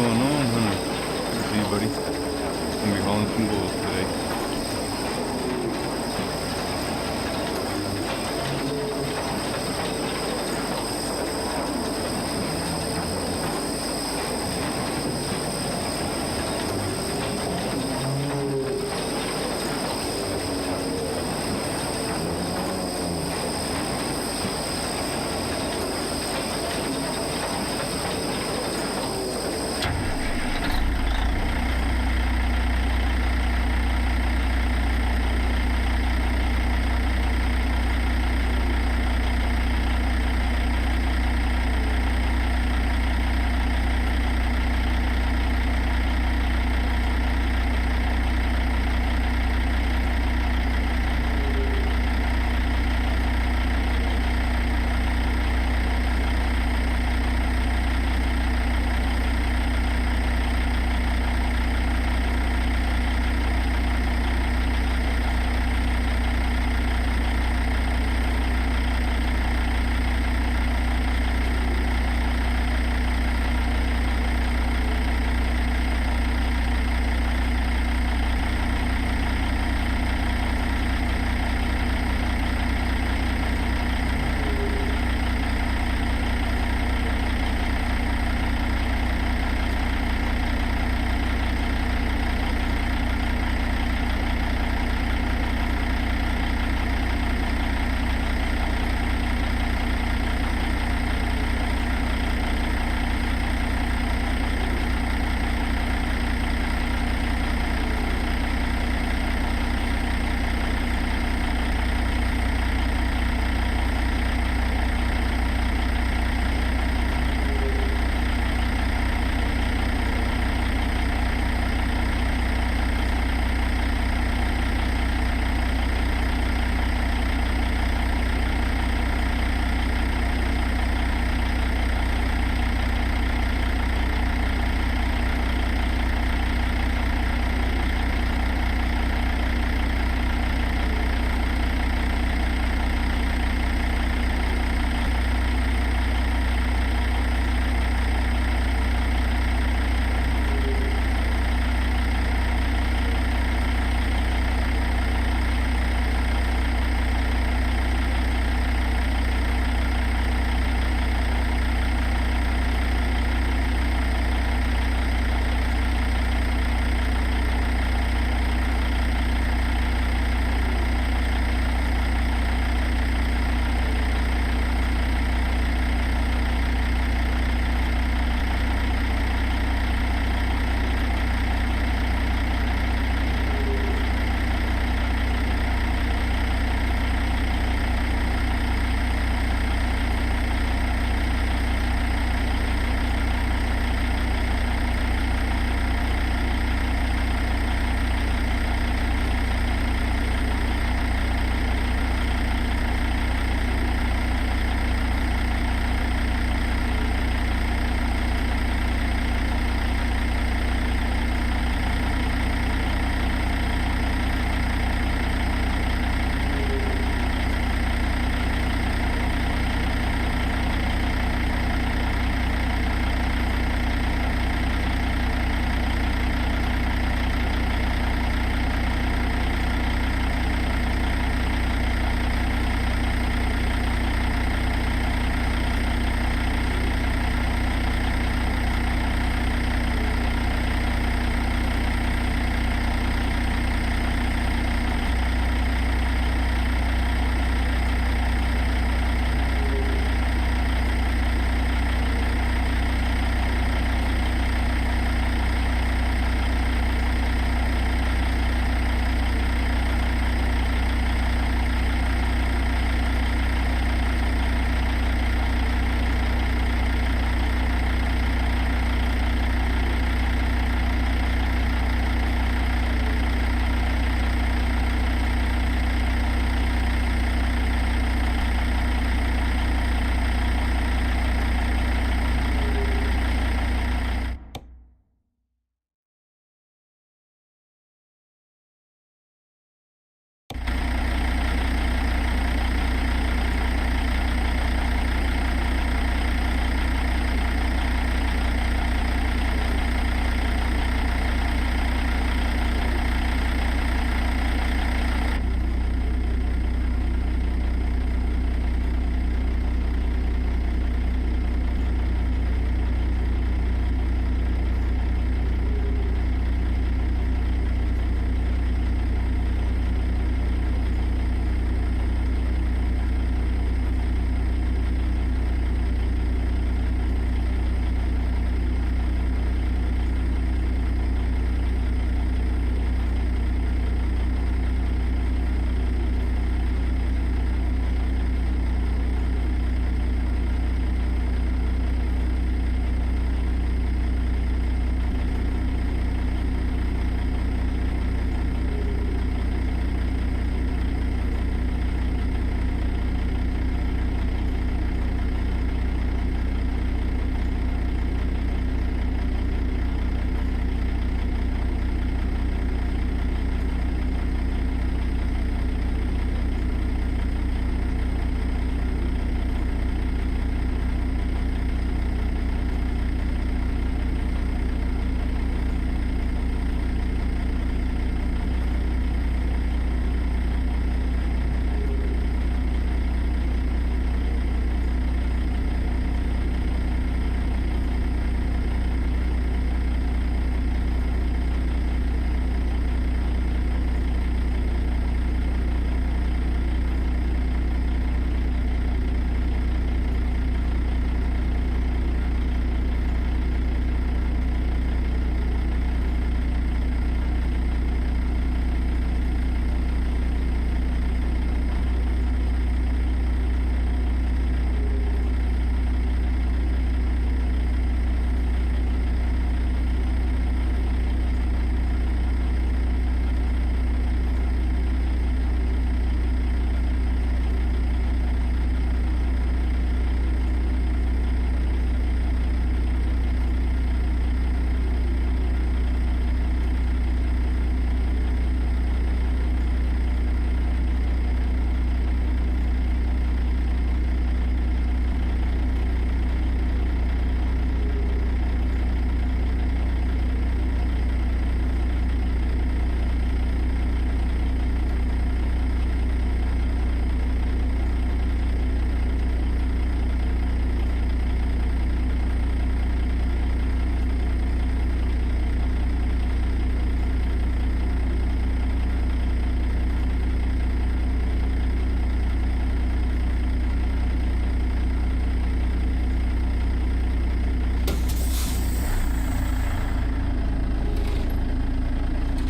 going on, honey? Good to see you, buddy. Gonna be hauling some bulls today.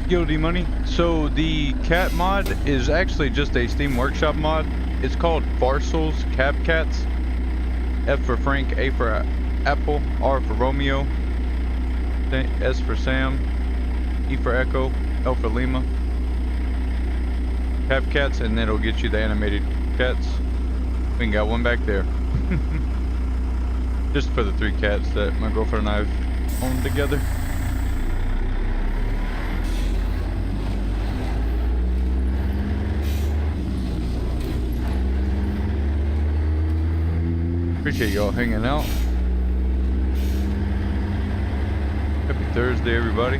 Guilty money. So the cat mod is actually just a Steam Workshop mod. It's called Farcel's Cab Cats. F for Frank, A for Apple, R for Romeo, S for Sam, E for Echo, L for Lima. Cab Cats, and then it'll get you the animated cats. We got one back there. Just for the 3 cats that my girlfriend and I have owned together. Appreciate y'all hanging out. Happy Thursday, everybody.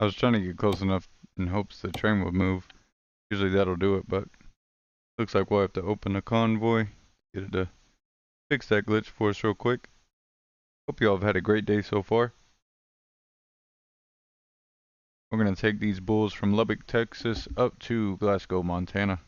I was trying to get close enough in hopes the train would move. Usually that'll do it, but looks like we'll have to open a convoy. Get it to fix that glitch for us real quick. Hope you all have had a great day so far. We're going to take these bulls from Lubbock, Texas up to Glasgow, Montana.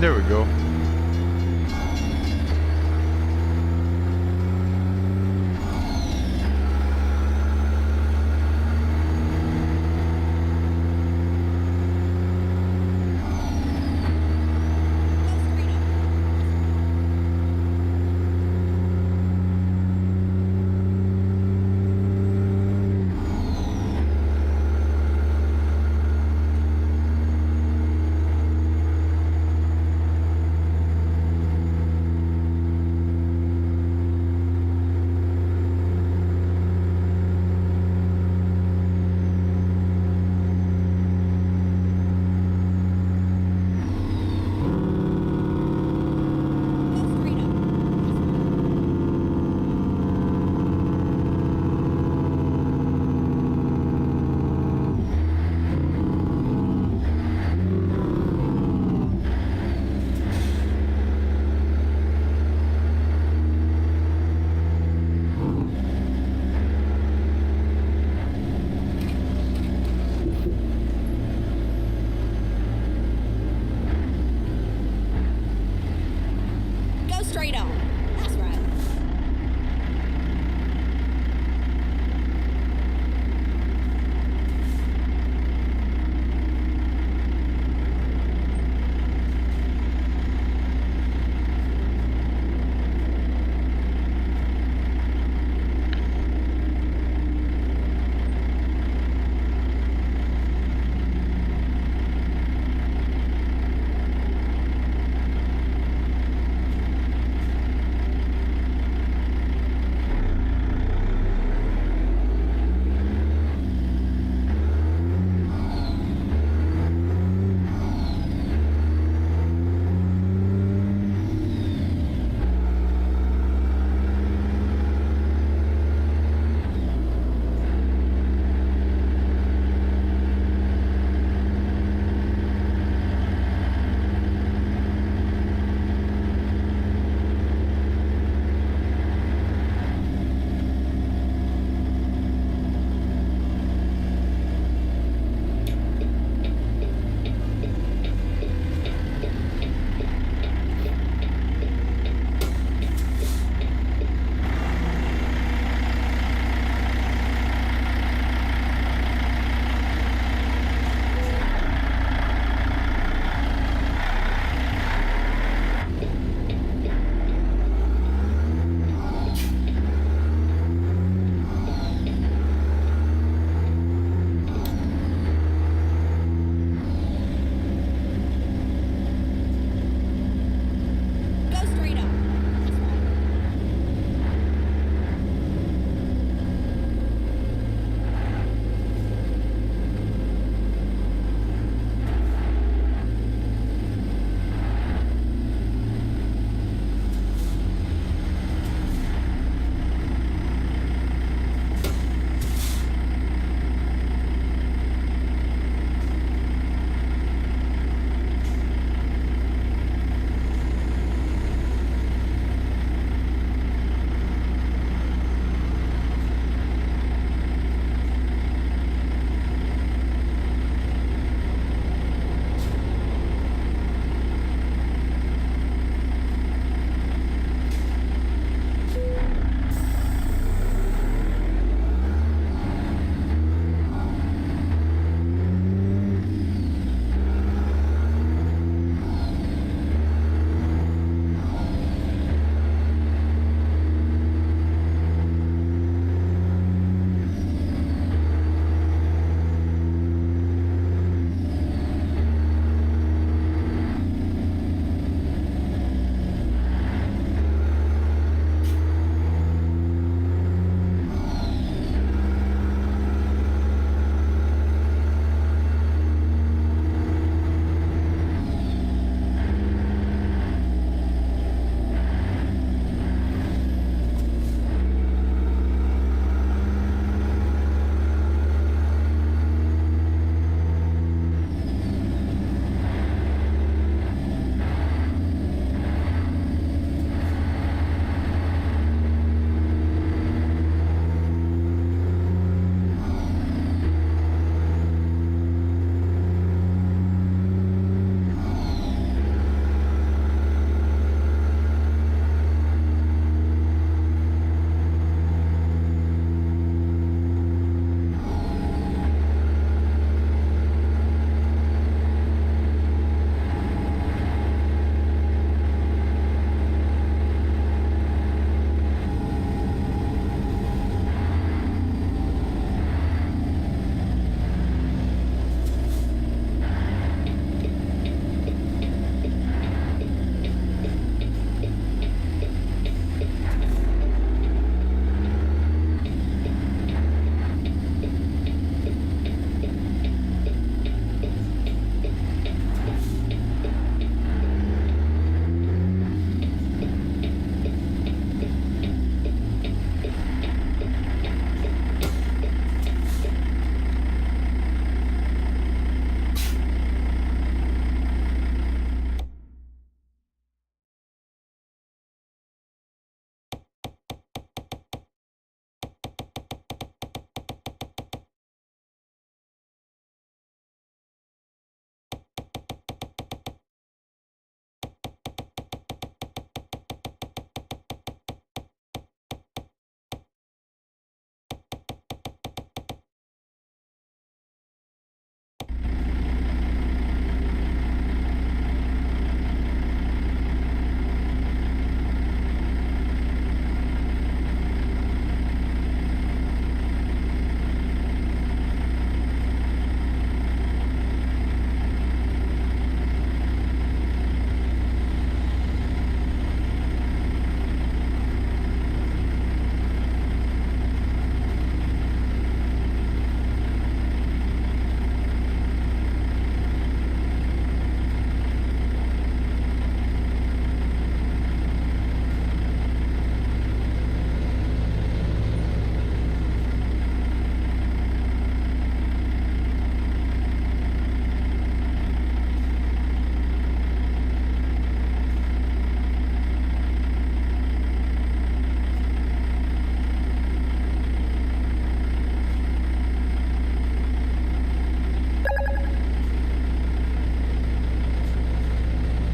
There we go.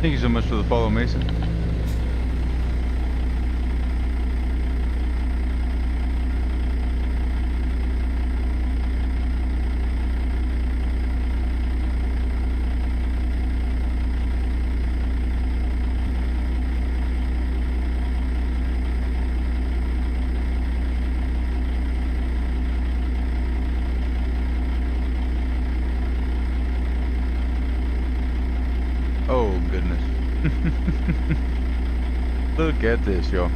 Thank you so much for the follow, Mason. Oh, goodness. Look at this, y'all.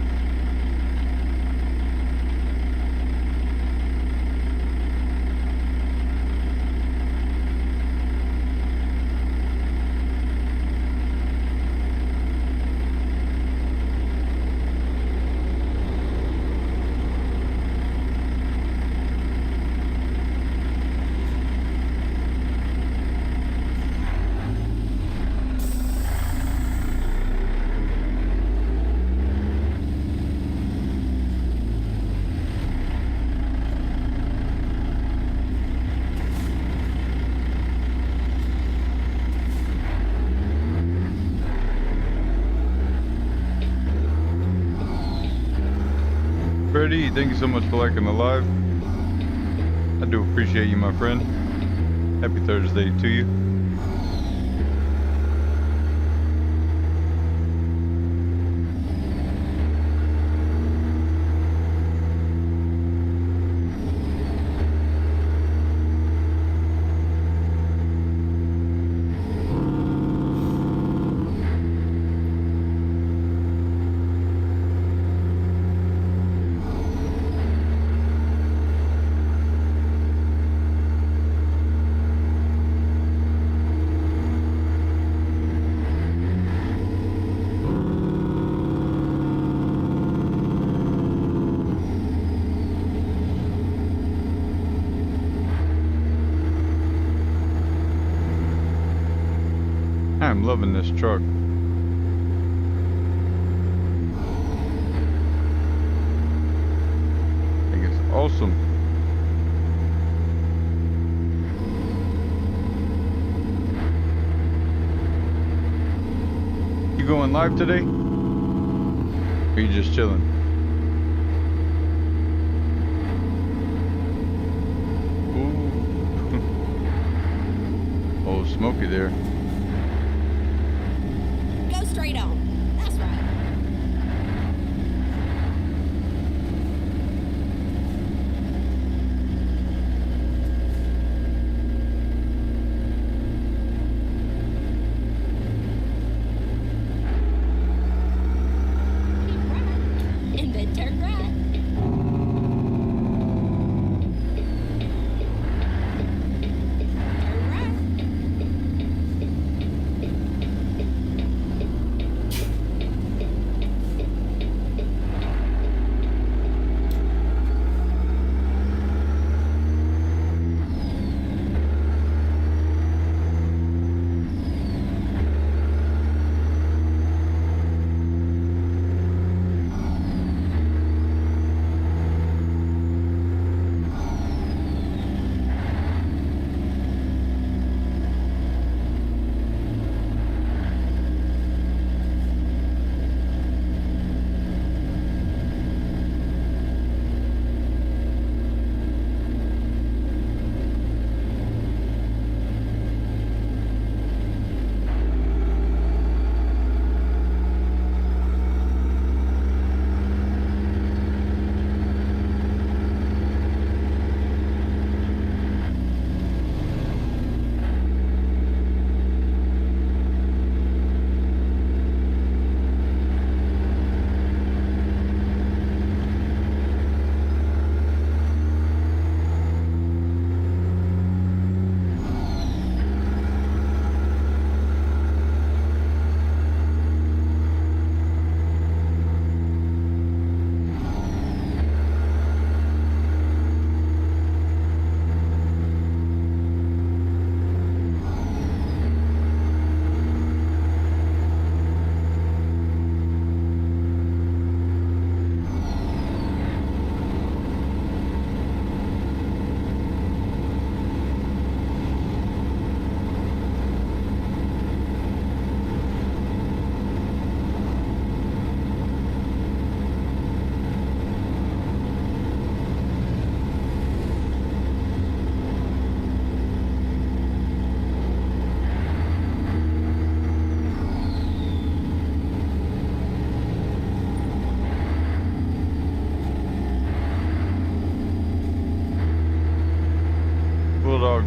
Freddie, thank you so much for liking the live. I do appreciate you, my friend. Happy Thursday to you. I'm loving this truck. I think it's awesome. You going live today? Or you just chilling? Ooh. Oh, smoky there. Straight on. That's right. In the dirt right. Dirt right.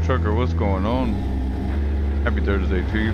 Trucker, what's going on? Happy Thursday to you.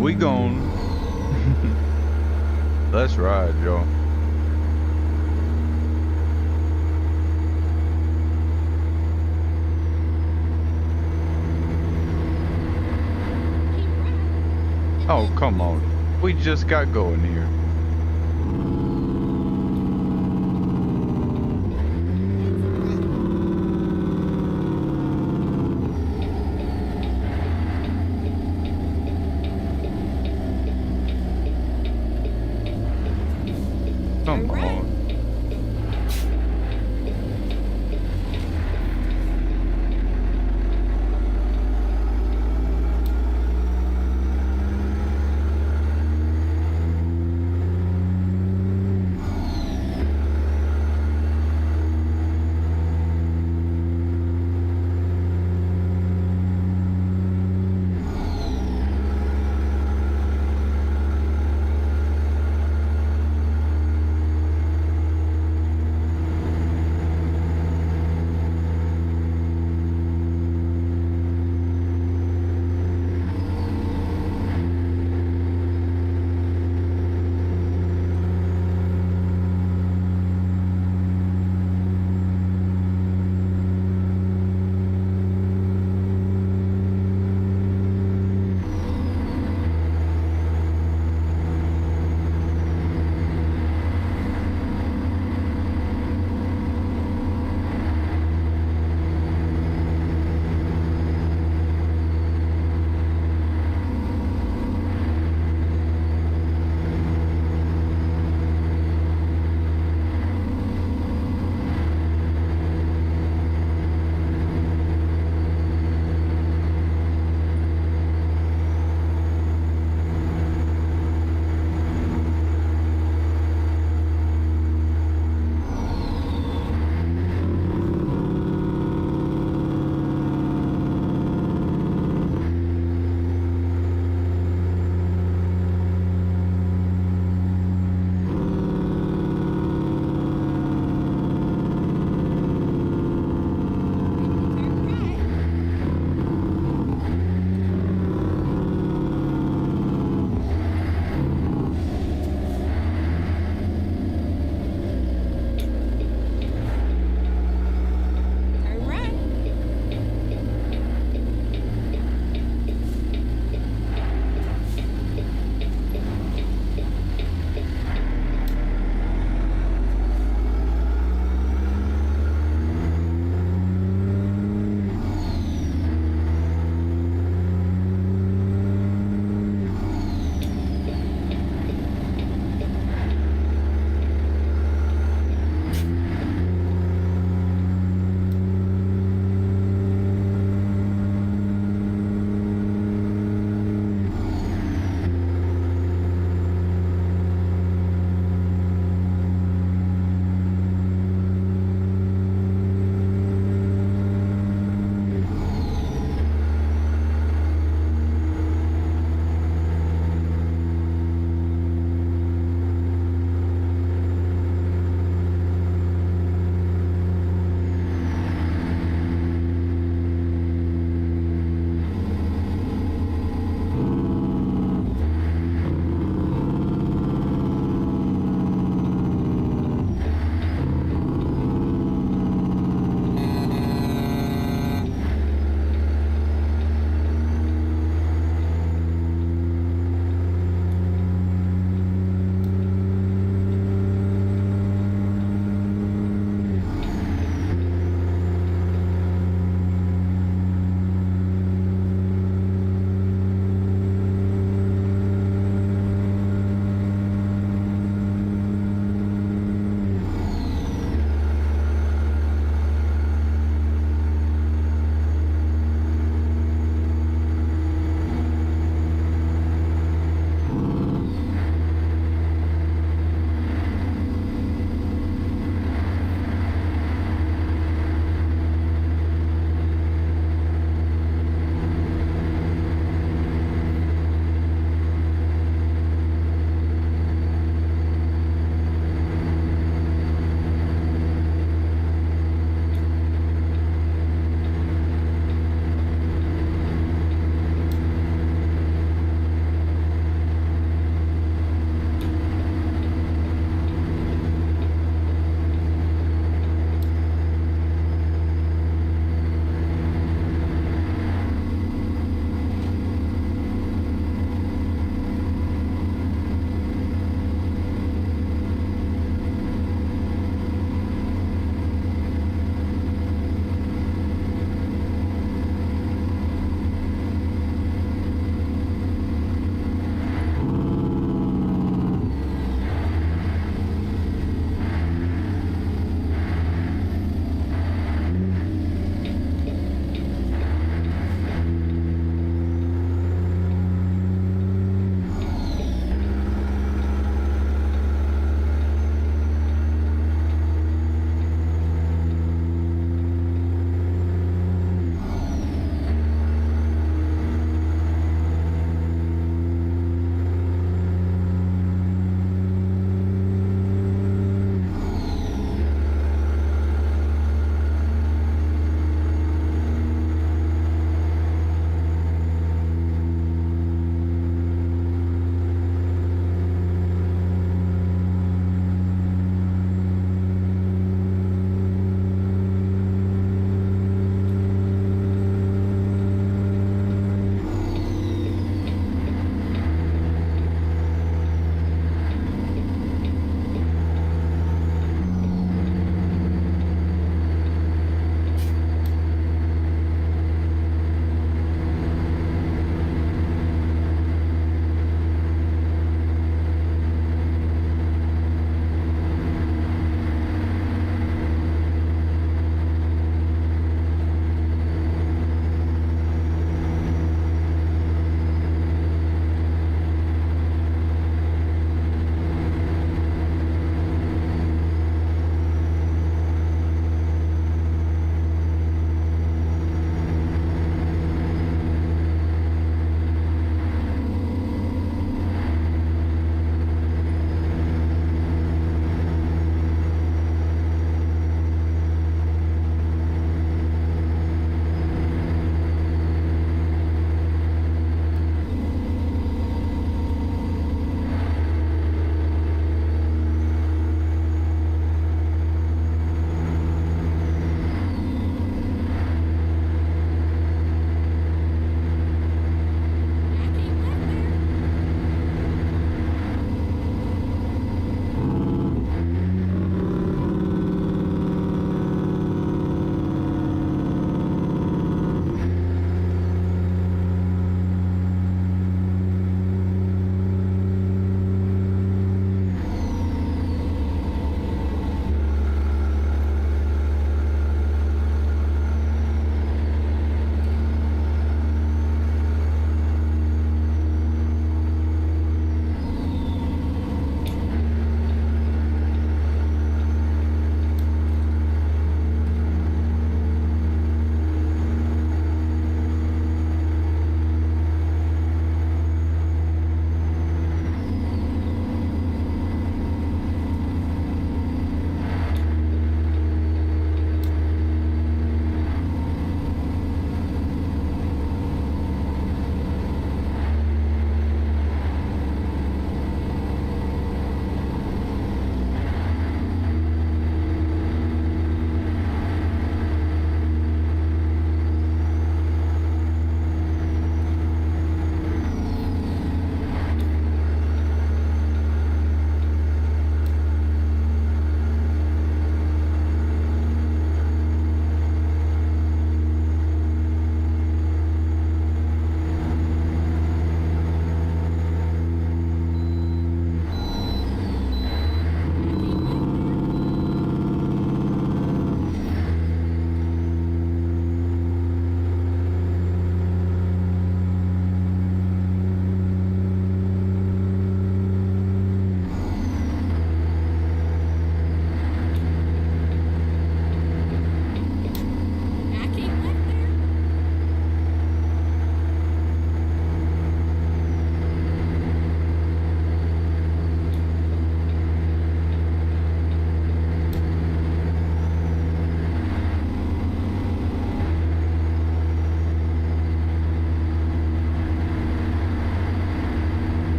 We gone. Let's ride, y'all. Oh, come on. We just got going here. Come on.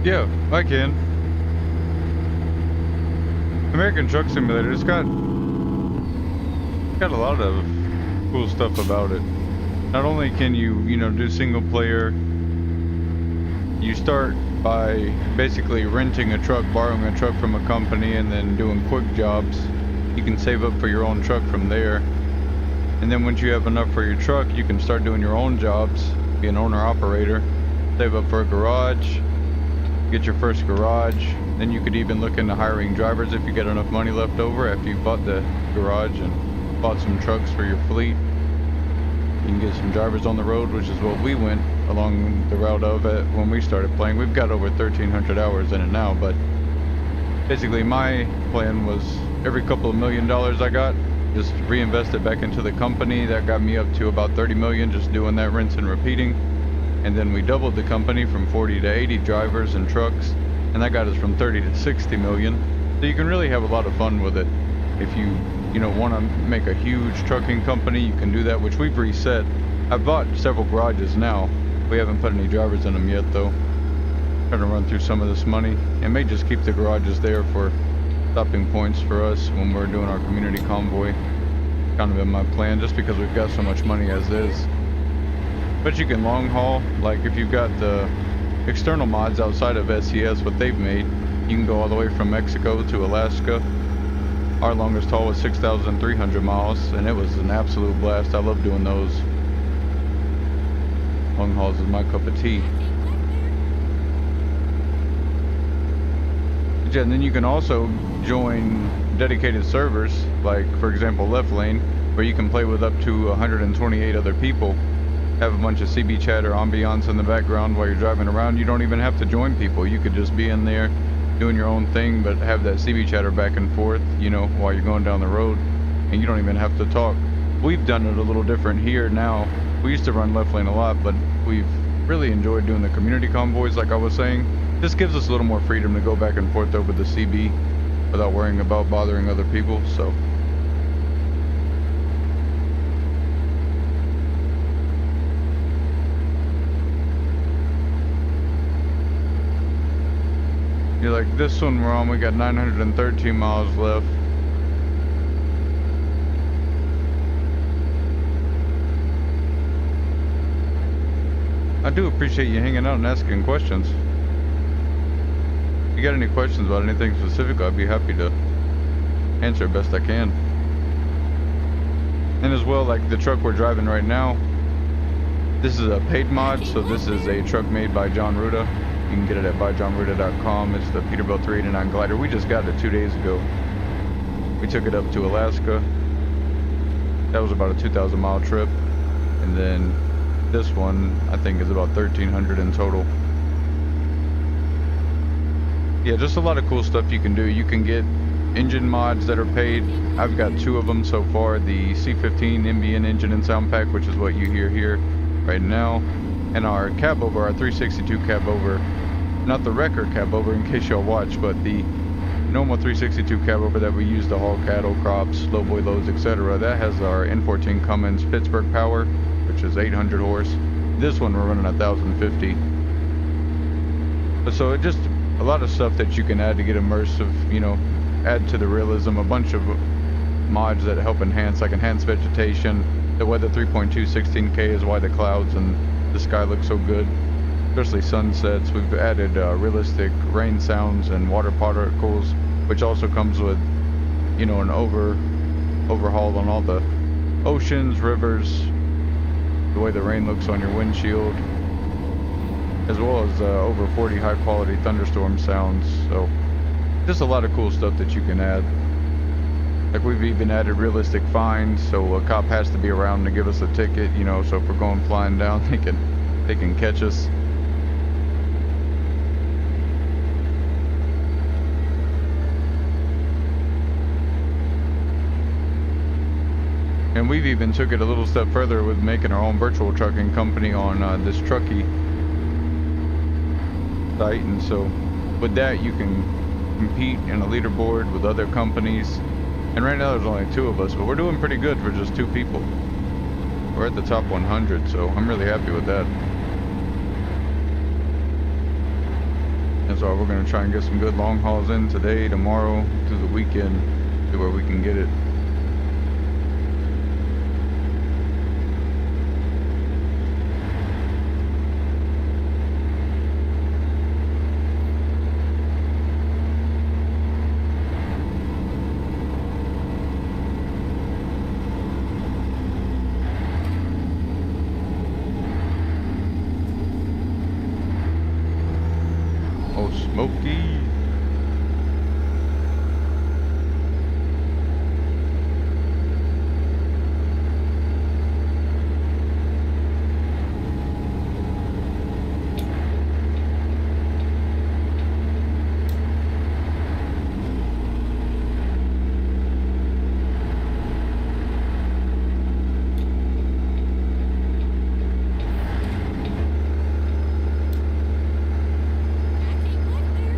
Yeah, I can. American Truck Simulator, it's got a lot of cool stuff about it. Not only can you, do single player, you start by basically renting a truck, borrowing a truck from a company, and then doing quick jobs. You can save up for your own truck from there. And then once you have enough for your truck, you can start doing your own jobs, be an owner-operator, save up for a garage, get your first garage. Then you could even look into hiring drivers if you get enough money left over after you bought the garage and bought some trucks for your fleet. You can get some drivers on the road, which is what we went along the route of it when we started playing. We've got over 1,300 hours in it now, but basically my plan was every couple of $1 million I got, just reinvest it back into the company. That got me up to about 30 million, just doing that rinse and repeating. And then we doubled the company from 40 to 80 drivers and trucks, and that got us from 30 to 60 million. So you can really have a lot of fun with it. If you want to make a huge trucking company, you can do that, which we've reset. I've bought several garages now. We haven't put any drivers in them yet though. Trying to run through some of this money, and may just keep the garages there for stopping points for us when we're doing our community convoy. Kind of in my plan, just because we've got so much money as is. But you can long haul, like if you've got the external mods outside of SES, what they've made, you can go all the way from Mexico to Alaska. Our longest haul was 6,300 miles, and it was an absolute blast. I love doing those. Long hauls is my cup of tea. Yeah, and then you can also join dedicated servers, like for example Left Lane, where you can play with up to 128 other people. Have a bunch of CB chat or ambiance in the background while you're driving around. You don't even have to join people. You could just be in there doing your own thing, but have that CB chatter back and forth, while you're going down the road, and you don't even have to talk. We've done it a little different here now. We used to run Left Lane a lot, but we've really enjoyed doing the community convoys, like I was saying. This gives us a little more freedom to go back and forth over the CB without worrying about bothering other people, so. Like this one we're on, we got 913 miles left. I do appreciate you hanging out and asking questions. If you got any questions about anything specific, I'd be happy to answer best I can. And as well, like the truck we're driving right now, this is a paid mod, so this is a truck made by Jon Ruda. You can get it at buyjonruda.com. It's the Peterbilt 389 glider. We just got it 2 days ago. We took it up to Alaska. That was about a 2,000 mile trip. And then this one, I think, is about 1,300 in total. Yeah, just a lot of cool stuff you can do. You can get engine mods that are paid. I've got 2 of them so far. The C15 NBN engine and sound pack, which is what you hear here right now. And our cab over, our 362 cab over, not the wrecker cab over in case y'all watch, but the normal 362 cab over that we use to haul cattle, crops, lowboy loads, etc. That has our N14 Cummins Pittsburgh power, which is 800 horse. This one we're running 1,050. So it just a lot of stuff that you can add to get immersive, add to the realism. A bunch of mods that help enhance, like enhanced vegetation. The weather 3.2 16K is why the clouds and the sky looks so good, especially sunsets. We've added realistic rain sounds and water particles, which also comes with, an overhaul on all the oceans, rivers, the way the rain looks on your windshield, as well as over 40 high quality thunderstorm sounds. So just a lot of cool stuff that you can add. Like we've even added realistic fines, so a cop has to be around to give us a ticket, so if we're going flying down, they can catch us. And we've even took it a little step further with making our own virtual trucking company on this Truckee site, and so with that you can compete in a leaderboard with other companies. And right now there's only 2 of us, but we're doing pretty good for just 2 people. We're at the top 100, so I'm really happy with that. And so we're gonna try and get some good long hauls in today, tomorrow, through the weekend, to where we can get it. Oh, Smokey. I can't left there.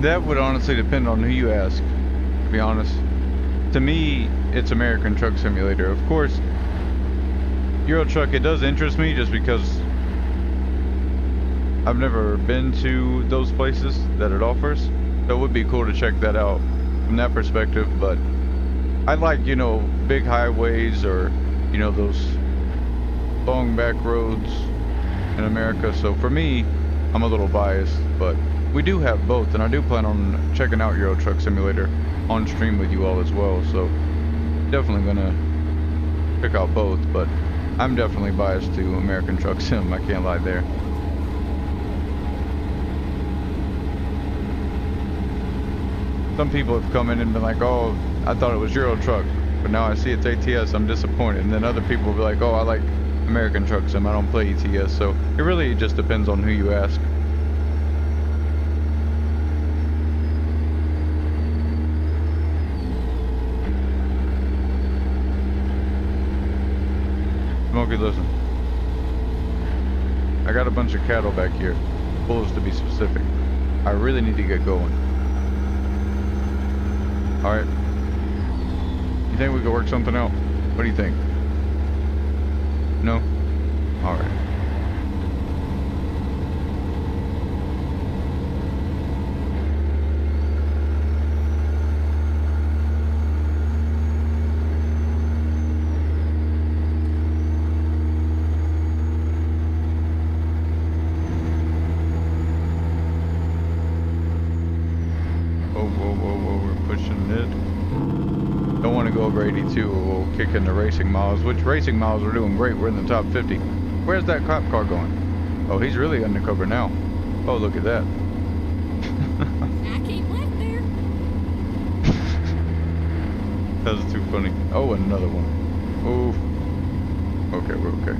That would honestly depend on who you ask, to be honest. To me, it's American Truck Simulator. Of course, Euro Truck, it does interest me just because I've never been to those places that it offers. So it would be cool to check that out from that perspective, but I like, you know, big highways or, you know, those long back roads in America. So for me, I'm a little biased, but we do have both, and I do plan on checking out Euro Truck Simulator on stream with you all as well. So definitely gonna check out both, but I'm definitely biased to American Truck Sim. I can't lie there. Some people have come in and been like, oh, I thought it was Euro Truck, but now I see it's ATS, I'm disappointed. And then other people will be like, oh, I like American Truck Sim, I don't play ETS. So it really just depends on who you ask. Smokey, listen. I got a bunch of cattle back here, bulls to be specific. I really need to get going. Alright. You think we could work something out? What do you think? No? Alright. We're pushing it. Don't want to go over 82 or we'll kick into racing miles, which racing miles are doing great. We're in the top 50. Where's that cop car going? Oh, he's really undercover now. Oh, look at that. I can't left there. That's too funny. Oh, and another one. Oh. Okay, we're okay.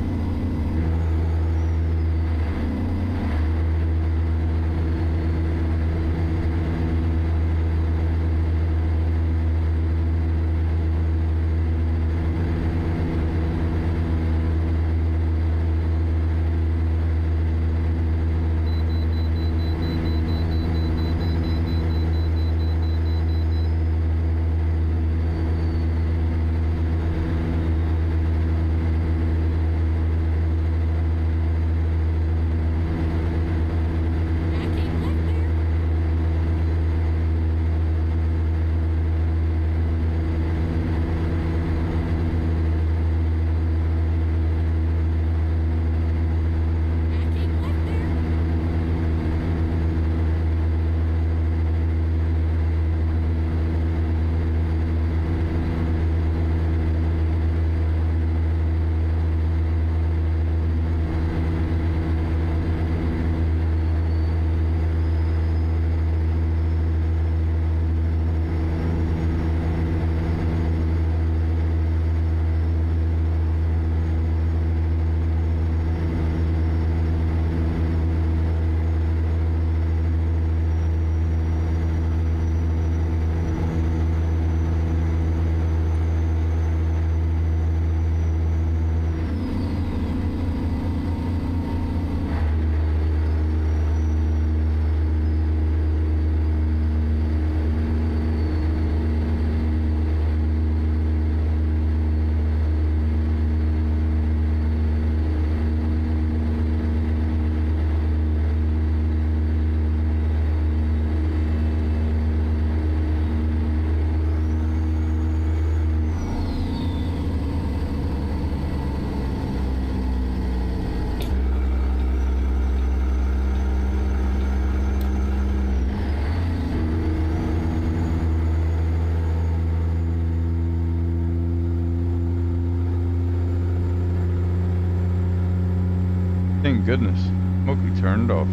goodness. Smokey turned off.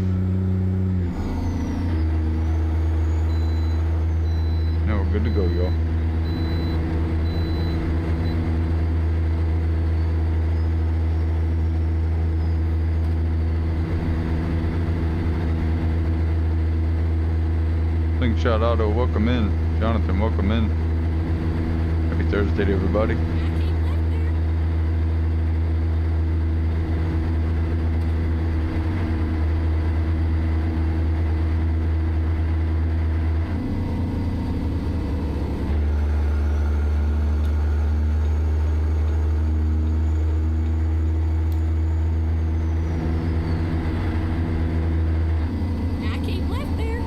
Now we're good to go, y'all. Slingshot Auto, welcome in. Jonathan, welcome in. Happy Thursday to everybody. I keep left there. I keep left there.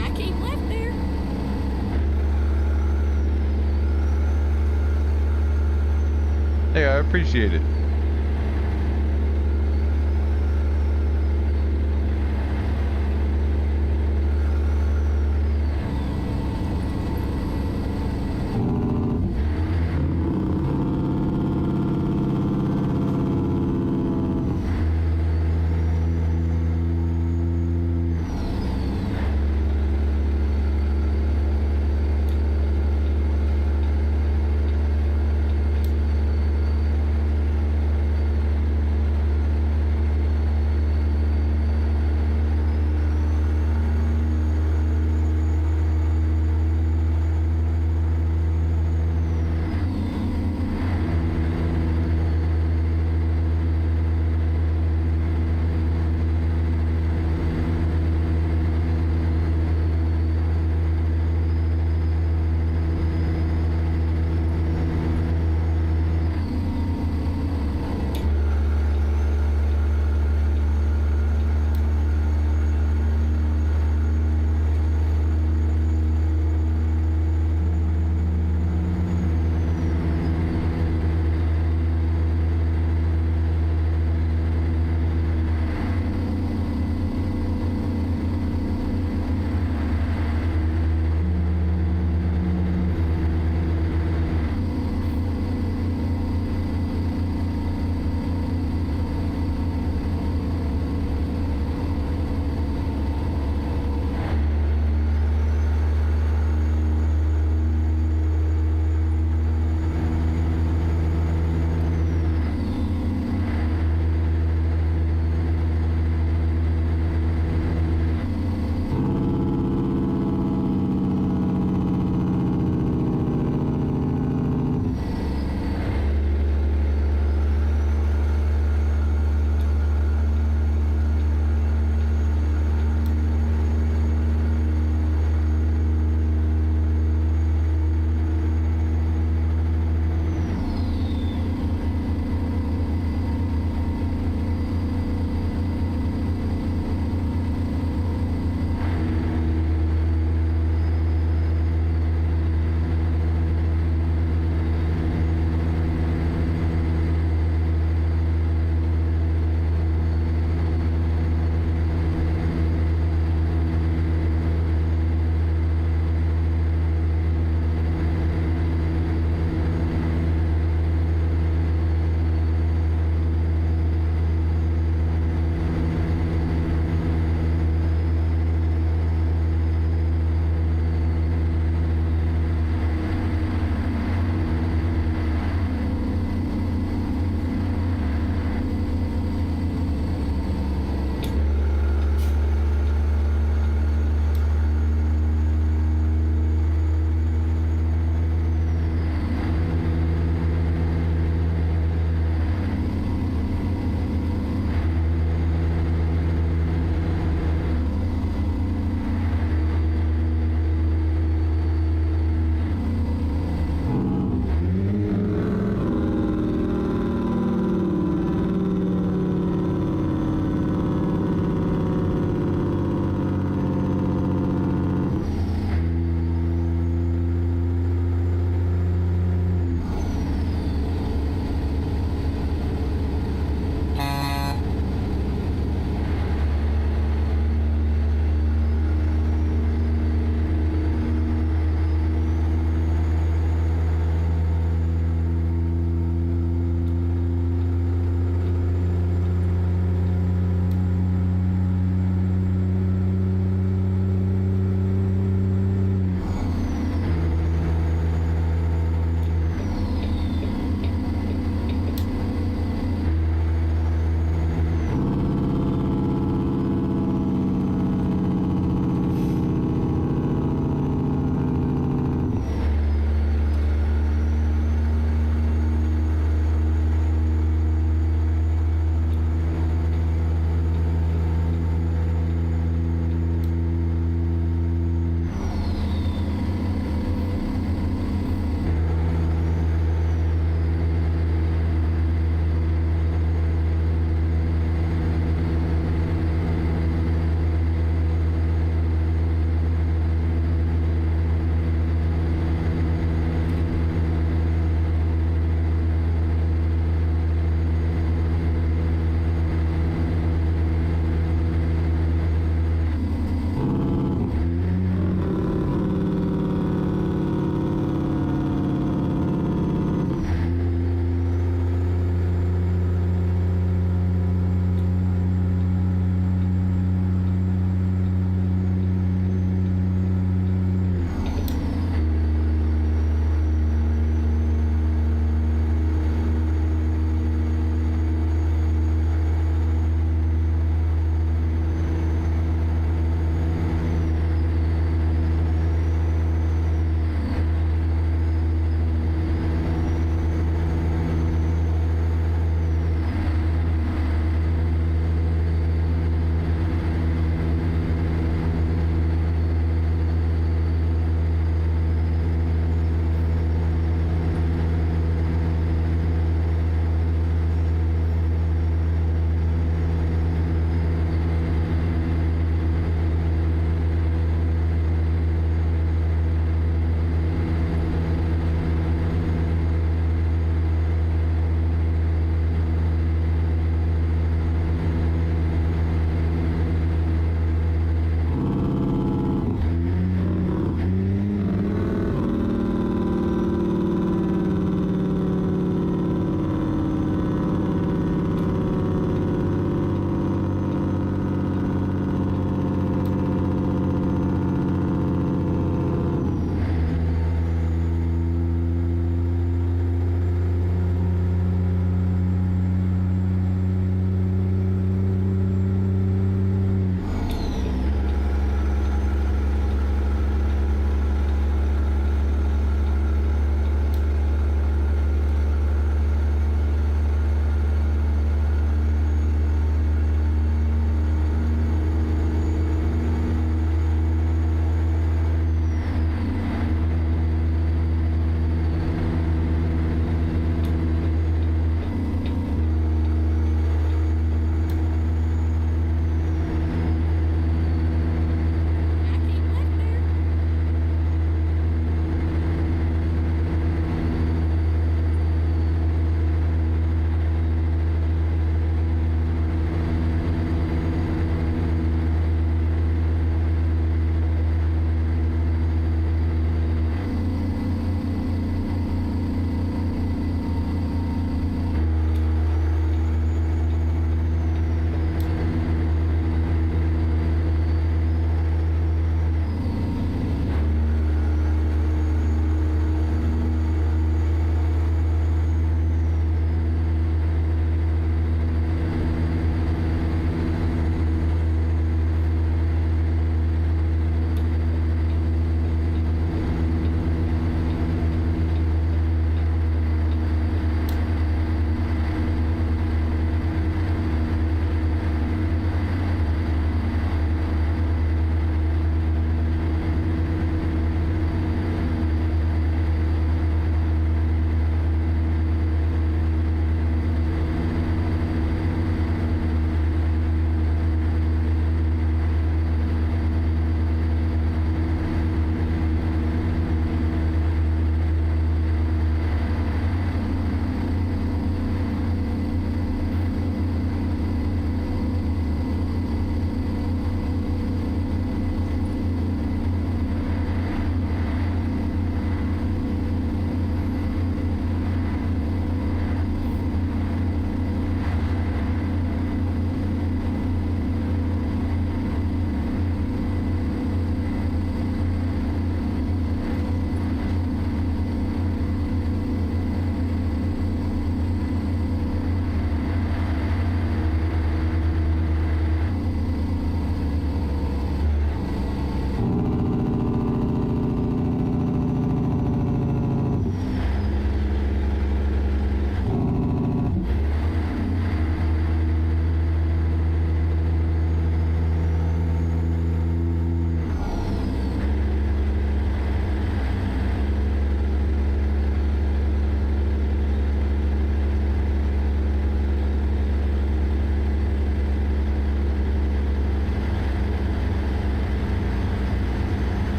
I keep left there. Hey, I appreciate it.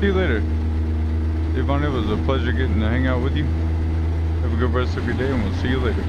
See you later. Devon, it was a pleasure getting to hang out with you. Have a good rest of your day, and we'll see you later.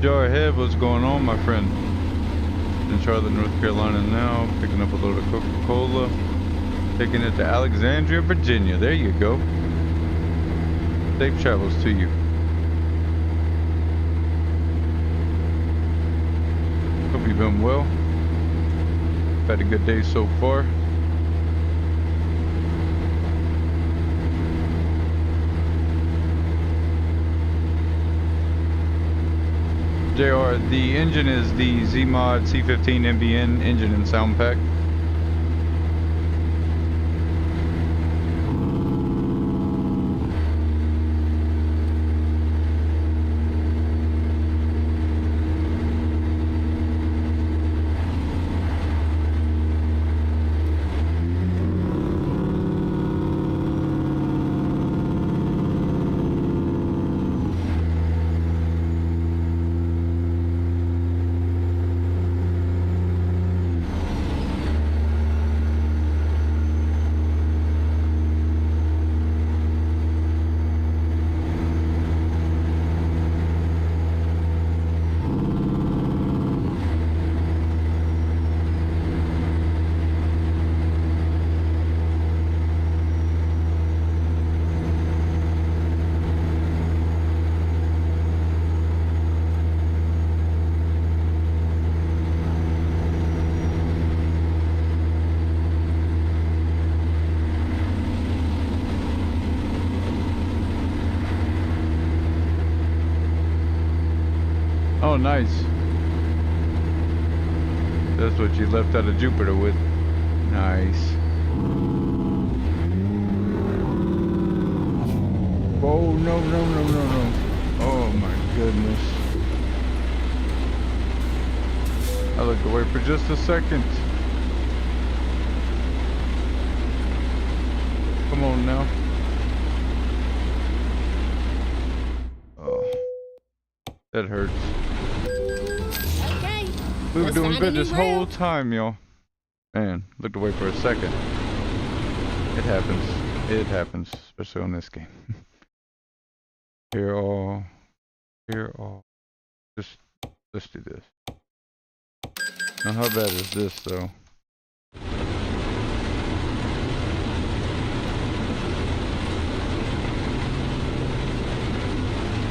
Jar ahead, what's going on, my friend? In Charlotte, North Carolina now, picking up a load of Coca-Cola, taking it to Alexandria, Virginia. There you go. Safe travels to you. Hope you've been well. Had a good day so far. JR, the engine is the ZEEMODS C15 NBN engine and sound pack. Oh, nice. That's what you left out of Jupiter with. Nice. Oh, no, no, no, no, no. Oh, my goodness. I looked away for just a second. Come on now. Oh, that hurts. Okay. We were let's doing find a good new this whole route. time, y'all. Man, looked away for a second. It happens. It happens, especially on this game. Here all. Just, let's do this. Now, how bad is this, though?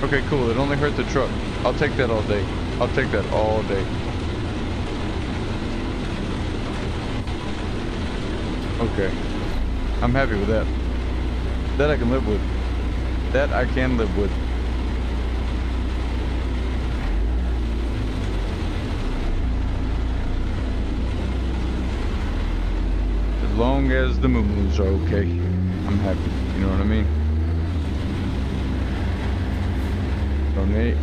Okay, cool. It only hurt the truck. I'll take that all day. I'll take that all day. Okay. I'm happy with that. That I can live with. That I can live with. As long as the moo-moos are okay, I'm happy. You know what I mean? Don't need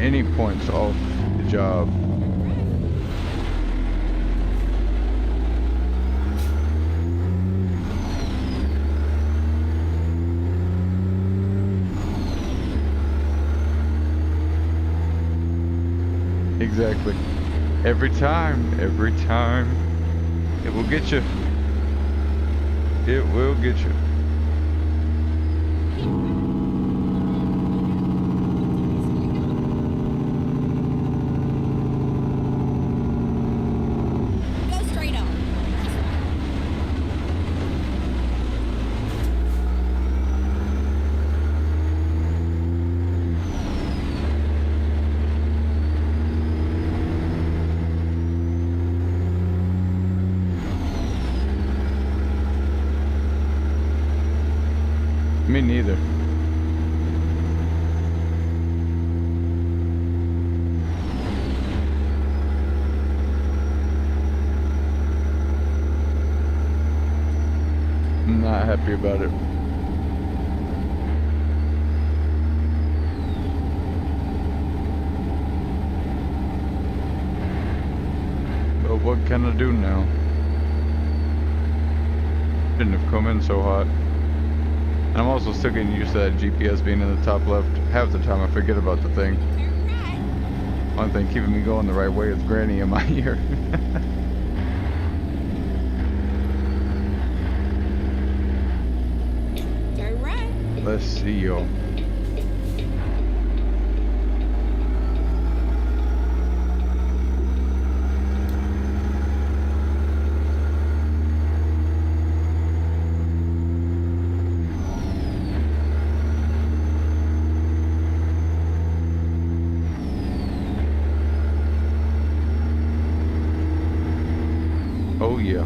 any points off the job. Exactly. Every time, it will get you. It will get you. Go straight on. Me neither. I'm not happy about it. But what can I do now? Shouldn't have come in so hot. And I'm also still getting used to that GPS being in the top left. Half the time I forget about the thing. Turn right. One thing keeping me going the right way is Granny in my ear. Turn right. Let's see, y'all. Oh yeah,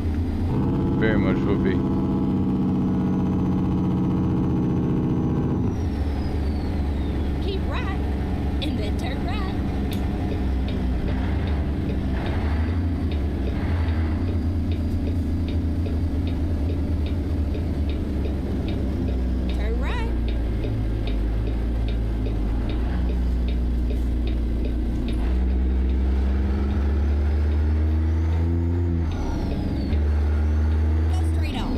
very much will be. Keep right. And then turn right. Turn right. Go straight on.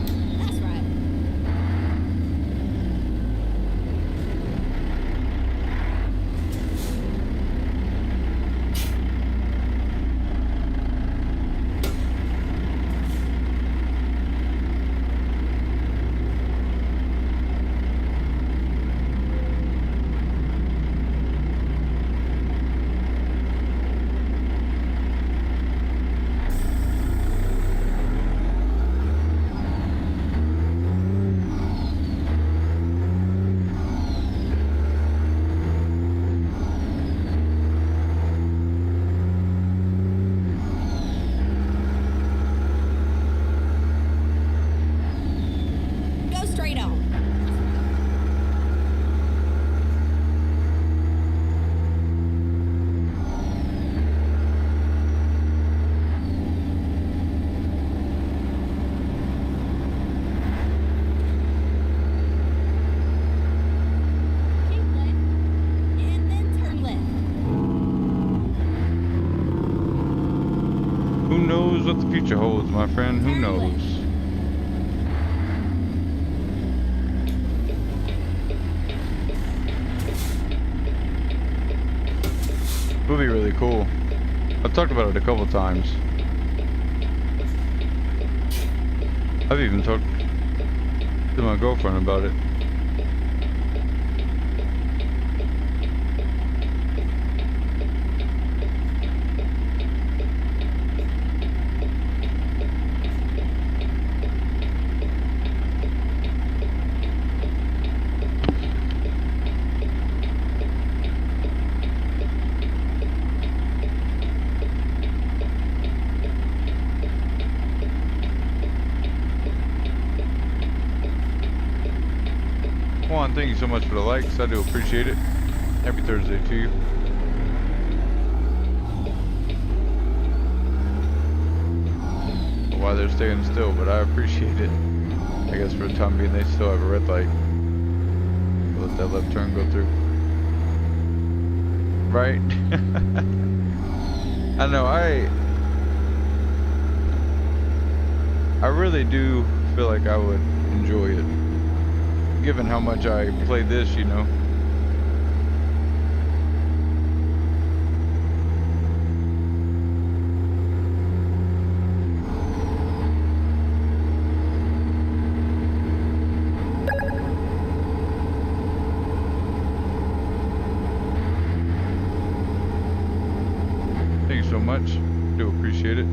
what the future holds, my friend. Who knows? It would be really cool. I've talked about it a couple times. I've even talked to my girlfriend about it. Juan, thank you so much for the likes. I do appreciate it. Happy Thursday to you. Why they're staying still, but I appreciate it. I guess for the time being, they still have a red light. Let that left turn go through. Right? I know, I really do feel like I would enjoy it. Given how much I play this, you know. Thank you so much. Do appreciate it.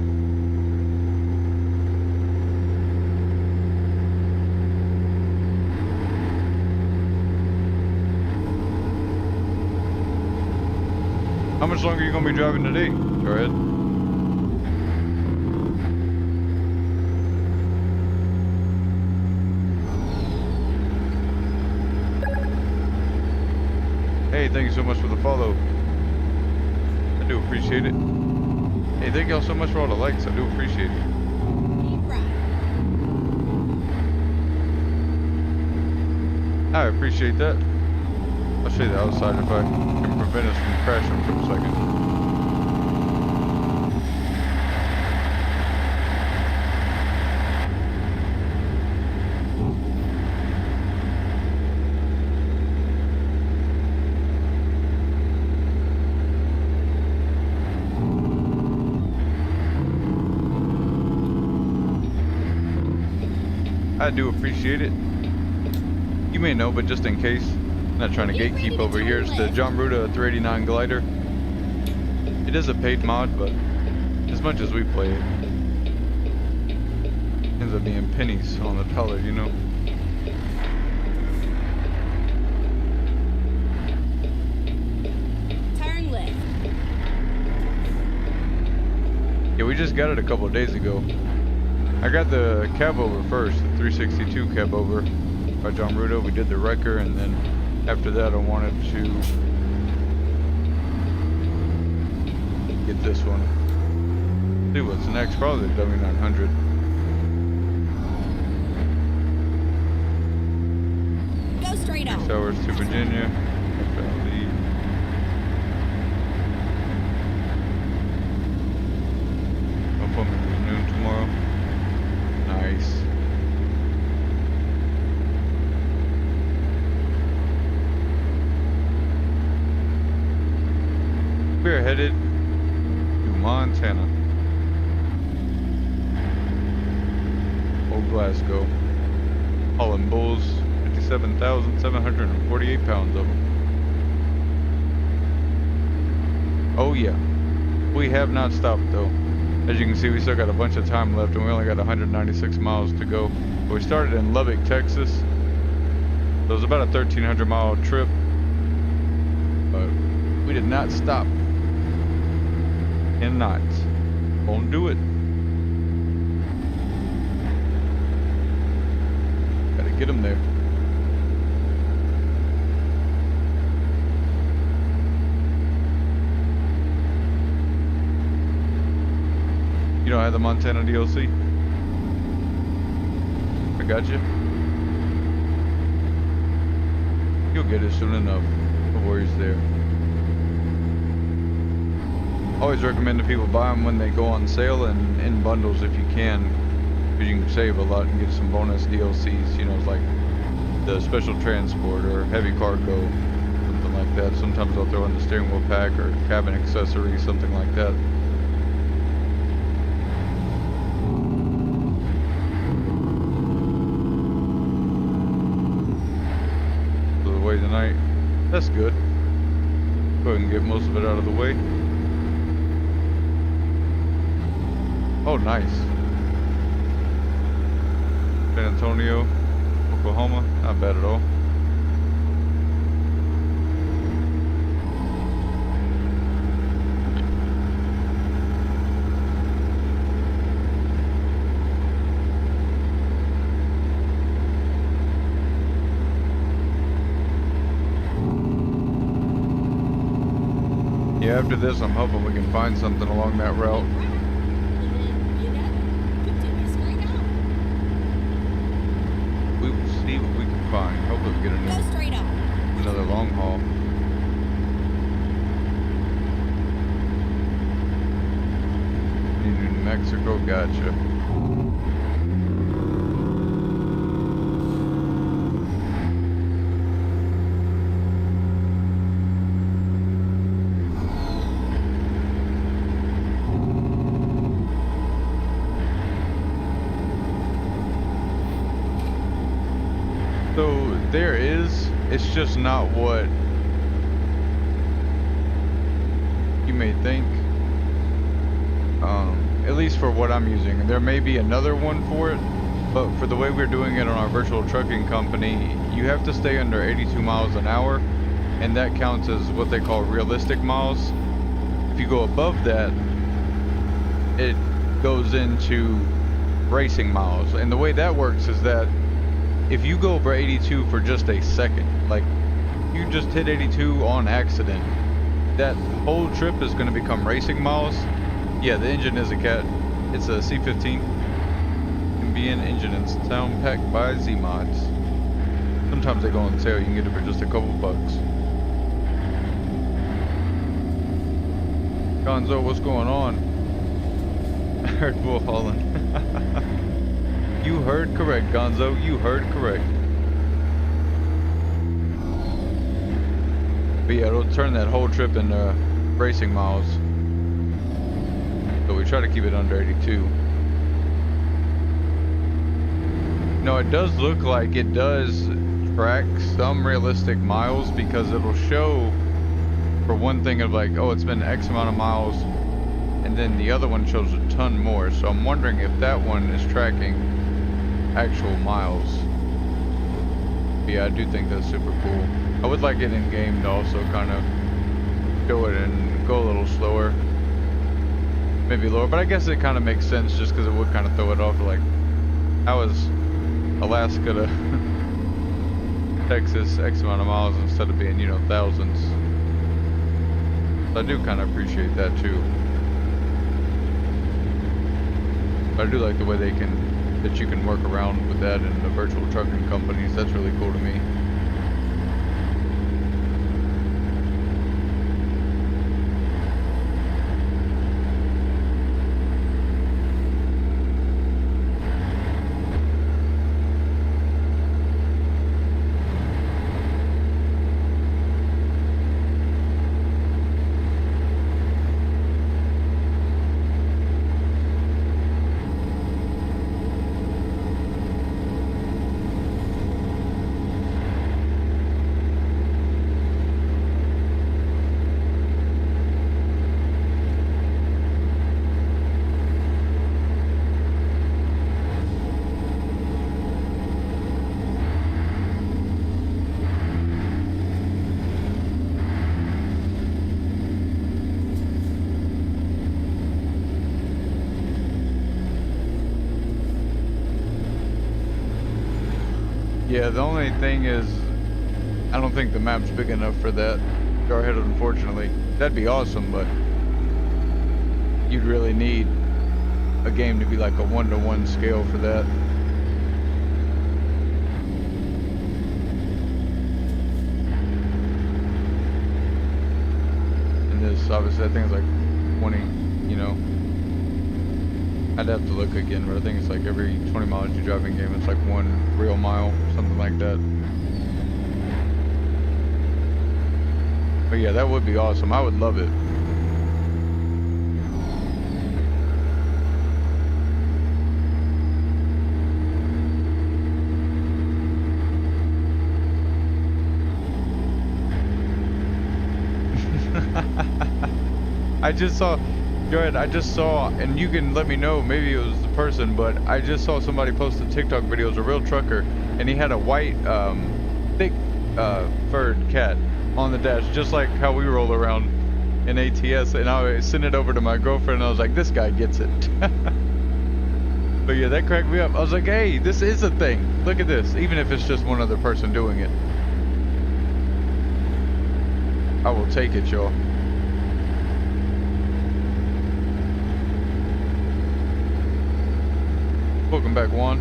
How much longer are you going to be driving today? Go ahead. Hey, thank you so much for the follow. I do appreciate it. Hey, thank y'all so much for all the likes. I do appreciate it. I appreciate that. I'll show you the outside if I can prevent us from crashing for a second. I do appreciate it. You may know, but just in case. Not trying to gatekeep over here. It's the Jon Ruda 389 glider. It is a paid mod, but as much as we play it, ends up being pennies on the dollar, you know. Turn left. Yeah, we just got it a couple of days ago. I got the cab over first, the 362 cab over by Jon Ruda. We did the wrecker, and then after that, I wanted to get this one. See what's next. Probably the W900. Go straight on. 6 hours to Virginia. FLE. Appointment is noon tomorrow. Nice. We're headed to Montana. Old Glasgow. Hauling bulls, 57,748 pounds of them. Oh yeah. We have not stopped though. As you can see, we still got a bunch of time left and we only got 196 miles to go. We started in Lubbock, Texas. So it was about a 1,300 mile trip. But we did not stop. And not. Won't do it. Gotta get them there. You don't have the Montana DLC? I got you. You'll get it soon enough. No worries there. always recommend that people buy them when they go on sale and in bundles if you can, because you can save a lot and get some bonus DLCs. You know, like the special transport or heavy cargo, something like that. Sometimes they'll throw in the steering wheel pack or cabin accessory, something like that. So the way tonight, that's good. Go ahead and get most of it out of the way. Oh, nice. San Antonio, Oklahoma, not bad at all. Yeah, after this, I'm hoping we can find something along that route. We will see what we can find. Hopefully we get Go straight on. another long haul. New Mexico, gotcha. So there is, it's just not what you may think. At least for what I'm using. There may be another one for it, but for the way we're doing it on our virtual trucking company, you have to stay under 82 miles an hour, and that counts as what they call realistic miles. If you go above that, it goes into racing miles. And the way that works is that if you go over 82 for just a second, like you just hit 82 on accident, that whole trip is going to become racing miles. Yeah, the engine is a cat. It's a C15. Ambient engine and sound packed by ZEEMODS. Sometimes they go on sale. You can get it for just a couple bucks. Gonzo, what's going on? I heard bull hauling. You heard correct, Gonzo. You heard correct. But yeah, it'll turn that whole trip into racing miles. So we try to keep it under 82. No, it does look like it does track some realistic miles, because it'll show, for one thing, of like, oh, it's been X amount of miles, and then the other one shows a ton more. So I'm wondering if that one is tracking actual miles. But yeah, I do think that's super cool. I would like it in game to also kind of show it and go a little slower, maybe lower, but I guess it kind of makes sense just because it would kind of throw it off. Like, how is Alaska to Texas X amount of miles instead of being, you know, thousands? So I do kind of appreciate that too. But I do like the way that you can work around with that in the virtual trucking companies. That's really cool to me. Yeah, the only thing is, I don't think the map's big enough for that. Jarhead, unfortunately. That'd be awesome, but you'd really need a game to be like a 1-to-1 scale for that. And this, obviously, I think it's like 20, you know. I'd have to look again, but I think it's like every 20 miles you drive in game, it's like 1 real mile, something like that. But yeah, that would be awesome. I would love it. I just saw, go ahead, I just saw, and you can let me know, maybe it was the person, but I just saw somebody post a TikTok video. It was a real trucker, and he had a white, thick, furred cat on the dash, just like how we roll around in ATS, and I sent it over to my girlfriend, and I was like, this guy gets it. But yeah, that cracked me up. I was like, hey, this is a thing. Look at this, even if it's just one other person doing it. I will take it, y'all. Welcome back, Juan.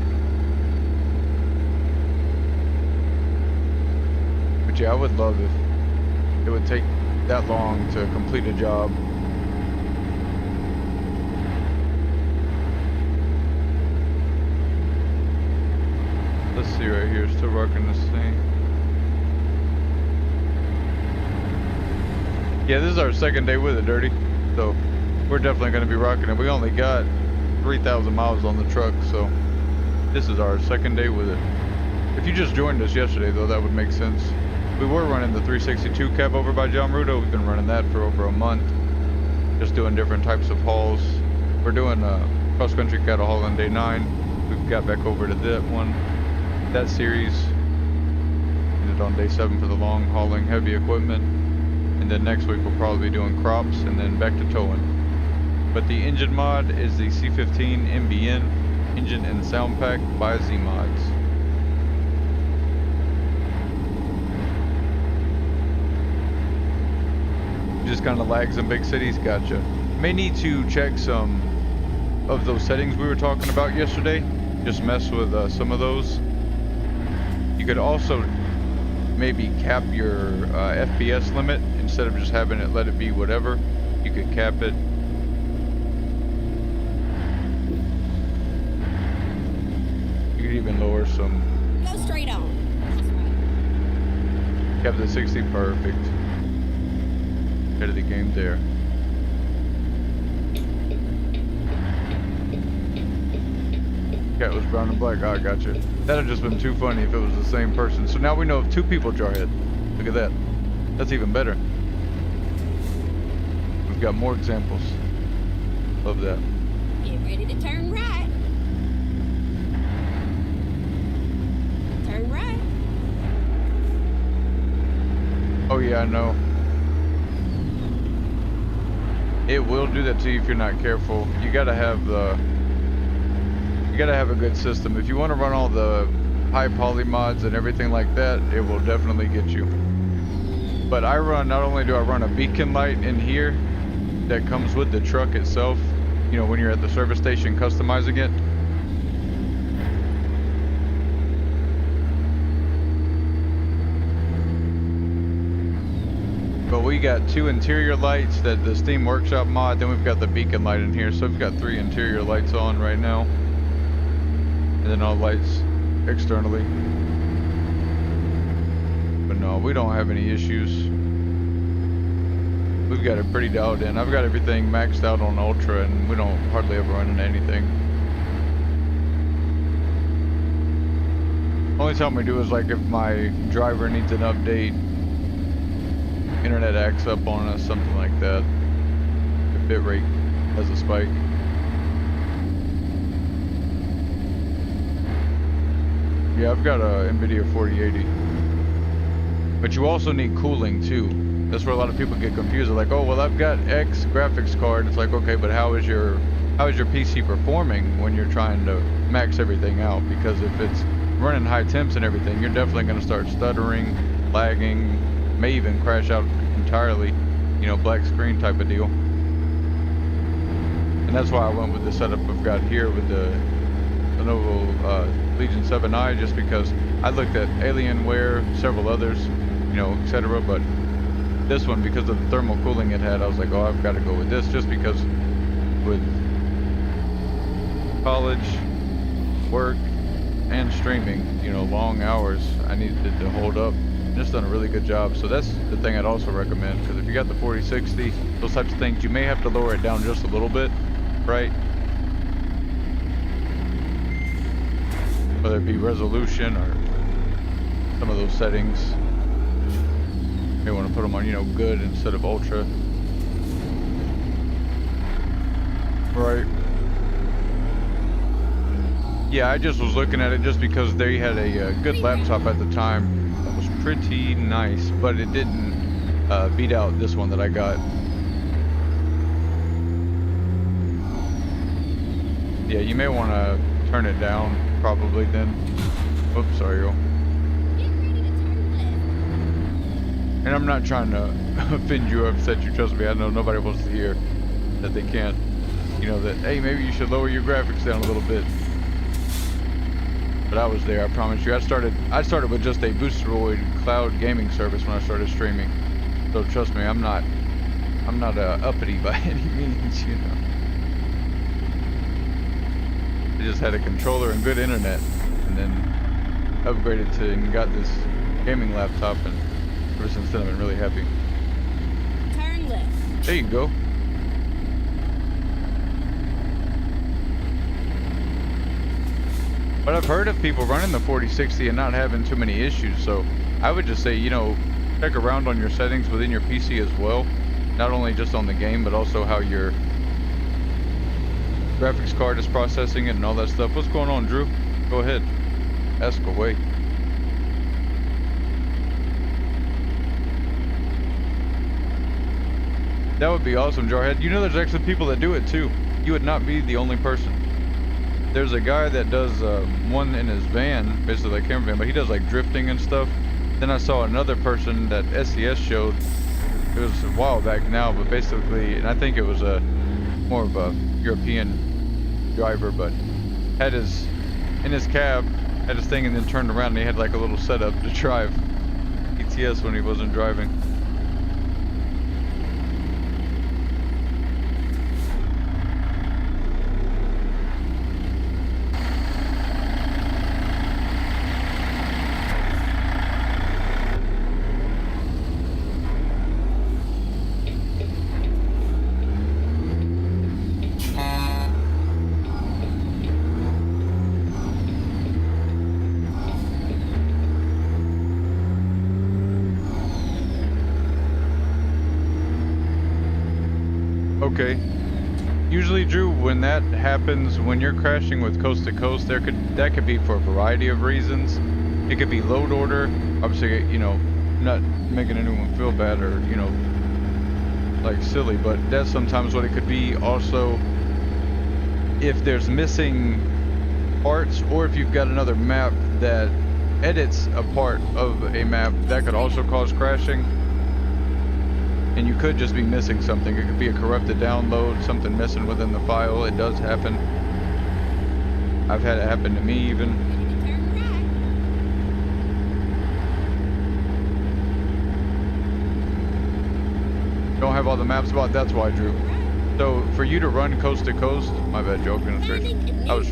But yeah, I would love if it would take that long to complete a job. Let's see right here, still rocking this thing. Yeah, this is our second day with it, Dirty. So we're definitely going to be rocking it. We only got 3,000 miles on the truck, so this is our second day with it. If you just joined us yesterday, though, that would make sense. We were running the 362 cab over by Jon Ruda. We've been running that for over a month, just doing different types of hauls. We're doing cross-country cattle hauling day 9. We've got back over to that one, that series. Ended on day 7 for the long hauling heavy equipment. And then next week we'll probably be doing crops and then back to towing. But the engine mod is the C15 MBN engine and sound pack by ZEEMODS. Just kind of lags in big cities, gotcha. May need to check some of those settings we were talking about yesterday. Just mess with some of those. You could also maybe cap your FPS limit instead of just having it let it be whatever. You could cap it. You could even lower some. Go straight on. That's right. Cap the 60, perfect. Head of the game there. Cat was brown and black. Oh, I gotcha. That'd have just been too funny if it was the same person. So now we know of 2 people jarhead. Look at that. That's even better. We've got more examples of that. Get ready to turn right. Turn right. Oh yeah, I know. It will do that to you if you're not careful. You gotta have a good system. If you want to run all the high poly mods and everything like that, it will definitely get you. But not only do I run a beacon light in here that comes with the truck itself, you know, when you're at the service station customizing it. But we got 2 interior lights, that the Steam Workshop mod, then we've got the beacon light in here, so we've got 3 interior lights on right now. And then all lights externally. But no, we don't have any issues. We've got it pretty dialed in. I've got everything maxed out on Ultra, and we don't hardly ever run into anything. Only time we do is like if my driver needs an update, internet acts up on us, something like that. The bitrate has a spike. Yeah, I've got a NVIDIA 4080. But you also need cooling too. That's where a lot of people get confused. They're like, oh, well, I've got X graphics card. It's like, okay, but how is your PC performing when you're trying to max everything out? Because if it's running high temps and everything, you're definitely going to start stuttering, lagging, may even crash out entirely, you know, black screen type of deal. And that's why I went with the setup I've got here with the Lenovo Legion 7i, just because I looked at Alienware, several others, you know, etc. But this one because of the thermal cooling it had. I was like, oh, I've got to go with this just because with college, work, and streaming, you know, long hours, I needed it to hold up. And it's done a really good job. So that's the thing I'd also recommend, because if you got the 4060, those types of things, you may have to lower it down just a little bit, right? Whether it be resolution or some of those settings. You may want to put them on, you know, good instead of ultra. Right. Yeah, I just was looking at it just because they had a good laptop at the time that was pretty nice, but it didn't beat out this one that I got. Yeah, you may want to turn it down probably then. Oops, sorry, yo. And I'm not trying to offend you or upset you, trust me, I know nobody wants to hear that they can't. You know, that, hey, maybe you should lower your graphics down a little bit. But I was there, I promise you. I started with just a Boosteroid cloud gaming service when I started streaming. So trust me, I'm not uppity by any means, you know. I just had a controller and good internet, and then upgraded to and got this gaming laptop, and ever since then I've been really happy. Turn left. There you go. But I've heard of people running the 4060 and not having too many issues, so I would just say, you know, check around on your settings within your PC as well. Not only just on the game, but also how your graphics card is processing it and all that stuff. What's going on, Drew? Go ahead. Ask away. That would be awesome, Jarhead. You know there's actually people that do it too. You would not be the only person. There's a guy that does one in his van, basically like camper van, but he does like drifting and stuff. Then I saw another person that SES showed. It was a while back now, but basically, and I think it was a more of a European driver, but had his in his cab, had his thing, and then turned around and he had like a little setup to drive ETS when he wasn't driving. Okay. Usually, Drew, when that happens, when you're crashing with coast to coast, that could be for a variety of reasons. It could be load order. Obviously, you know, not making anyone feel bad or, you know, like silly, but that's sometimes what it could be. Also, if there's missing parts, or if you've got another map that edits a part of a map, that could also cause crashing. And you could just be missing something. It could be a corrupted download, something missing within the file. It does happen. I've had it happen to me even. Don't have all the maps about, that's why, Drew. So for you to run coast to coast, my bad, Joe. I was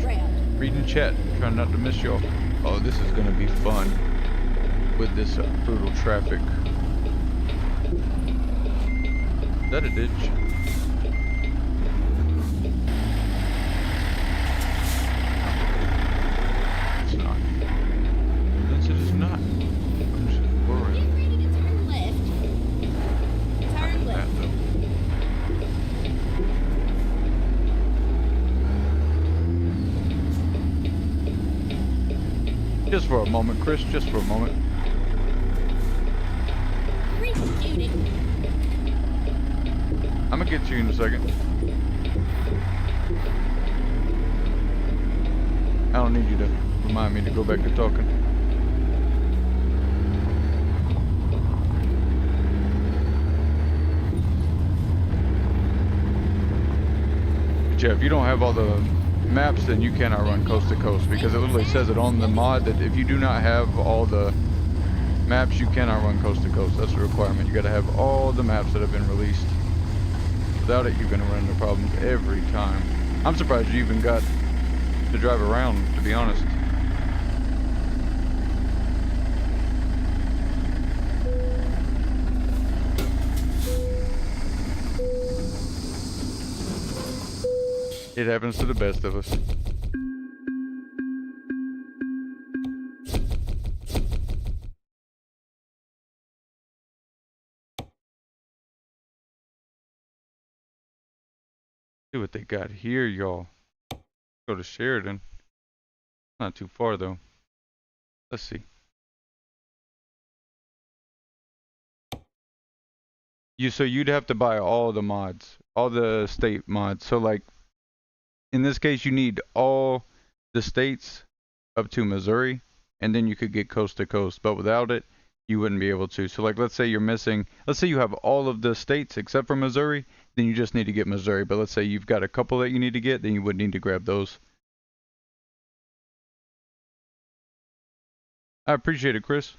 reading chat, trying not to miss y'all. Oh, this is gonna be fun with this brutal traffic. Is that a ditch? It's not. Yes, it is not. I'm just worried. Get ready to turn left. Turn left. Just for a moment, Chris, just for a moment. Refuting. I'm gonna get to you in a second. I don't need you to remind me to go back to talking. But yeah, if you don't have all the maps, then you cannot run coast to coast, because it literally says it on the mod that if you do not have all the Maps, you cannot run coast to coast. That's a requirement. You gotta have all the maps that have been released. Without it, you're gonna run into problems every time. I'm surprised you even got to drive around, to be honest. It happens to the best of us. See what they got here, y'all. Go to Sheridan. Not too far though. Let's see. So you'd have to buy all the mods, all the state mods. So like in this case, you need all the states up to Missouri, and then you could get coast to coast. But without it, you wouldn't be able to. So like, let's say you're missing, let's say you have all of the states except for Missouri, then you just need to get Missouri. But let's say you've got a couple that you need to get, then you would need to grab those. I appreciate it, Chris.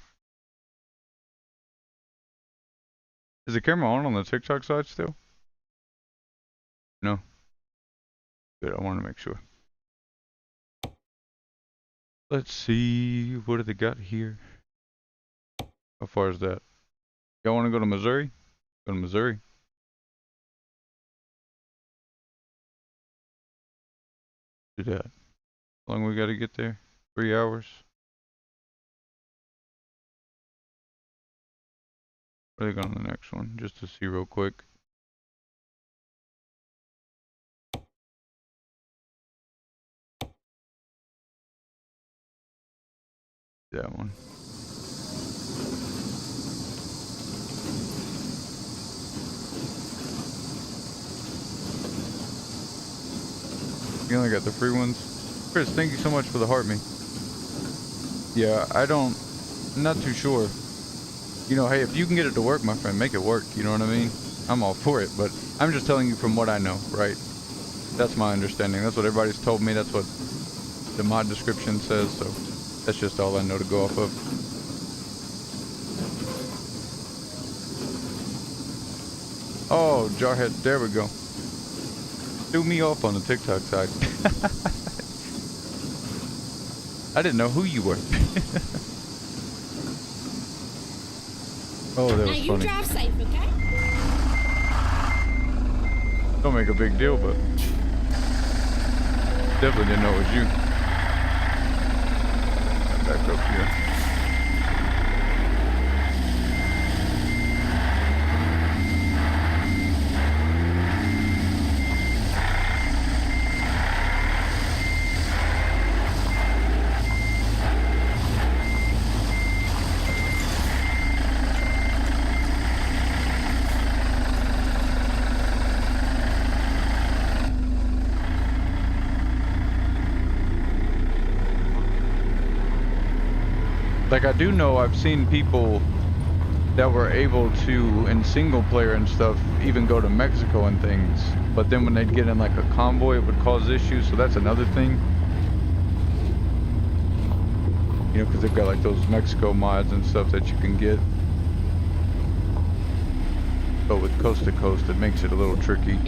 Is the camera on the TikTok side still? No. Good, I want to make sure. Let's see, what do they got here? How far is that? Y'all want to go to Missouri? Go to Missouri. Do that. How long we got to get there? 3 hours. Where are they going on the next one? Just to see real quick. That one. You only got the free ones? Chris, thank you so much for the heart me. Yeah, I'm not too sure. You know, hey, if you can get it to work, my friend, make it work. You know what I mean? I'm all for it, but I'm just telling you from what I know, right? That's my understanding. That's what everybody's told me. That's what the mod description says, so that's just all I know to go off of. Oh, Jarhead, there we go. Threw me off on the TikTok side. I didn't know who you were. Oh, that was funny. Now you drive safe, okay? Don't make a big deal, but definitely didn't know it was you. Back up here. Like, I do know I've seen people that were able to, in single player and stuff, even go to Mexico and things. But then when they'd get in like a convoy, it would cause issues. So that's another thing. You know, because they've got like those Mexico mods and stuff that you can get. But with coast to coast, it makes it a little tricky.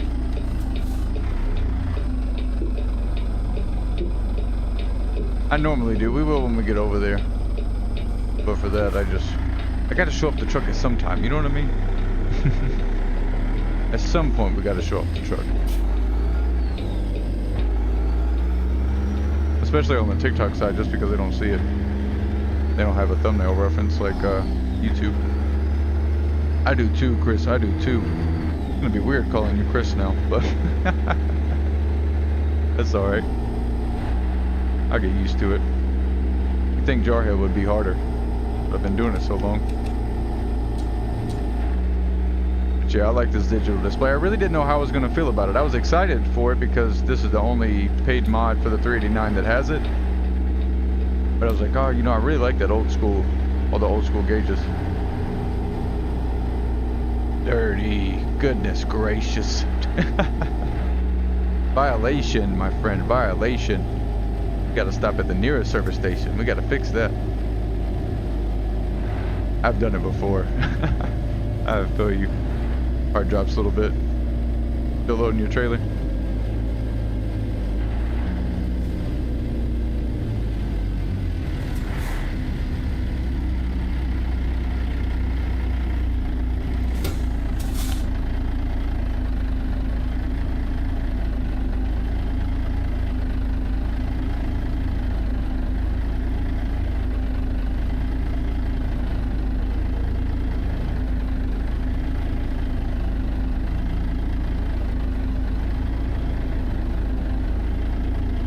I normally do. We will when we get over there. But for that, I gotta show off the truck at some time, you know what I mean? At some point, we gotta show off the truck. Especially on the TikTok side, just because they don't see it. They don't have a thumbnail reference like YouTube. I do too, Chris, I do too. It's gonna be weird calling you Chris now, but that's alright. I'll get used to it. You'd think Jarhead would be harder. I've been doing it so long. But yeah, I like this digital display. I really didn't know how I was going to feel about it. I was excited for it because this is the only paid mod for the 389 that has it. But I was like, oh, you know, I really like that old school, all the old school gauges. Dirty, goodness gracious. Violation, my friend, violation. We gotta stop at the nearest service station. We gotta fix that. I've done it before. I feel you. Heart drops a little bit. Still loading your trailer.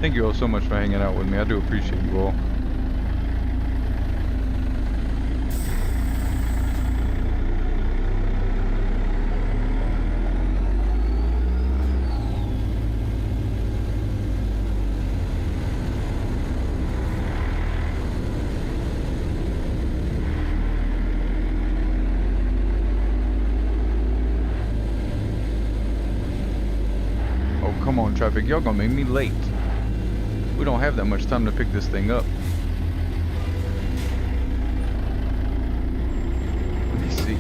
Thank you all so much for hanging out with me. I do appreciate you all. Oh, come on, traffic. Y'all gonna make me late. We don't have that much time to pick this thing up. Let me see.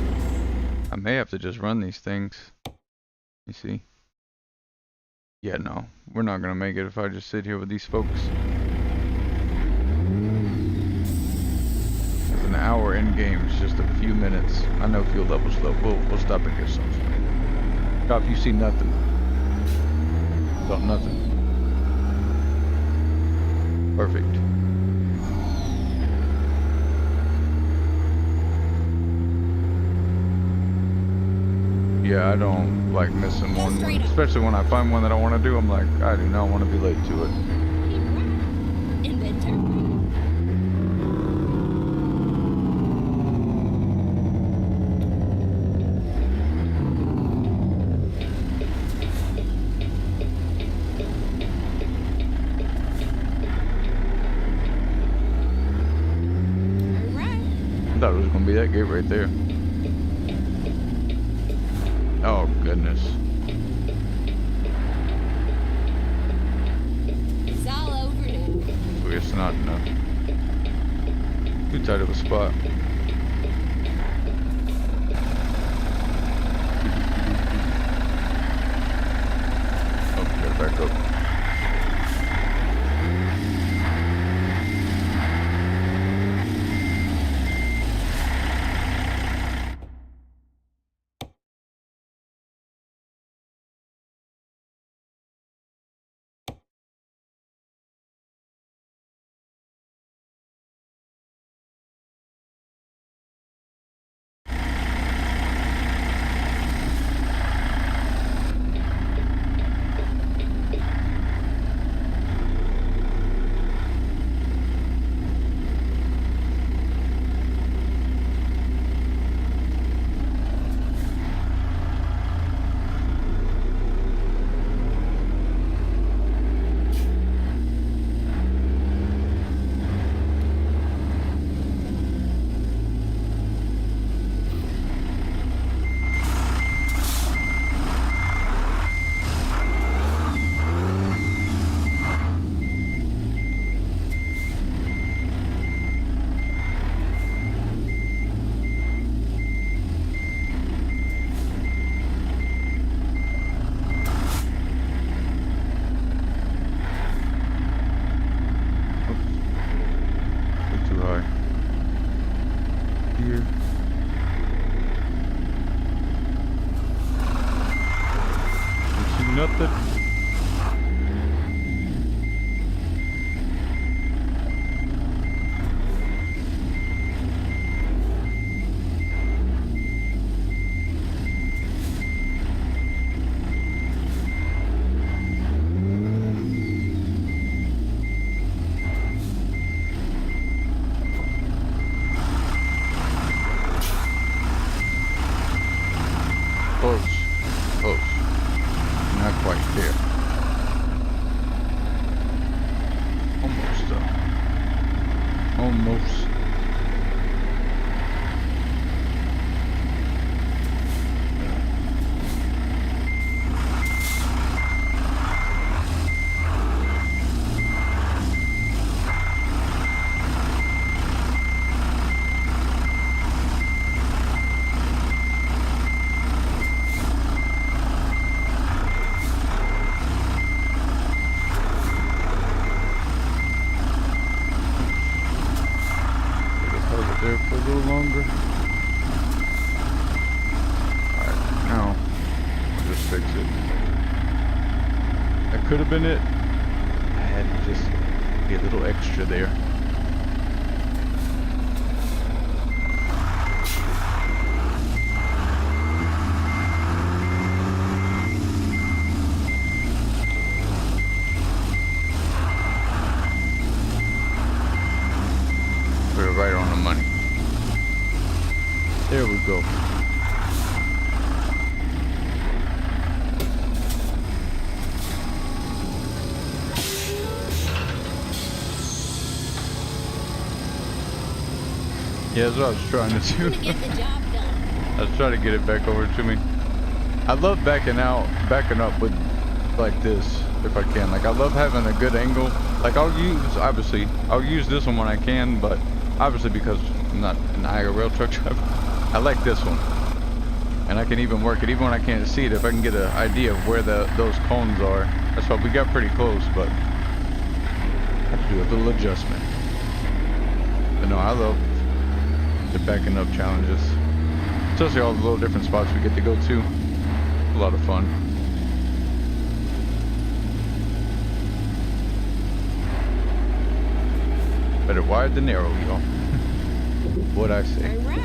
I may have to just run these things. You see? Yeah, no. We're not gonna make it if I just sit here with these folks. It's an hour in game. It's just a few minutes. I know fuel level's low. We'll stop and get some. Stop. You see nothing. Saw nothing. Perfect. Yeah, I don't like missing one, especially when I find one that I want to do. I'm like, I do not want to be late to it. In the dirt. I thought it was gonna be that gate right there. Oh goodness. It's all over now. It's not enough. Too tight of a spot. Oh, gotta back up. Nothing. Almost. longer. Alright, now I'll just fix it. That could have been it. I had to just be a little extra there. We're right on the money. There we go. Yeah, that's what I was trying to do. To get the job done. I was trying to get it back over to me. I love backing up with like this if I can. Like I love having a good angle. Like I'll use this one when I can, but obviously because I'm not an IRL truck driver, I like this one. And I can even work it even when I can't see it if I can get an idea of where those cones are. That's why we got pretty close, but I have to do a little adjustment. But no, I love the backing up challenges. Especially all the little different spots we get to go to. A lot of fun. Better wide than narrow, y'all. What I say. All right.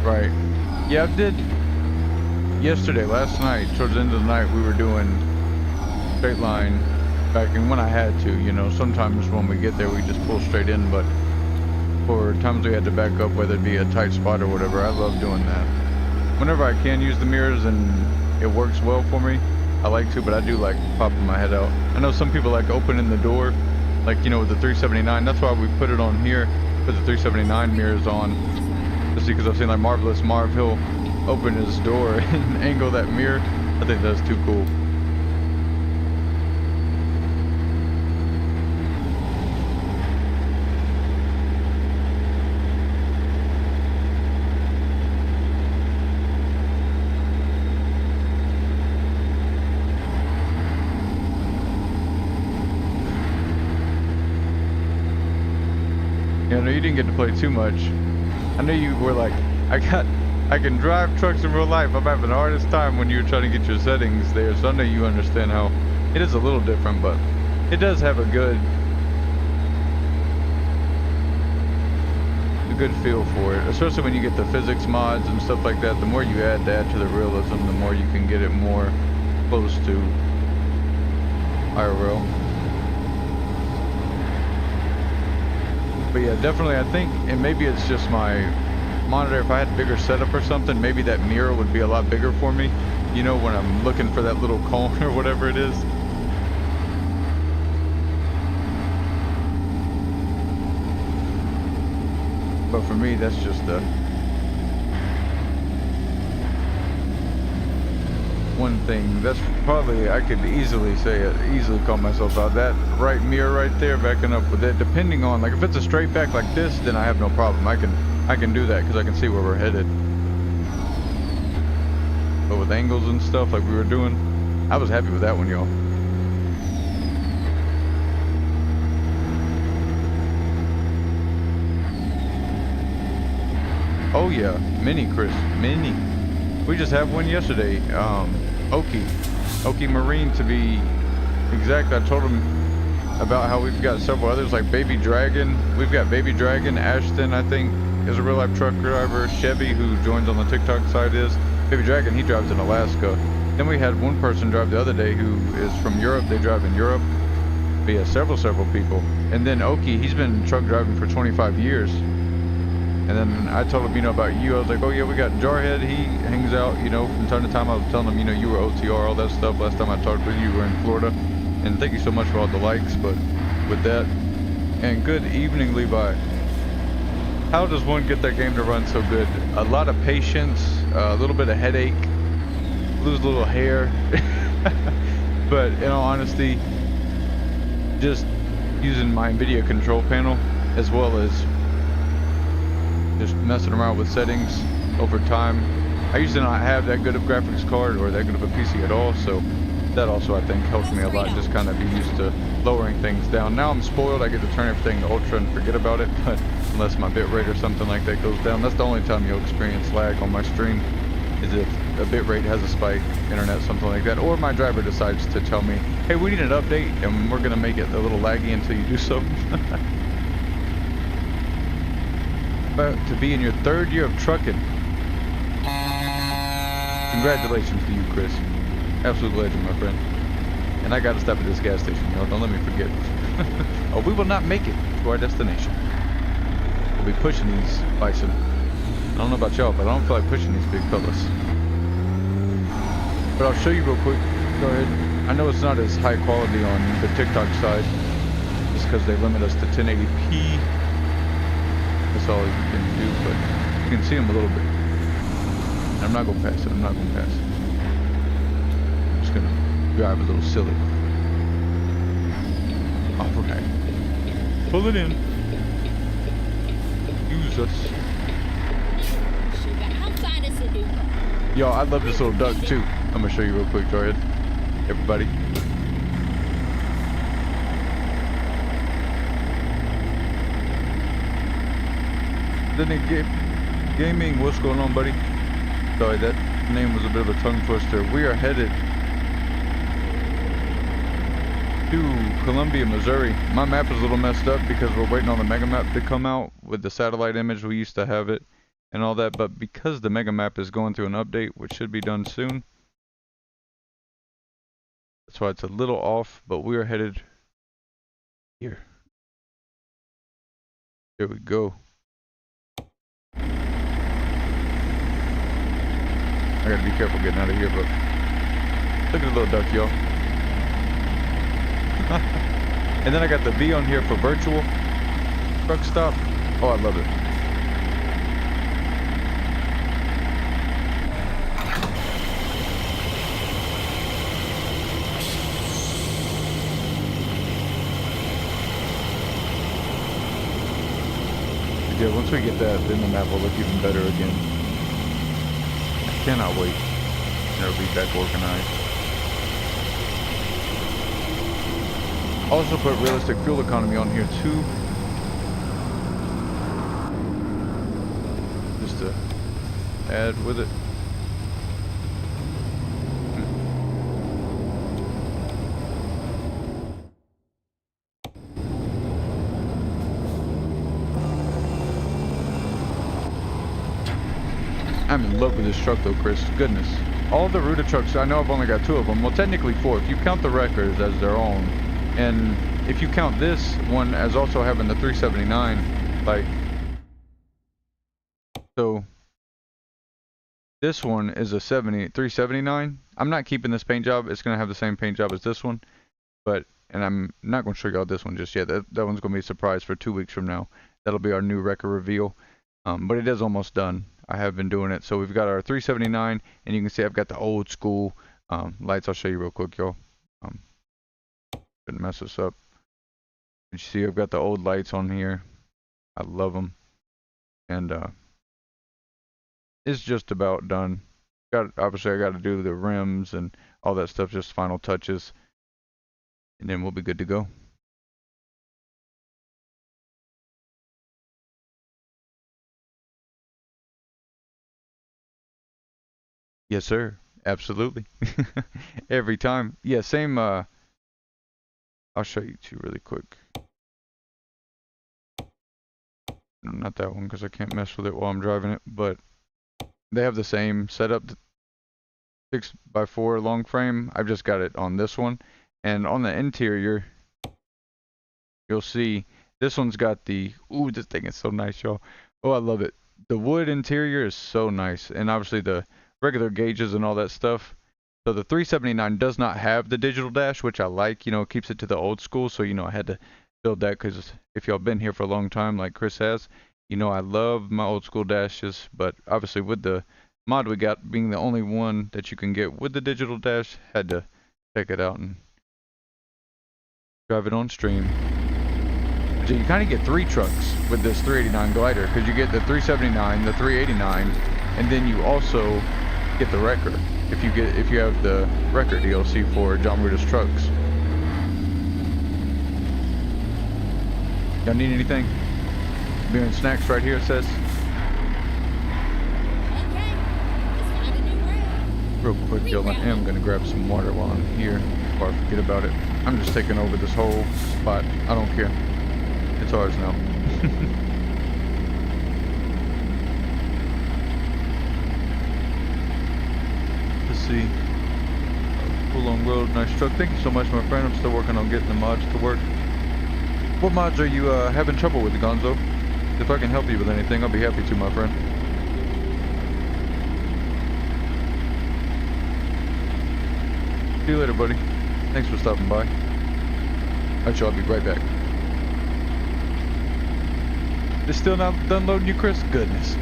Right. Yeah, I did yesterday, last night, towards the end of the night, we were doing straight line backing when I had to, you know. Sometimes when we get there, we just pull straight in, but for times we had to back up, whether it be a tight spot or whatever, I love doing that. Whenever I can use the mirrors and it works well for me, I like to, but I do like popping my head out. I know some people like opening the door, like, you know, with the 379. That's why we put it on here, put the 379 mirrors on. Just because I've seen like Marvelous Marv, he'll open his door and angle that mirror. I think that's too cool. Yeah, no, you didn't get to play too much. I know you were like, I can drive trucks in real life. I'm having the hardest time when you're trying to get your settings there. So I know you understand how it is a little different, but it does have a good feel for it. Especially when you get the physics mods and stuff like that. The more you add to the realism, the more you can get it more close to IRL. But yeah, definitely I think, and maybe it's just my monitor, if I had a bigger setup or something, maybe that mirror would be a lot bigger for me, you know, when I'm looking for that little cone or whatever it is. But for me, that's just the one thing. That's probably, I could easily call myself out. That right mirror right there, backing up with it, depending on, like if it's a straight back like this, then I have no problem. I can do that because I can see where we're headed. But with angles and stuff like we were doing, I was happy with that one, y'all. Oh yeah, Mini Chris, Mini. We just had one yesterday. Oki Marine to be exact. I told him about how we've got several others like Baby Dragon. We've got Baby Dragon, Ashton, I think, is a real life truck driver. Chevy, who joins on the TikTok side, is Baby Dragon. He drives in Alaska. Then we had one person drive the other day who is from Europe. They drive in Europe. But yeah, several people. And then Oki, he's been truck driving for 25 years. And then I told him, you know, about you. I was like, oh yeah, we got Jarhead. He hangs out, you know, from time to time. I was telling him, you know, you were OTR, all that stuff. Last time I talked with you, you were in Florida. And thank you so much for all the likes. But with that, and good evening, Levi. How does one get that game to run so good? A lot of patience, a little bit of headache, lose a little hair. But in all honesty, just using my NVIDIA control panel as well as just messing around with settings over time. I used to not have that good of graphics card or that good of a PC at all, so that also I think helped me a lot, just kind of be used to lowering things down. Now I'm spoiled, I get to turn everything to ultra and forget about it, but unless my bitrate or something like that goes down, that's the only time you'll experience lag on my stream, is if a bitrate has a spike, internet, something like that, or my driver decides to tell me, hey, we need an update, and we're gonna make it a little laggy until you do so. About to be in your 3rd year of trucking. Congratulations to you, Chris. Absolute legend, my friend. And I gotta stop at this gas station, y'all. Don't let me forget. Or we will not make it to our destination. We'll be pushing these bison. I don't know about y'all, but I don't feel like pushing these big fellas. But I'll show you real quick. Go ahead. I know it's not as high quality on the TikTok side, just because they limit us to 1080p. That's all you can do, but you can see them a little bit. I'm not gonna pass it. I'm not gonna pass it. I'm just gonna drive a little silly. Alright. Pull it in. Use us. Sugar, how fine is the new car? Yo, I love this little duck too. I'm gonna show you real quick, Jared. Everybody. Then it gaming, what's going on, buddy? Sorry, that name was a bit of a tongue twister. We are headed to Columbia, Missouri. My map is a little messed up because we're waiting on the mega map to come out with the satellite image. We used to have it and all that, but because the mega map is going through an update, which should be done soon, that's why it's a little off, but we are headed here. Here we go. I gotta be careful getting out of here, but look at the little duck, y'all. And then I got the V on here for virtual truck stop. Oh, I love it. Yeah, once we get that, then the map will look even better again. Cannot wait. It'll be back organized. Also put realistic fuel economy on here too. Just to add with it. I'm in love with this truck though, Chris. Goodness. All the Ruda trucks, I know I've only got 2 of them. Well, technically 4 if you count the records as their own. And if you count this one as also having the 379, like, so this one is a 379. I'm not keeping this paint job. It's going to have the same paint job as this one. But, and I'm not going to show you all this one just yet. That one's going to be a surprise for 2 weeks from now. That'll be our new record reveal. But it is almost done. I have been doing it. So we've got our 379, and you can see I've got the old school lights. I'll show you real quick, y'all. Couldn't mess this up. You see I've got the old lights on here. I love them. And it's just about done. Obviously I got to do the rims and all that stuff, just final touches. And then we'll be good to go. Yes, sir. Absolutely. Every time. Yeah, same. I'll show you two really quick. Not that one because I can't mess with it while I'm driving it, but they have the same setup. 6x4 long frame. I've just got it on this one. And on the interior, you'll see this one's got the, ooh, this thing is so nice, y'all. Oh, I love it. The wood interior is so nice. And obviously the regular gauges and all that stuff. So the 379 does not have the digital dash, which I like. You know, it keeps it to the old school. So, you know, I had to build that because if y'all been here for a long time like Chris has, you know I love my old school dashes. But obviously with the mod we got being the only one that you can get with the digital dash, had to check it out and drive it on stream. So you kind of get 3 trucks with this 389 glider because you get the 379, the 389, and then you also get the record if you have the record DLC for Jon Ruda's trucks. Y'all need anything? Beer and snacks right here, it says. Okay, let's find a new route. Real quick, y'all, I am gonna grab some water while I'm here before I forget about it. I'm just taking over this whole spot. I don't care. It's ours now. Let's see. Full on road, nice truck. Thank you so much, my friend. I'm still working on getting the mods to work. What mods are you having trouble with, Gonzo? If I can help you with anything, I'll be happy to, my friend. See you later, buddy. Thanks for stopping by. Alright, y'all, I'll be right back. It's still not done loading you, Chris? Goodness.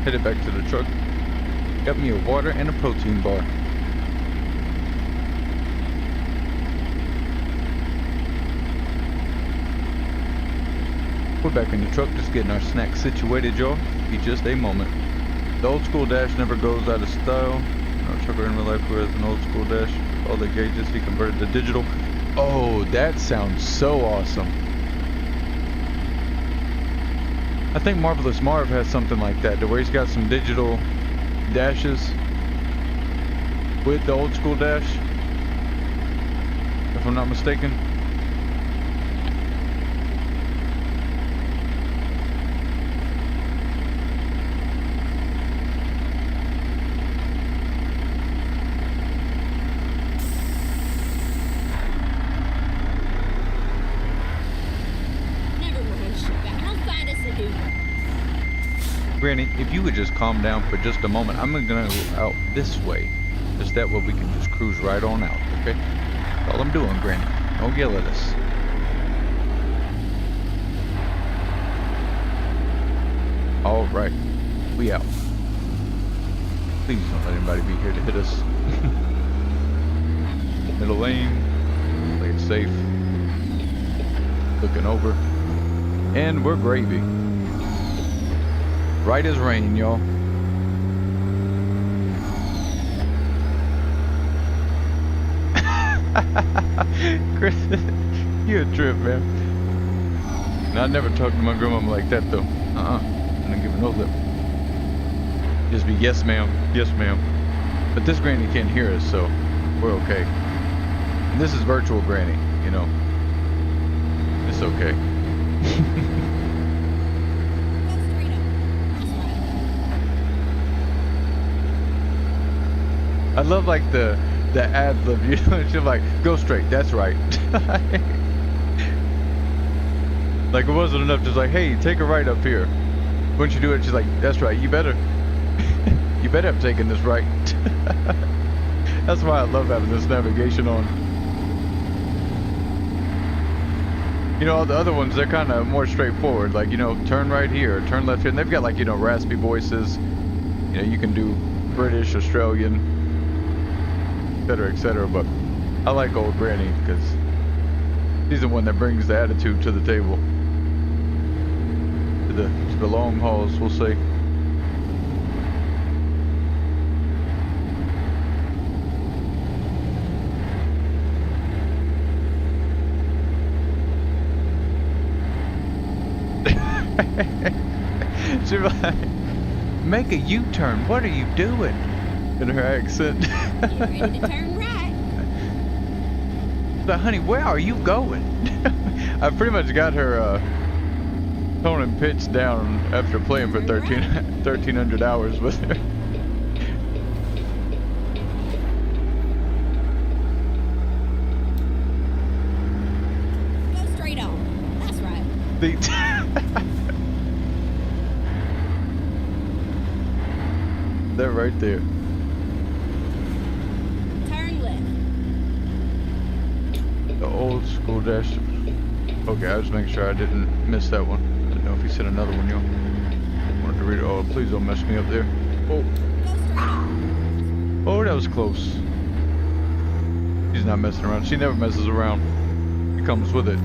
Headed back to the truck. Got me a water and a protein bar. We're back in the truck, just getting our snacks situated, y'all. Be just a moment. The old school dash never goes out of style. No trucker in real life who has an old school dash. All the gauges he converted to digital. Oh, that sounds so awesome. I think Marvelous Marv has something like that, to where he's got some digital dashes with the old school dash, if I'm not mistaken. Granny, if you would just calm down for just a moment, I'm gonna go out this way. Just that way we can just cruise right on out, okay? That's all I'm doing, Granny. Don't yell at us. Alright, we out. Please don't let anybody be here to hit us. Middle lane, play it safe. Looking over. And we're gravy. Right as rain, y'all. Chris, you a trip, man. And I never talk to my grandmama like that, though. I don't give her no lip. Just be, yes, ma'am. Yes, ma'am. But this granny can't hear us, so we're okay. And this is virtual granny, you know. It's okay. I love like the ad lib, you know, she's like, go straight, that's right. Like it wasn't enough, just like, hey, take a right up here. Once you do it, she's like, that's right, you better have taken this right. That's why I love having this navigation on. You know, all the other ones, they're kind of more straightforward, like, you know, turn right here, turn left here, and they've got like, you know, raspy voices. You know, you can do British, Australian, etc., but I like old granny because He's the one that brings the attitude to the table. To the long hauls, we'll say. She's like, make a U-turn. What are you doing? In her accent. You're ready to turn right. But honey, where are you going? I pretty much got her tone and pitch down after playing for 1,300 hours with her. Go straight on. That's right. That right there. Turn left. The old school dash. Okay, I was making sure I didn't miss that one. I didn't know if he said another one, yo. Wanted to read it. Oh, please don't mess me up there. Oh. Go straight on. Oh, that was close. She's not messing around. She never messes around. He comes with it.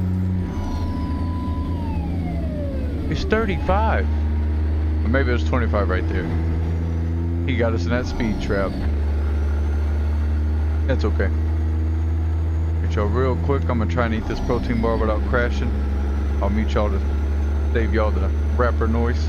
He's 35. Or maybe it was 25 right there. He got us in that speed trap. That's okay. Get y'all real quick. I'm gonna try and eat this protein bar without crashing. I'll mute y'all to save y'all the rapper noise.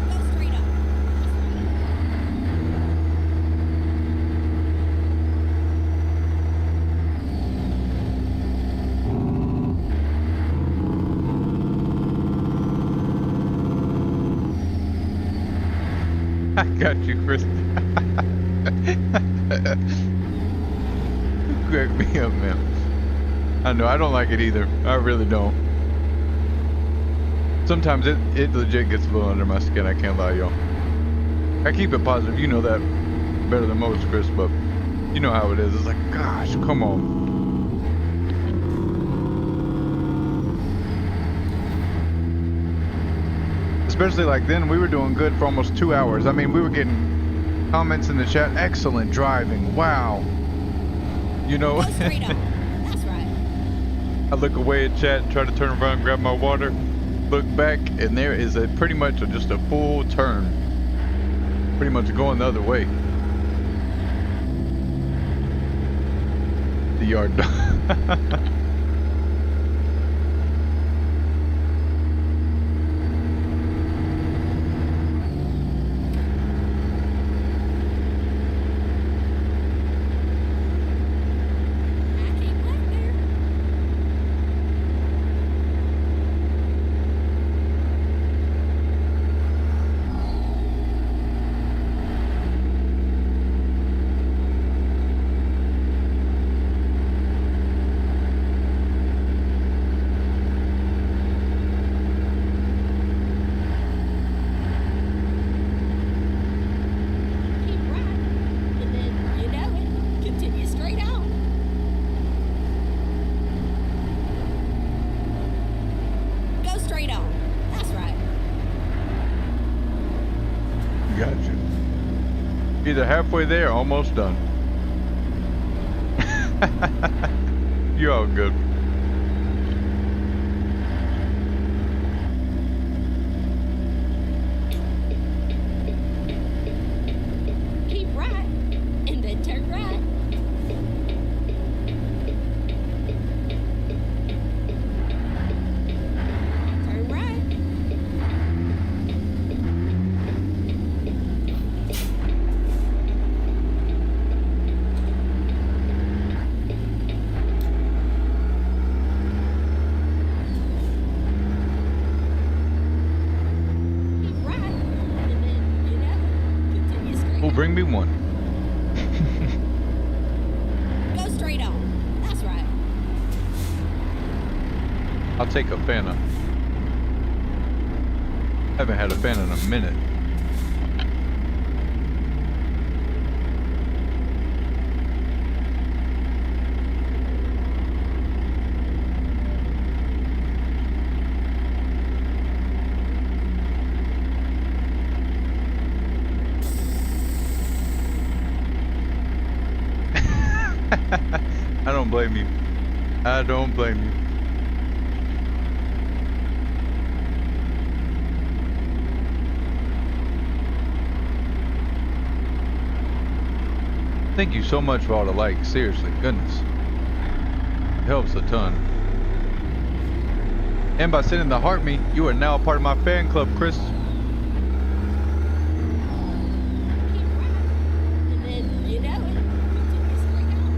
Go straight on. I got you, Chris. Crack me up, man. I know, I don't like it either. I really don't. Sometimes it legit gets a little under my skin, I can't lie, y'all. I keep it positive, you know that better than most, Chris, but you know how it is. It's like, gosh, come on. Especially like then, we were doing good for almost 2 hours. I mean, we were getting comments in the chat, excellent driving, wow. You know, Go straight on. That's right. I look away at chat, try to turn around, grab my water, look back, and there is pretty much just a full turn. Pretty much going the other way. The yard dog. I keep left there. Keep right. And then, you know it, continue straight on. Go straight on. That's right. Gotcha. Either halfway there or almost done. You're all good. Keep right. And then turn right. Turn right. Keep right. And then, you know, continue straight Oh, on. bring me one. Go straight on. That's right. I'll take a Fanta. Haven't had a Fanta in a minute. I don't blame you. I don't blame you. Thank you so much for all the likes. Seriously, goodness. It helps a ton. And by sending the heart me, you are now a part of my fan club, Chris. And then, you know it, continue straight out.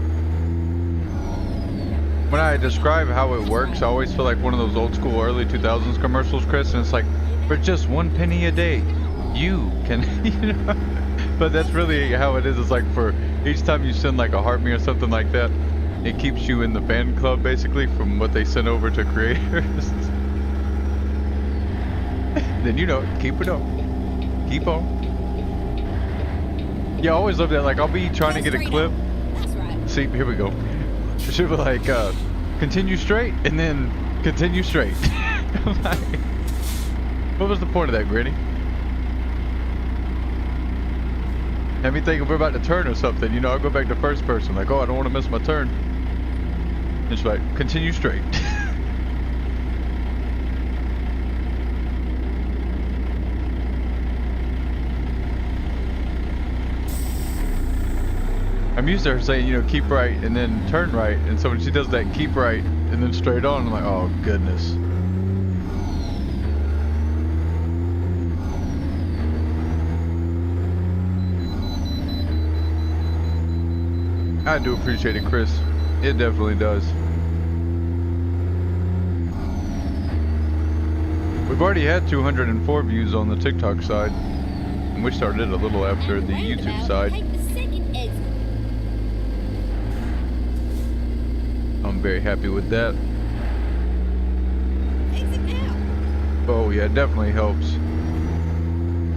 When I describe how it works, I always feel like one of those old school early 2000s commercials, Chris, and it's like, for just 1 penny a day, you can, you know, but that's really how it is. It's like for each time you send like a heart me or something like that, it keeps you in the fan club basically from what they send over to creators. Then you know, keep it on. Keep on. Yeah, I always love that. Like I'll be trying to get a clip. That's right. See, here we go. It should be like, continue straight and then continue straight. I'm like, what was the point of that, Granny? Have me think if we're about to turn or something, you know, I'll go back to first person, like, oh, I don't want to miss my turn. It's like, continue straight. I'm used to her saying, you know, keep right and then turn right, and so when she does that keep right and then straight on, I'm like, oh, goodness. I do appreciate it, Chris. It definitely does. We've already had 204 views on the TikTok side, and we started a little after the YouTube side. Take the second exit. I'm very happy with that. Exit now. Oh yeah, it definitely helps.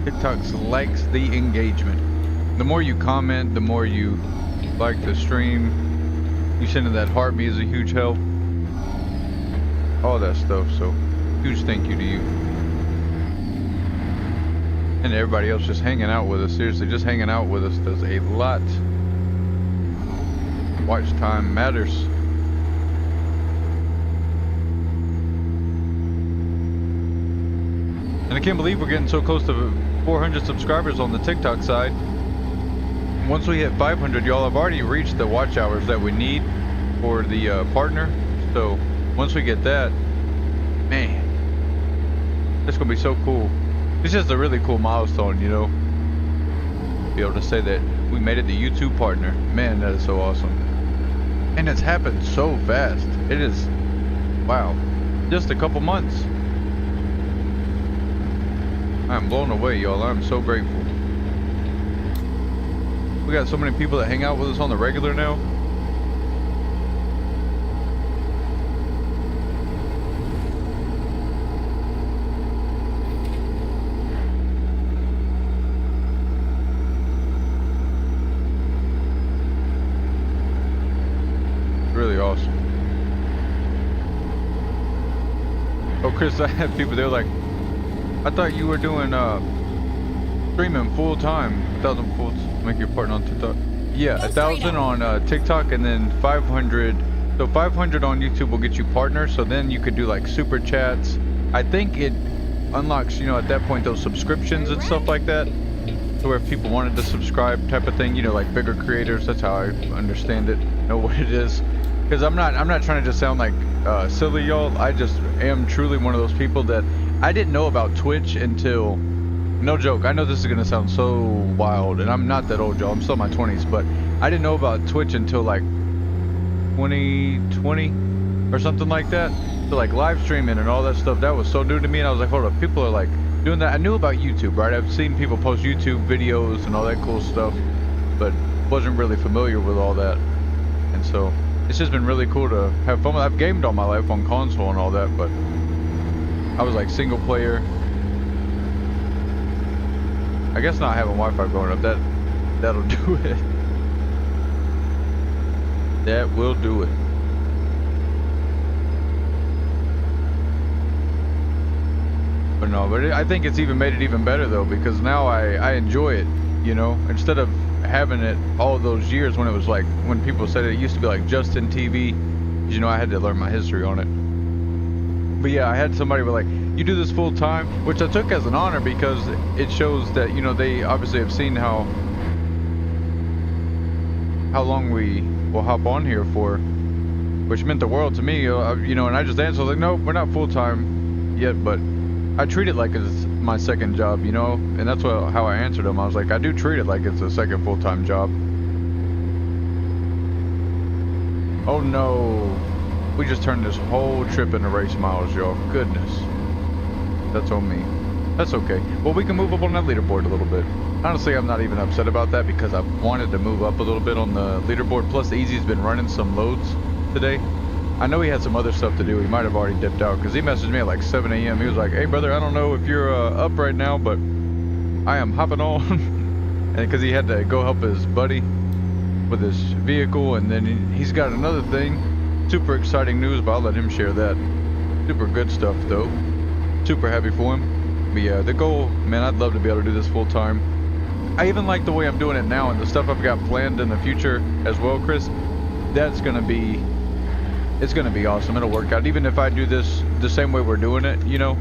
TikTok likes the engagement. The more you comment, the more you like the stream, you sending that heart me is a huge help. All that stuff, so huge thank you to you. And everybody else just hanging out with us. Seriously, just hanging out with us does a lot. Watch time matters. And I can't believe we're getting so close to 400 subscribers on the TikTok side. Once we hit 500, y'all have already reached the watch hours that we need for the partner. So once we get that, man, it's gonna be so cool. It's just a really cool milestone, you know. Be able to say that we made it the YouTube partner. Man, that is so awesome. And it's happened so fast. It is, wow, just a couple months. I'm blown away, y'all. I'm so grateful. We got so many people that hang out with us on the regular now. Really awesome. Oh, Chris, I had people, they were like, I thought you were doing streaming full time. 1,000 full make your partner on TikTok. Yeah, 1,000 on TikTok and then 500. So 500 on YouTube will get you partners. So then you could do like super chats. I think it unlocks, you know, at that point those subscriptions and stuff like that. So where if people wanted to subscribe type of thing, you know, like bigger creators. That's how I understand it. Know what it is. Because I'm not trying to just sound like silly, y'all. I just am truly one of those people that I didn't know about Twitch until, no joke, I know this is going to sound so wild, and I'm not that old, y'all. I'm still in my 20s, but I didn't know about Twitch until like 2020 or something like that. So like live streaming and all that stuff, that was so new to me, and I was like, hold up, people are like doing that. I knew about YouTube, right? I've seen people post YouTube videos and all that cool stuff, but wasn't really familiar with all that. And so it's just been really cool to have fun. I've gamed all my life on console and all that, but I was like single player. I guess not having Wi-Fi growing up, that'll do it. That will do it. But no, I think it's even made it even better though, because now I enjoy it, you know. Instead of having it all those years when it was like, when people said it used to be like Justin TV. You know, I had to learn my history on it. But yeah, I had somebody with like, you do this full time, which I took as an honor because it shows that, you know, they obviously have seen how long we will hop on here for, which meant the world to me, you know, and I just answered, I was like, no, we're not full time yet, but I treat it like it's my second job, you know, and that's how I answered them. I was like, I do treat it like it's a second full-time job. Oh no, we just turned this whole trip into race miles, y'all. Goodness, that's on me. That's okay. Well, we can move up on that leaderboard a little bit. Honestly, I'm not even upset about that because I wanted to move up a little bit on the leaderboard. Plus, Easy's been running some loads today. I know he had some other stuff to do. He might have already dipped out because he messaged me at like 7 a.m. He was like, hey, brother, I don't know if you're up right now, but I am hopping on. And because he had to go help his buddy with his vehicle. And then he's got another thing. Super exciting news, but I'll let him share that. Super good stuff, though. Super happy for him. But yeah, the goal, man, I'd love to be able to do this full time. I even like the way I'm doing it now and the stuff I've got planned in the future as well, Chris. That's going to be... It's going to be awesome. It'll work out. Even if I do this the same way we're doing it, you know,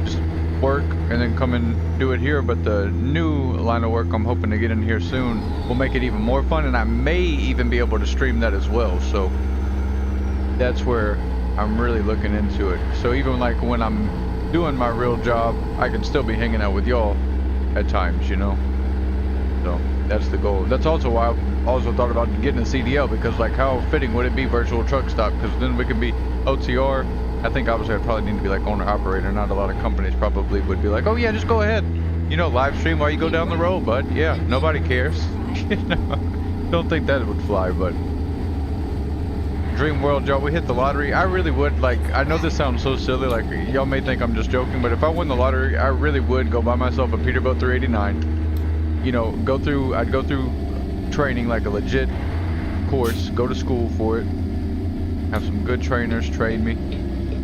just work and then come and do it here. But the new line of work I'm hoping to get in here soon will make it even more fun. And I may even be able to stream that as well. So that's where I'm really looking into it. So even like when I'm doing my real job, I can still be hanging out with y'all at times, you know. So that's the goal. That's also why I also thought about getting a CDL, because like how fitting would it be virtual truck stop, because then we could be OTR. I think obviously I'd probably need to be like owner operator. Not a lot of companies probably would be like, oh yeah, just go ahead, you know, live stream while you go down the road, but yeah, nobody cares. You know, don't think that would fly. But dream world, y'all, we hit the lottery. I really would, like, I know this sounds so silly, like y'all may think I'm just joking, but if I won the lottery, I really would go buy myself a Peterbilt 389. You know, I'd go through training, like a legit course, go to school for it, have some good trainers train me,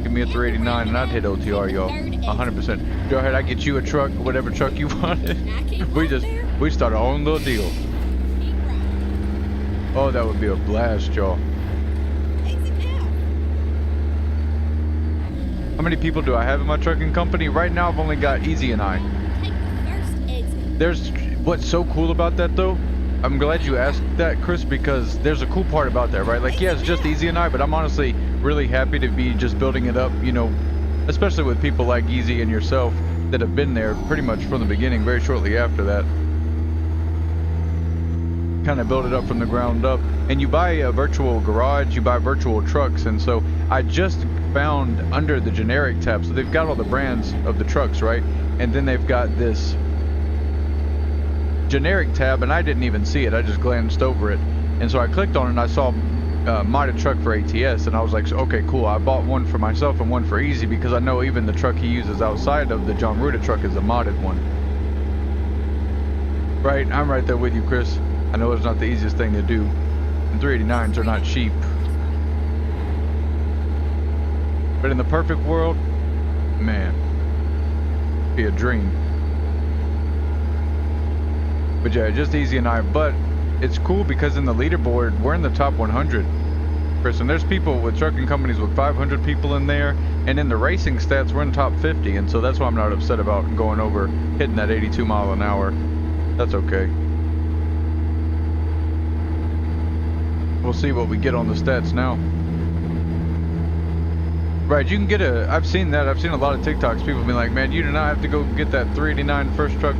give me a 389, and I'd hit OTR, y'all, 100%. Go ahead, I get you a truck, whatever truck you wanted. we start our own little deal. Oh, that would be a blast, y'all. How many people do I have in my trucking company? Right now, I've only got Easy and I. There's what's so cool about that, though. I'm glad you asked that, Chris, because there's a cool part about that, right? Like, yeah, it's just Easy and I, but I'm honestly really happy to be just building it up, you know, especially with people like Easy and yourself that have been there pretty much from the beginning, very shortly after that. Kind of build it up from the ground up. And you buy a virtual garage, you buy virtual trucks, and so I just found under the generic tab, so they've got all the brands of the trucks, right? And then they've got this generic tab, and I didn't even see it. I just glanced over it, and so I clicked on it and I saw modded truck for ATS, and I was like, okay, cool. I bought one for myself and one for Easy, because I know even the truck he uses outside of the Jon Ruda truck is a modded one. Right, I'm right there with you, Chris. I know it's not the easiest thing to do, and 389s are not cheap, but in the perfect world, man, it'd be a dream. But yeah, just Easy and I. But it's cool because in the leaderboard, we're in the top 100. Chris, and there's people with trucking companies with 500 people in there. And in the racing stats, we're in the top 50. And so that's why I'm not upset about going over, hitting that 82 mile an hour. That's okay. We'll see what we get on the stats now. Right, you can get I've seen that. I've seen a lot of TikToks. People being like, man, you do not have to go get that 389 first truck.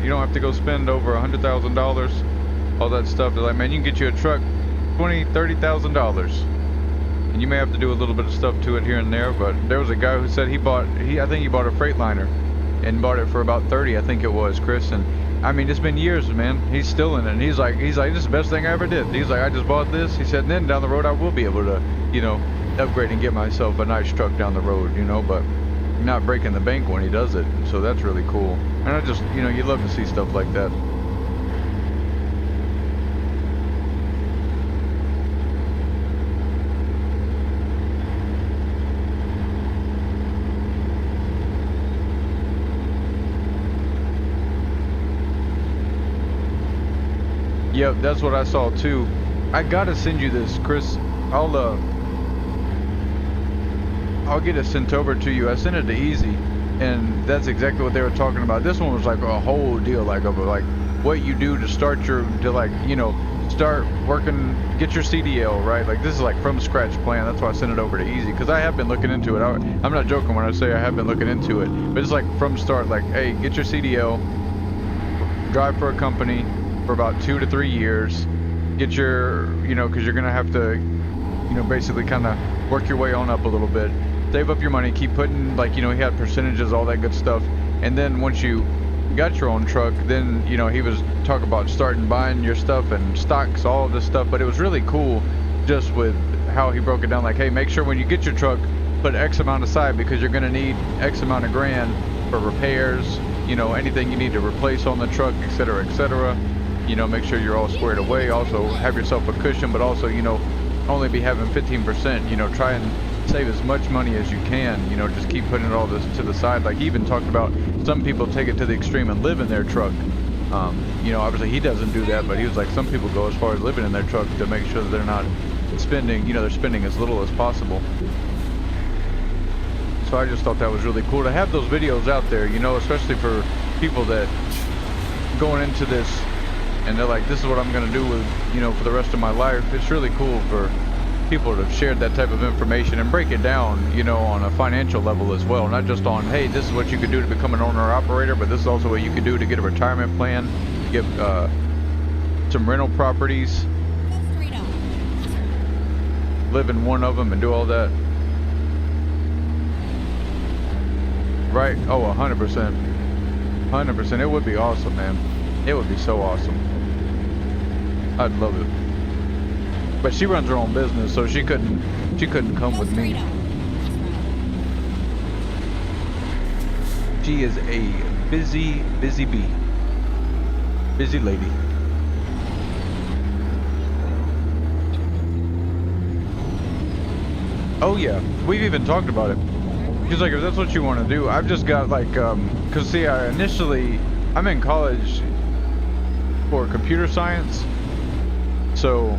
You don't have to go spend over $100,000, all that stuff. They're like, man, you can get you a truck, $20,000-$30,000, and you may have to do a little bit of stuff to it here and there. But there was a guy who said I think he bought a Freightliner, and bought it for about 30, I think it was, Chris. And I mean, it's been years, man. He's still in it. And he's like, this is the best thing I ever did. He's like, I just bought this. He said, and then down the road, I will be able to, you know, upgrade and get myself a nice truck down the road, you know, but not breaking the bank when he does it. So that's really cool. And I just, you know, you love to see stuff like that. Yep, that's what I saw too. I gotta send you this, Chris. I'll get it sent over to you. I sent it to Easy, and that's exactly what they were talking about. This one was like a whole deal, like of like what you do to start start working, get your CDL, right? Like this is like from scratch plan. That's why I sent it over to Easy, because I have been looking into it. I'm not joking when I say I have been looking into it, but it's like from start, like, hey, get your CDL, drive for a company for about 2 to 3 years, get your, because you're gonna have to, basically kind of work your way on up a little bit, save up your money, keep putting, like, he had percentages, all that good stuff, and then once you got your own truck, then he was talking about starting buying your stuff and stocks, all of this stuff. But it was really cool just with how he broke it down, like, hey, make sure when you get your truck, put X amount aside, because you're going to need X amount of grand for repairs, anything you need to replace on the truck, etc., etc. Make sure you're all squared away. Also have yourself a cushion, but also only be having 15%. Try and save as much money as you can, just keep putting it all to the side. Like he even talked about some people take it to the extreme and live in their truck. Obviously he doesn't do that, but he was like, some people go as far as living in their truck to make sure that they're not spending, they're spending as little as possible. So I just thought that was really cool to have those videos out there, especially for people that going into this and they're like, this is what I'm going to do with, for the rest of my life. It's really cool for people to have shared that type of information and break it down, on a financial level as well. Not just on, hey, this is what you could do to become an owner-operator, but this is also what you could do to get a retirement plan, get some rental properties, live in one of them and do all that. Right? Oh, 100%. 100%. It would be awesome, man. It would be so awesome. I'd love it. But she runs her own business, so she couldn't come with me. She is a busy bee. Busy lady. Oh yeah, we've even talked about it. She's like, if that's what you want to do, I've just got like, cause see, I'm in college for computer science, so.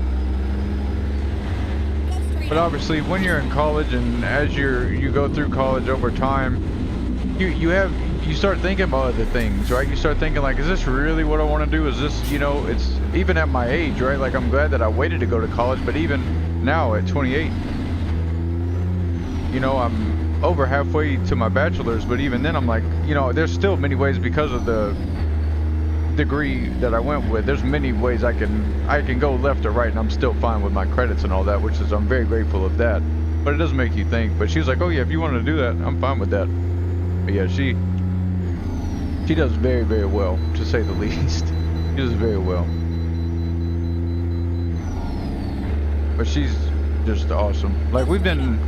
But obviously, when you're in college and as you go through college over time, you start thinking about other things, right? You start thinking like, is this really what I want to do? Is this, it's even at my age, right? Like I'm glad that I waited to go to college, but even now at 28, I'm over halfway to my bachelor's, but even then I'm like, there's still many ways because of the degree that I went with. There's many ways I can go left or right, and I'm still fine with my credits and all that, which is, I'm very grateful of that. But it does make you think. But she was like, oh yeah, if you want to do that, I'm fine with that. But yeah, she does very, very well, to say the least. She does very well. But she's just awesome. Like we've been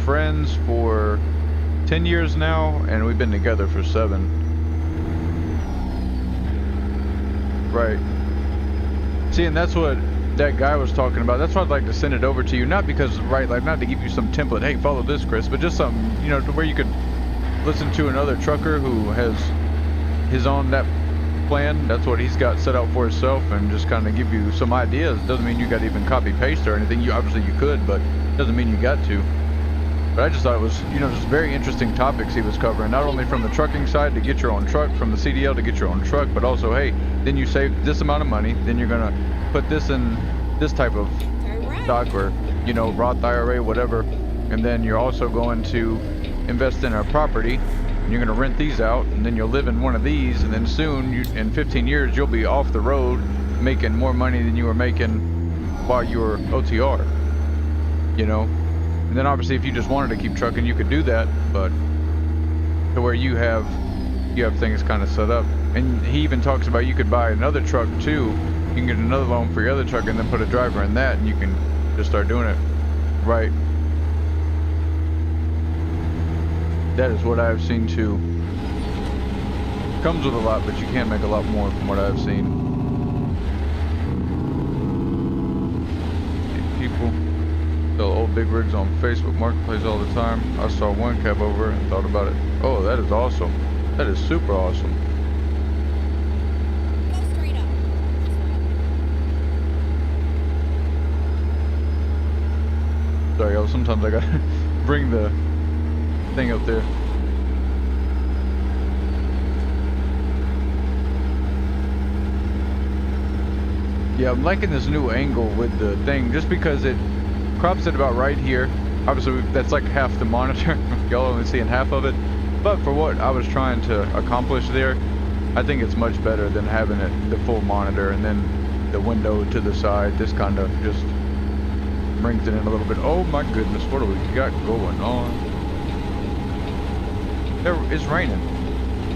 friends for 10 years now, and we've been together for 7. Right. See, and that's what that guy was talking about. That's why I'd like to send it over to you. Not because, right, like not to give you some template, hey, follow this, Chris, but just something, to where you could listen to another trucker who has his own that plan. That's what he's got set out for himself, and just kind of give you some ideas. Doesn't mean you got to even copy paste or anything. Obviously you could, but doesn't mean you got to. But I just thought it was, just very interesting topics he was covering, not only from the trucking side to get your own truck, from the CDL to get your own truck, but also, hey, then you save this amount of money, then you're going to put this in this type of stock or, Roth IRA, whatever, and then you're also going to invest in a property, and you're going to rent these out, and then you'll live in one of these, and then soon, in 15 years, you'll be off the road making more money than you were making while you were OTR, And then obviously if you just wanted to keep trucking, you could do that, but to where you have things kind of set up. And he even talks about you could buy another truck too. You can get another loan for your other truck and then put a driver in that, and you can just start doing it. Right. That is what I've seen too. Comes with a lot, but you can make a lot more from what I've seen. People sell old big rigs on Facebook Marketplace all the time. I saw one cab over and thought about it. Oh, that is awesome. That is super awesome. Sorry, y'all. Sometimes I gotta bring the thing up there. Yeah, I'm liking this new angle with the thing, just because it crops it about right here. Obviously, that's like half the monitor. Y'all only seeing half of it. But for what I was trying to accomplish there, I think it's much better than having it the full monitor and then the window to the side. This kind of just brings it in a little bit. Oh my goodness, what do we got going on? It's raining.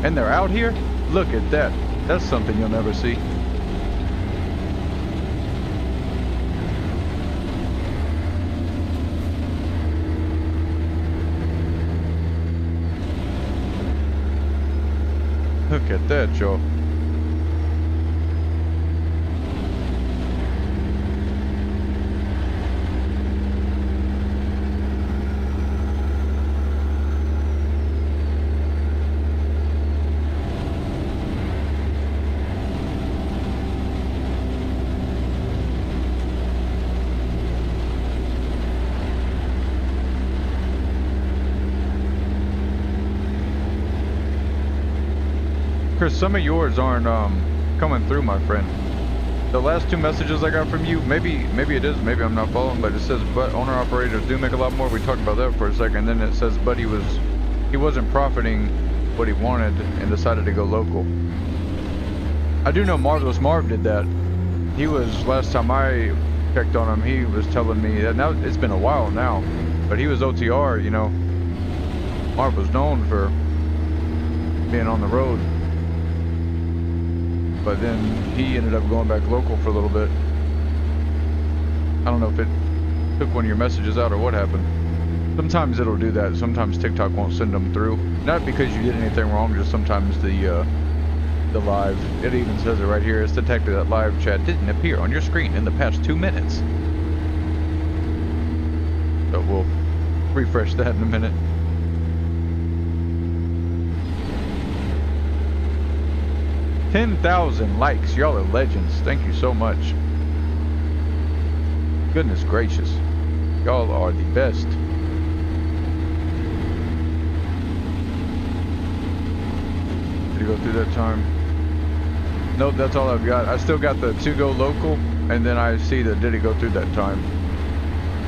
And they're out here? Look at that. That's something you'll never see. Look at that, y'all. Chris, some of yours aren't coming through, my friend. The last two messages I got from you, maybe it is, maybe I'm not following, but it says, but owner operators do make a lot more. We talked about that for a second. Then it says, but he wasn't profiting what he wanted and decided to go local. I do know Marvelous Marv did that. He was, last time I checked on him, he was telling me that now it's been a while now, but he was OTR, you know. Marv was known for being on the road. But then he ended up going back local for a little bit. I don't know if it took one of your messages out or what happened. Sometimes it'll do that. Sometimes TikTok won't send them through. Not because you did anything wrong, just sometimes the live, it even says it right here, it's detected that live chat didn't appear on your screen in the past 2 minutes. So we'll refresh that in a minute. 10,000 likes. Y'all are legends. Thank you so much. Goodness gracious. Y'all are the best. Did he go through that time? Nope, that's all I've got. I still got the to go local, and then I see the did he go through that time.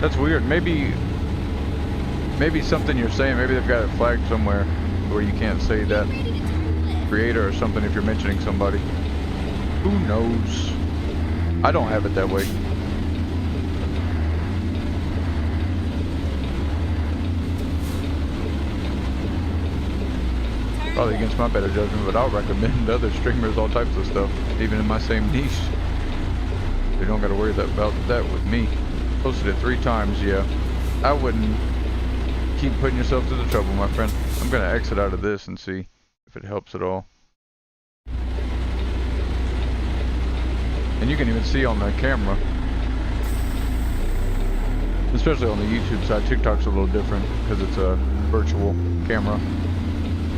That's weird. Maybe something you're saying, maybe they've got it flagged somewhere where you can't say that creator or something if you're mentioning somebody. Who knows? I don't have it that way. Probably against my better judgment, but I'll recommend other streamers all types of stuff, even in my same niche. You don't gotta worry about that with me. Posted it 3 times, yeah. I wouldn't keep putting yourself through the trouble, my friend. I'm gonna exit out of this and see if it helps at all. And you can even see on the camera, especially on the YouTube side. TikTok's a little different because it's a virtual camera,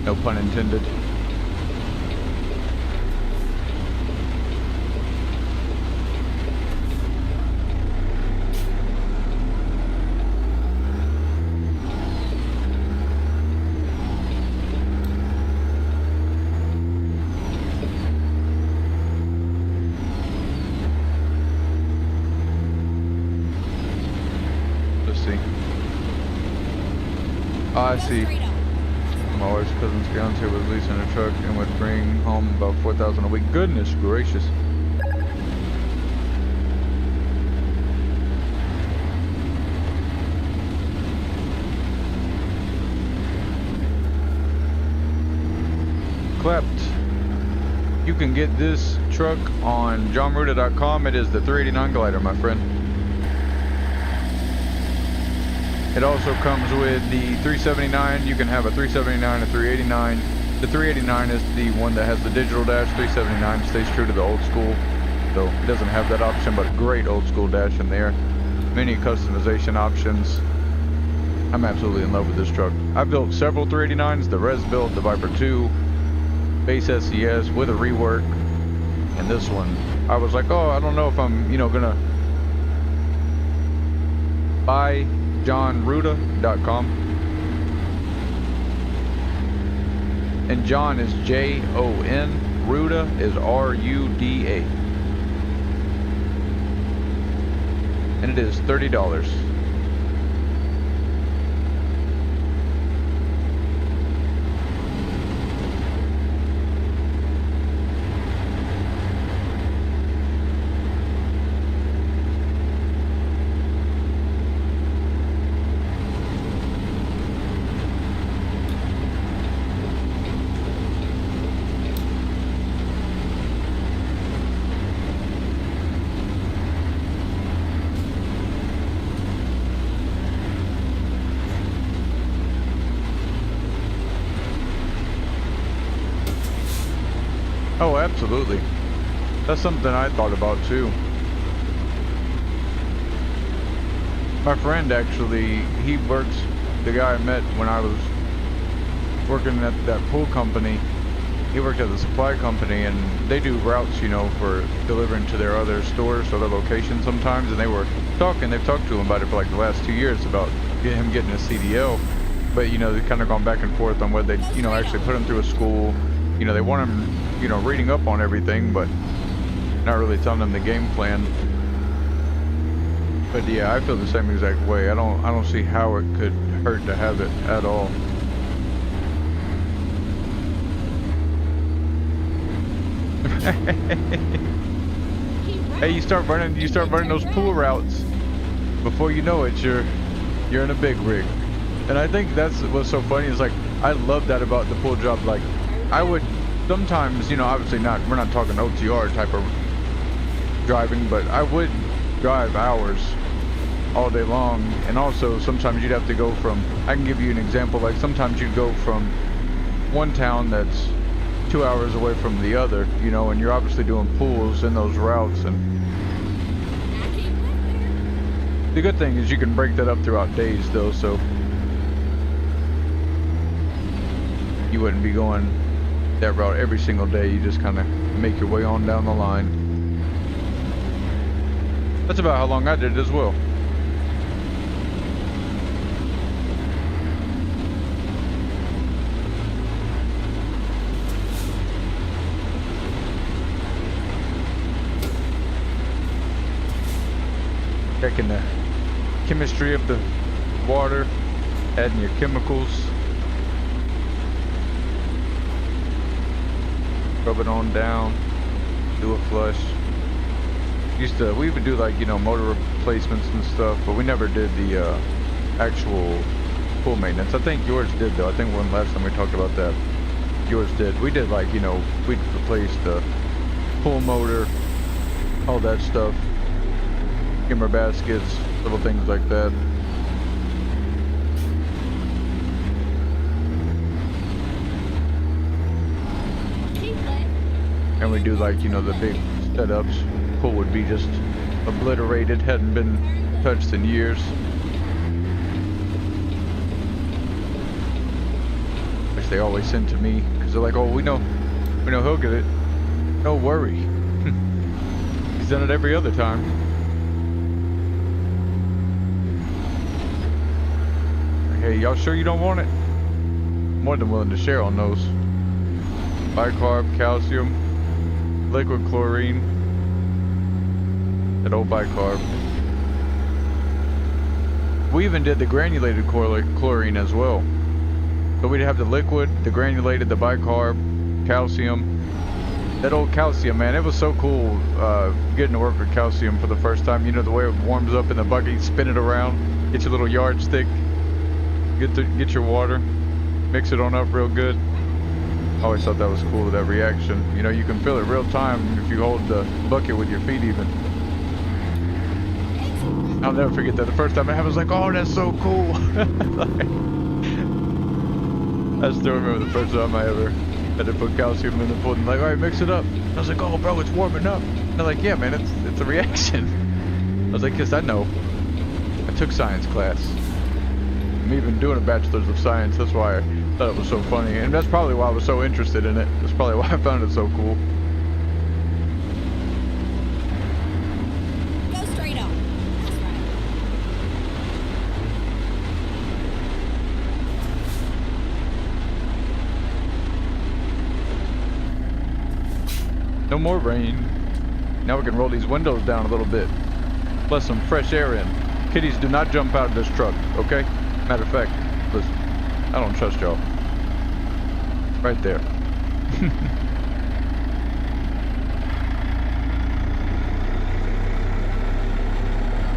no pun intended. I see. My wife's cousin's fiance was leasing a truck and would bring home about $4,000 a week. Goodness gracious. Clapped. You can get this truck on jonruda.com. It is the 389 glider, my friend. It also comes with the 379. You can have a 379, a 389. The 389 is the one that has the digital dash. 379 stays true to the old school, so it doesn't have that option, but a great old school dash in there. Many customization options. I'm absolutely in love with this truck. I've built several 389s, the Res built, the Viper 2, base SCS with a rework, and this one. I was like, oh, I don't know if I'm, gonna buy jonruda.com. And Jon is Jon. Ruda is Ruda. And it is $30. Oh, absolutely. That's something I thought about too. My friend actually, he works, the guy I met when I was working at that pool company, he worked at the supply company, and they do routes, you know, for delivering to their other stores, other locations sometimes, and they were talking, they've talked to him about it for like the last 2 years about him getting a CDL, but you know, they've kind of gone back and forth on whether they, you know, actually put him through a school. You know, they want him, you know, reading up on everything, but not really telling them the game plan. But yeah, I feel the same exact way. I don't see how it could hurt to have it at all. Hey, you start running those pool routes. Before you know it, you're in a big rig. And I think that's what's so funny is like, I love that about the pool job. Like, I would sometimes, you know, obviously not, we're not talking OTR type of driving, but I would drive hours all day long. And also sometimes you'd have to go from, I can give you an example, like sometimes you'd go from one town that's 2 hours away from the other, you know, and you're obviously doing pools in those routes. And the good thing is you can break that up throughout days though, so you wouldn't be going that route every single day. You just kind of make your way on down the line. That's about how long I did it as well. Checking the chemistry of the water, adding your chemicals. Rub it on down, do a flush. We would do like, you know, motor replacements and stuff, but we never did the actual pool maintenance. I think yours did though. I think when last time we talked about that, yours did. We did like, you know, we'd replace the pool motor, all that stuff, skimmer baskets, little things like that. And we do like, you know, the big setups. Pool would be just obliterated, hadn't been touched in years. Which they always send to me, because they're like, oh, we know he'll get it. No worry. He's done it every other time. Hey, y'all sure you don't want it? More than willing to share on those. Bicarb, calcium, liquid chlorine, that old bicarb. We even did the granulated chlorine as well. So we'd have the liquid, the granulated, the bicarb, calcium. That old calcium, man, it was so cool getting to work with calcium for the first time. You know, the way it warms up in the bucket, you spin it around, get your little yardstick, get your water, mix it on up real good. I always thought that was cool, that reaction. You know, you can feel it real time if you hold the bucket with your feet even. I'll never forget that. The first time I happened, I was like, oh, that's so cool. I still remember the first time I ever had to put calcium in the pool and like, all right, mix it up. I was like, oh, bro, it's warming up. And they're like, yeah, man, it's a reaction. I was like, yes, I know. I took science class. I'm even doing a bachelor's of science. That's why I thought it was so funny. And that's probably why I was so interested in it. That's probably why I found it so cool. Go straight on. That's right. No more rain. Now we can roll these windows down a little bit. Let some fresh air in. Kitties, do not jump out of this truck, okay? Matter of fact, listen, I don't trust y'all. Right there.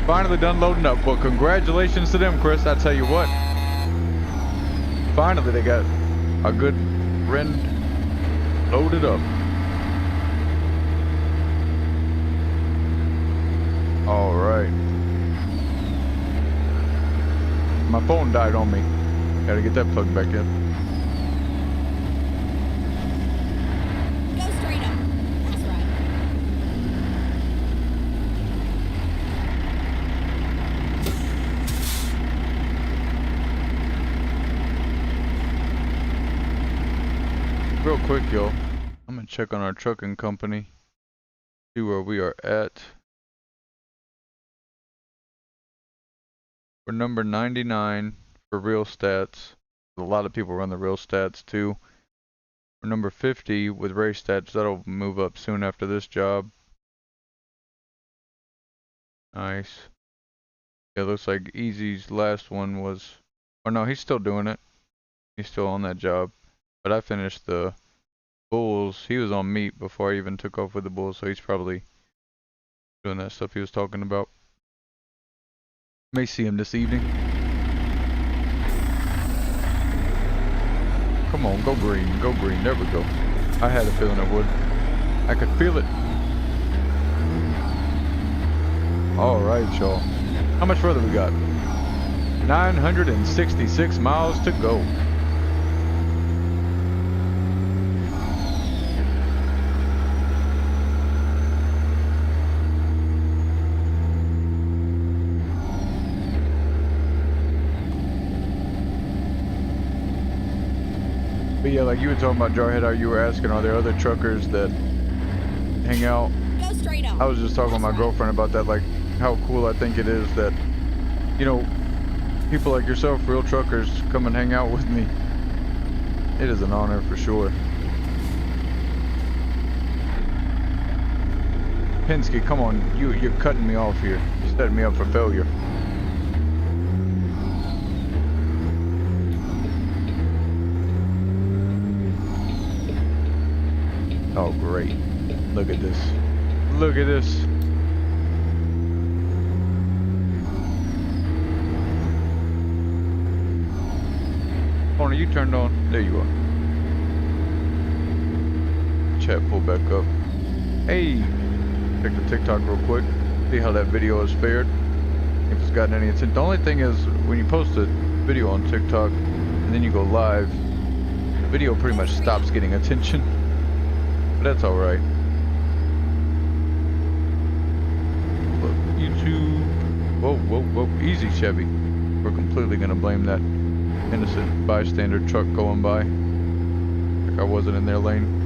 Finally done loading up. Well, congratulations to them, Chris. I tell you what. Finally, they got a good rend loaded up. All right. My phone died on me. Gotta get that plugged back in. Go straight up. That's right. Real quick, y'all. I'm gonna check on our trucking company. See where we are at. We're number 99 for real stats. A lot of people run the real stats too. We're number 50 with race stats. That'll move up soon after this job. Nice. Yeah, looks like Easy's last one was, or no, he's still doing it. He's still on that job. But I finished the bulls. He was on meat before I even took off with the bulls, so he's probably doing that stuff he was talking about. May see him this evening. Come on, go green, go green. There we go. I had a feeling it would. I could feel it. All right, y'all. How much further we got? 966 miles to go. But yeah, like you were talking about, Jarhead, how you were asking, are there other truckers that hang out? Go straight up. I was just talking with my girlfriend about that, like how cool I think it is that, you know, people like yourself, real truckers, come and hang out with me. It is an honor for sure. Penske, come on, you're cutting me off here. You're setting me up for failure. Oh, great. Look at this. Look at this. Oh, are you turned on? There you are. Chat pull back up. Hey! Check the TikTok real quick. See how that video has fared. If it's gotten any attention. The only thing is, when you post a video on TikTok and then you go live, the video pretty much stops getting attention. But that's alright. Look, YouTube. Whoa, whoa, whoa. Easy, Chevy. We're completely gonna blame that innocent bystander truck going by. Like I wasn't in their lane.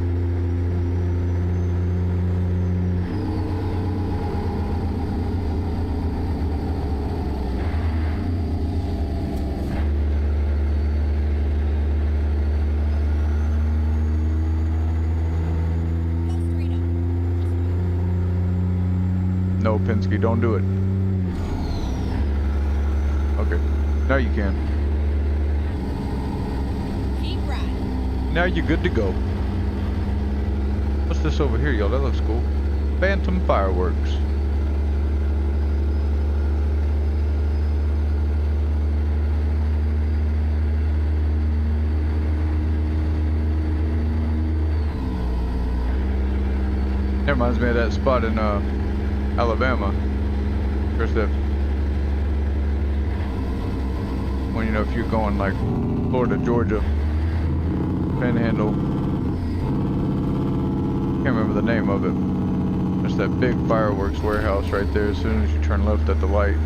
No, Penske, don't do it. Okay, now you can. Keep riding. Now you're good to go. What's this over here, y'all? That looks cool. Phantom fireworks. That reminds me of that spot in Alabama. There's that when, you know, if you're going like Florida, Georgia, Panhandle, can't remember the name of it. There's that big fireworks warehouse right there as soon as you turn left at the light.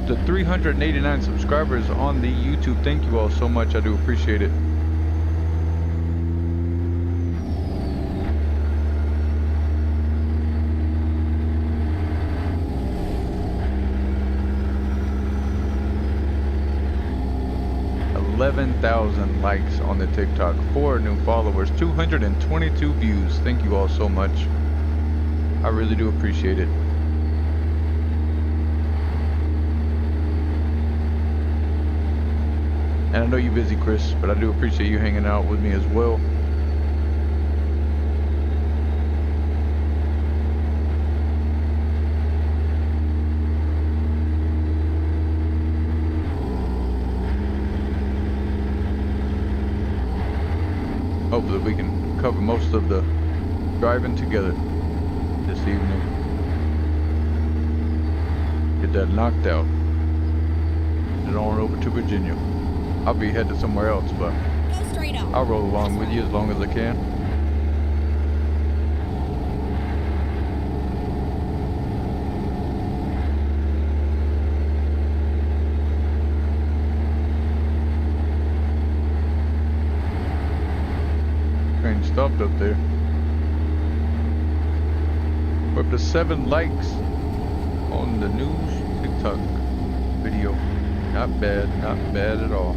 the 389 subscribers on the YouTube. Thank you all so much. I do appreciate it. $11,000 likes on the TikTok, 4 new followers, 222 views. Thank you all so much. I really do appreciate it. And I know you're busy, Chris, but I do appreciate you hanging out with me as well. Hopefully we can cover most of the driving together this evening. Get that knocked out. Get on over to Virginia. I'll be headed somewhere else, but Go straight on. I'll roll along with you as long as I can. Train stopped up there. We're up to 7 likes on the news TikTok video. Not bad at all.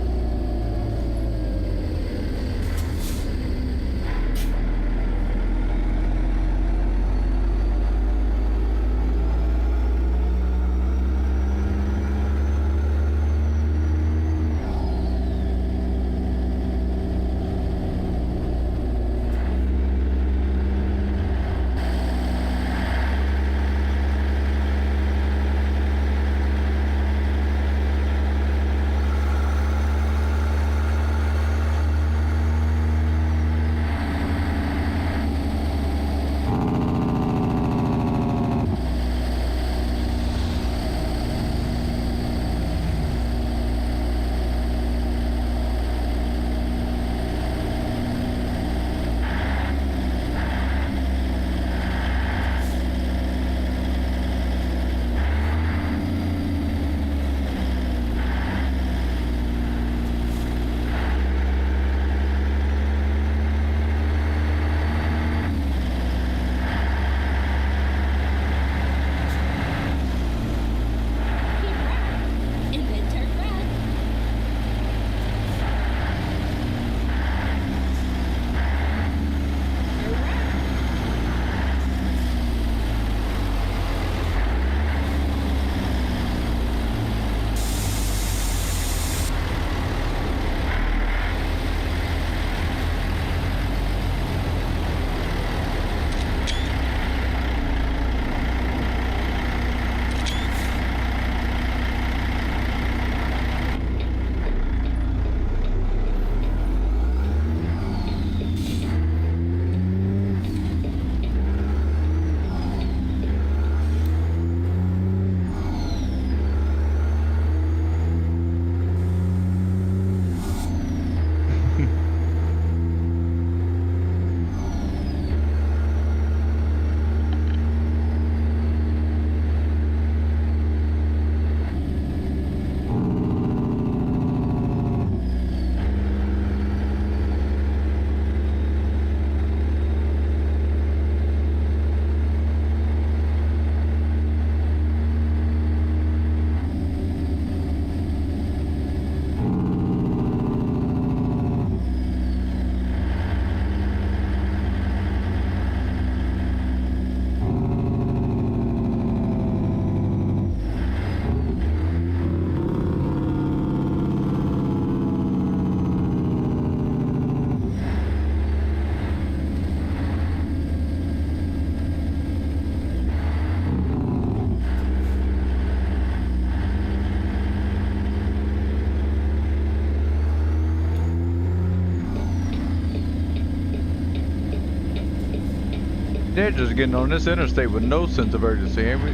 They're just getting on this interstate with no sense of urgency, ain't we?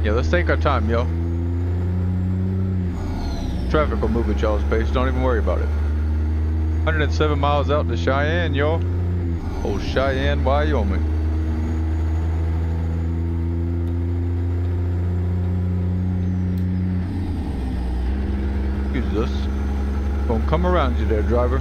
Yeah, let's take our time, yo. Traffic will move at y'all's pace. Don't even worry about it. 107 miles out to Cheyenne, yo. Oh, Cheyenne, Wyoming. Excuse us. Gonna come around you there, driver.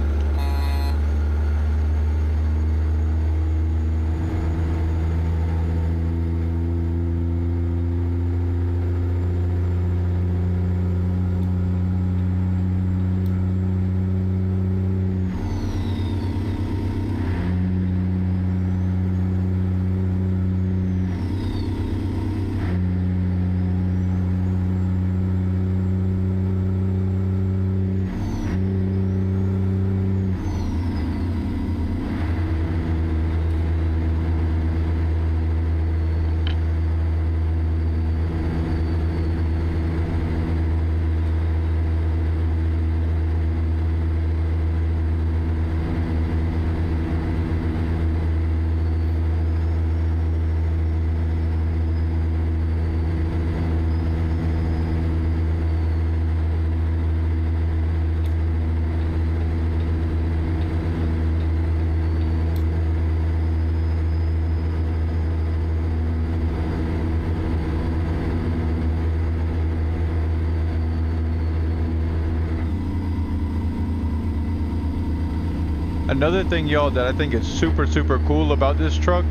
Another thing, y'all, that I think is super, super cool about this truck.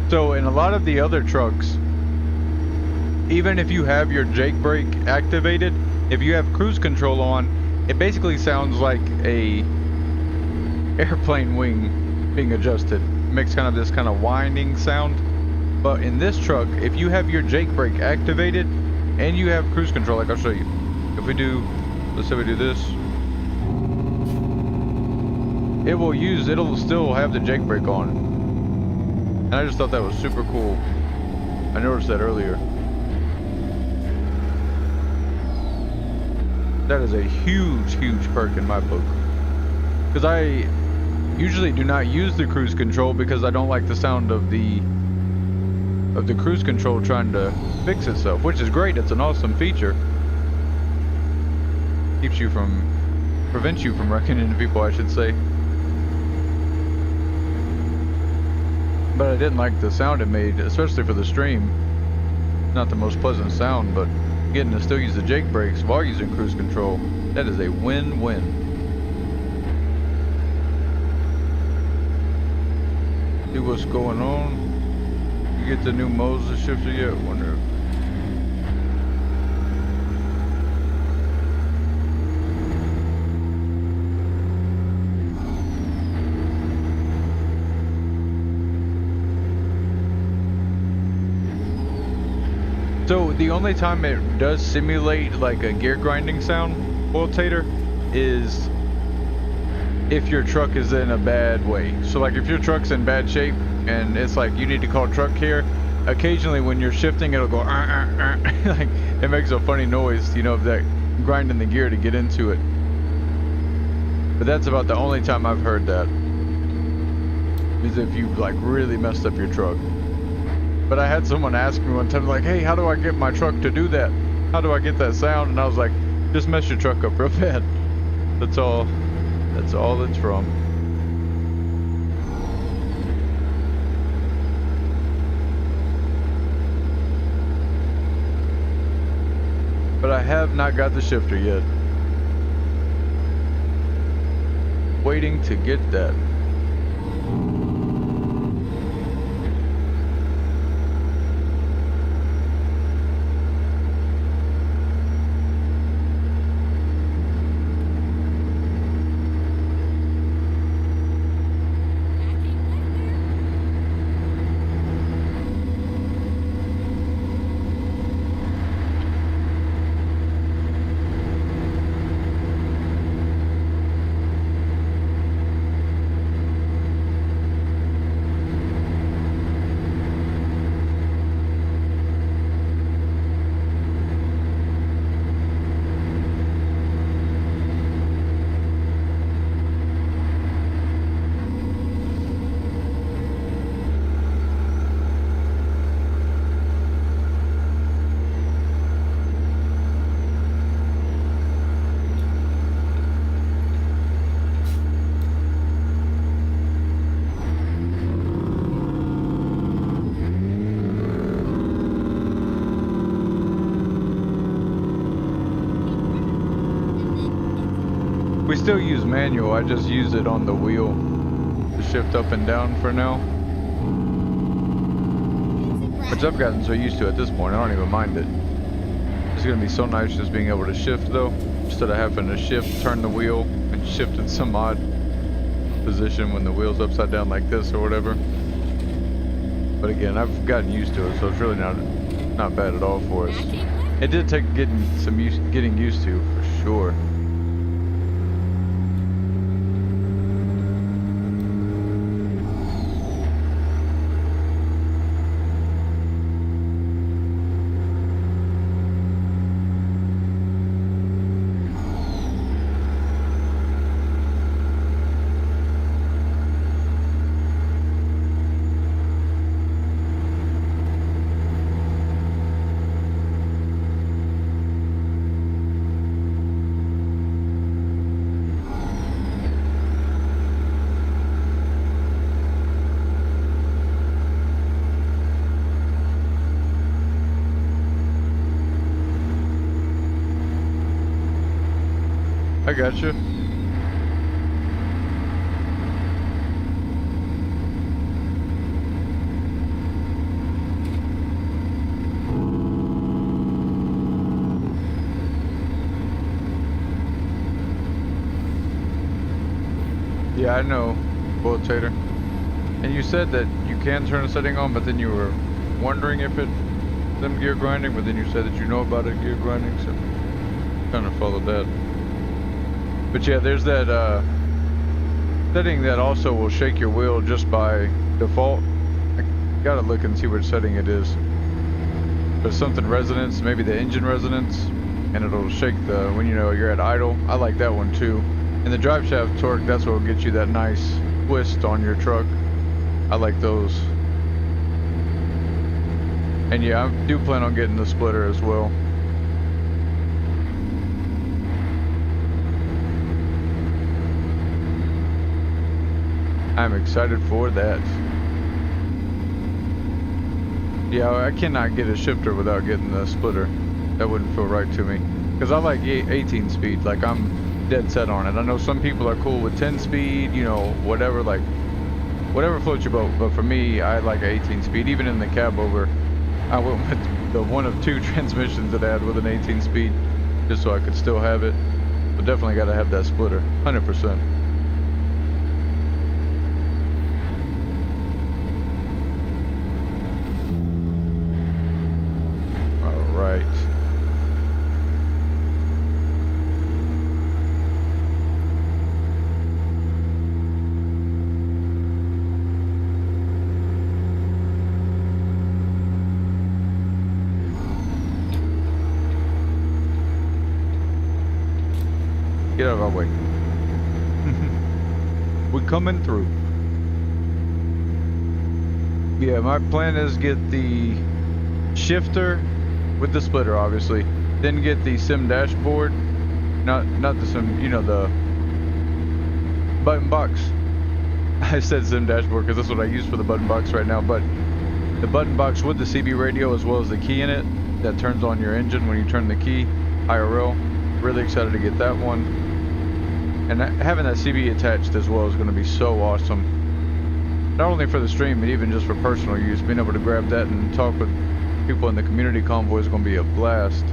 So in a lot of the other trucks, even if you have your Jake brake activated, if you have cruise control on, it basically sounds like a airplane wing being adjusted. It makes kind of this kind of whining sound. But in this truck, if you have your Jake brake activated and you have cruise control, like I'll show you. If we do, let's say we do this. It'll still have the Jake brake on. And I just thought that was super cool. I noticed that earlier. That is a huge, huge perk in my book. Because I usually do not use the cruise control because I don't like the sound of the cruise control trying to fix itself, which is great. It's an awesome feature. Prevents you from wrecking into people, I should say. But I didn't like the sound it made, especially for the stream. Not the most pleasant sound, but getting to still use the Jake brakes while using cruise control, that is a win-win. See what's going on. You get the new Moses shifter yet? Wonder if... So the only time it does simulate like a gear grinding sound, rotator, is if your truck is in a bad way. So like if your truck's in bad shape and it's like you need to call truck care, occasionally when you're shifting it'll go like it makes a funny noise, you know, of that grinding the gear to get into it. But that's about the only time I've heard that, is if you like really messed up your truck. But I had someone ask me one time, like, hey, how do I get my truck to do that? How do I get that sound? And I was like, just mess your truck up real bad. That's all it's from. But I have not got the shifter yet. Waiting to get that. We still use manual. I just use it on the wheel to shift up and down for now. Which I've gotten so used to at this point, I don't even mind it. It's gonna be so nice just being able to shift though, instead of having to shift, turn the wheel, and shift in some odd position when the wheel's upside down like this or whatever. But again, I've gotten used to it, so it's really not bad at all for us. It did take getting used to for sure. I gotcha. Yeah, I know, Bullet Tater. And you said that you can turn a setting on, but then you were wondering if it them gear grinding, but then you said that you know about it gear grinding, so kind of followed that. But yeah, there's that setting that also will shake your wheel just by default. I gotta look and see which setting it is. There's something resonance, maybe the engine resonance, and it'll shake the when you know you're at idle. I like that one too. And the drive shaft torque, that's what will get you that nice twist on your truck. I like those. And yeah, I do plan on getting the splitter as well. I'm excited for that. Yeah, I cannot get a shifter without getting the splitter. That wouldn't feel right to me. Because I like 18 speed, like I'm dead set on it. I know some people are cool with 10 speed, you know, whatever, like, whatever floats your boat. But for me, I like 18 speed. Even in the cab over, I went with the one of two transmissions that I had with an 18 speed, just so I could still have it. But definitely got to have that splitter, 100%. Right. Get out of our way. We're coming through. Yeah, my plan is get the shifter with the splitter, obviously. Then get the sim dashboard, not the sim, you know, the button box. I said sim dashboard because that's what I use for the button box right now. But the button box with the CB radio as well as the key in it that turns on your engine when you turn the key, IRL. Really excited to get that one. And having that CB attached as well is going to be so awesome. Not only for the stream, but even just for personal use. Being able to grab that and talk with people in the community convoy is going to be a blast.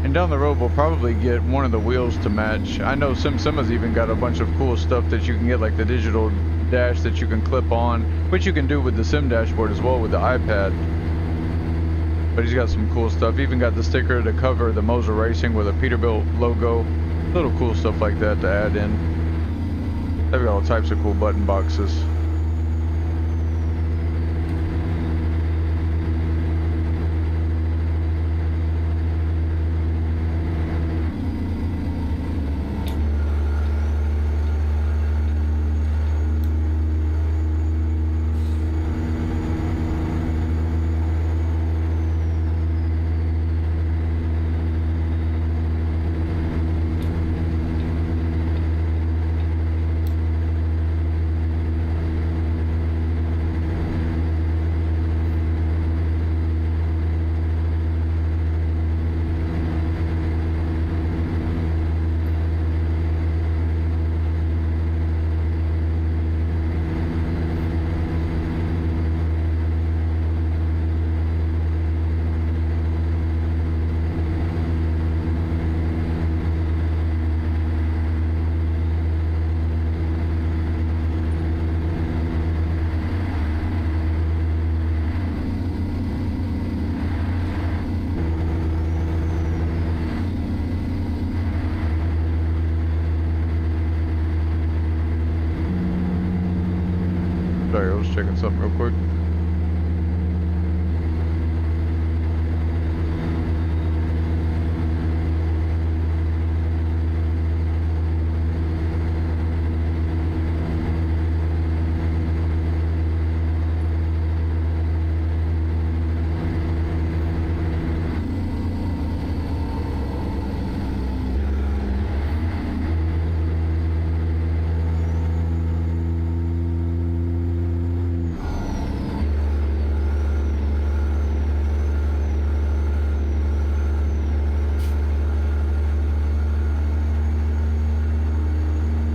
And down the road we'll probably get one of the wheels to match. I know SimSima's even got a bunch of cool stuff that you can get, like the digital dash that you can clip on, which you can do with the sim dashboard as well with the iPad. But he's got some cool stuff. Even got the sticker to cover the Moser Racing with a Peterbilt logo. Little cool stuff like that to add in. They've got all types of cool button boxes. was checking something real quick.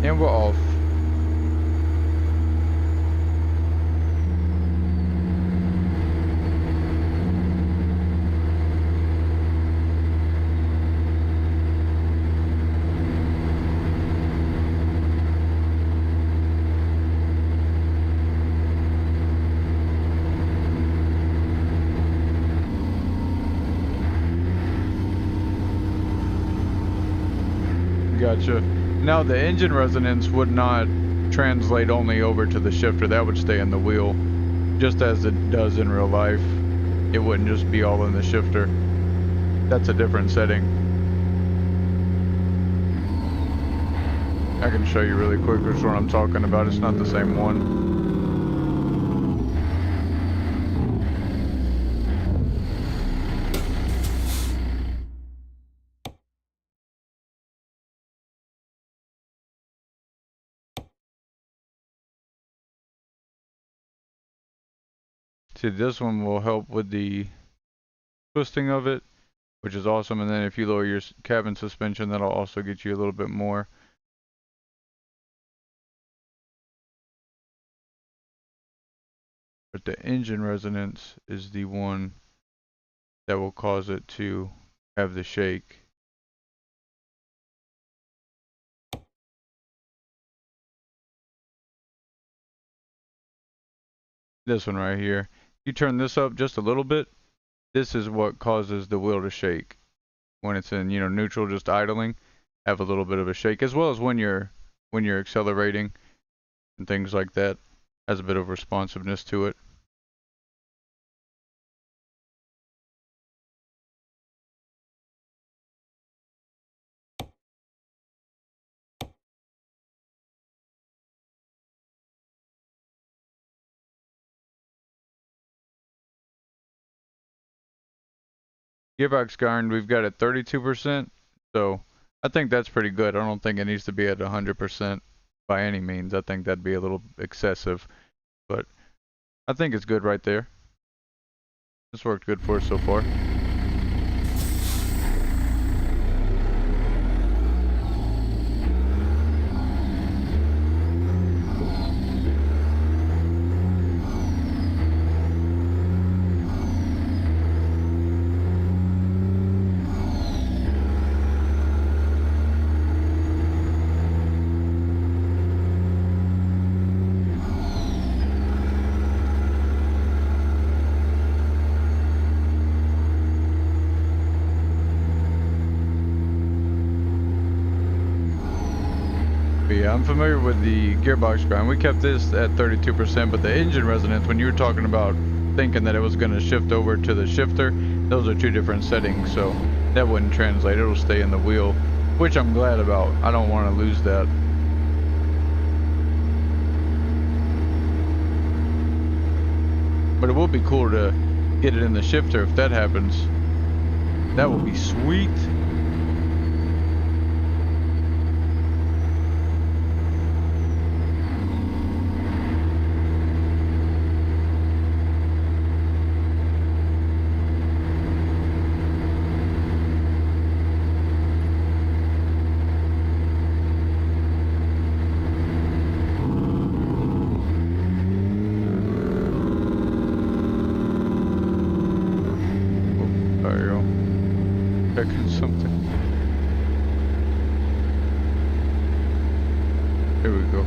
And we're off. Gotcha. Now the engine resonance would not translate only over to the shifter. That would stay in the wheel, just as it does in real life. It wouldn't just be all in the shifter. That's a different setting. I can show you really quick which one I'm talking about. It's not the same one. See, this one will help with the twisting of it, which is awesome. And then if you lower your cabin suspension, that'll also get you a little bit more. But the engine resonance is the one that will cause it to have the shake. This one right here. You turn this up just a little bit, this is what causes the wheel to shake. When it's in, you know, neutral, just idling, have a little bit of a shake, as well as when you're accelerating and things like that. Has a bit of responsiveness to it. Gearbox grind, we've got at 32%, so I think that's pretty good. I don't think it needs to be at 100% by any means. I think that'd be a little excessive, but I think it's good right there. This worked good for us so far. Yeah, I'm familiar with the gearbox grind. We kept this at 32%, but the engine resonance, when you were talking about thinking that it was going to shift over to the shifter, those are two different settings, so that wouldn't translate. It'll stay in the wheel, which I'm glad about. I don't want to lose that. But it will be cool to get it in the shifter if that happens. That will be sweet. Checking something. Here we go.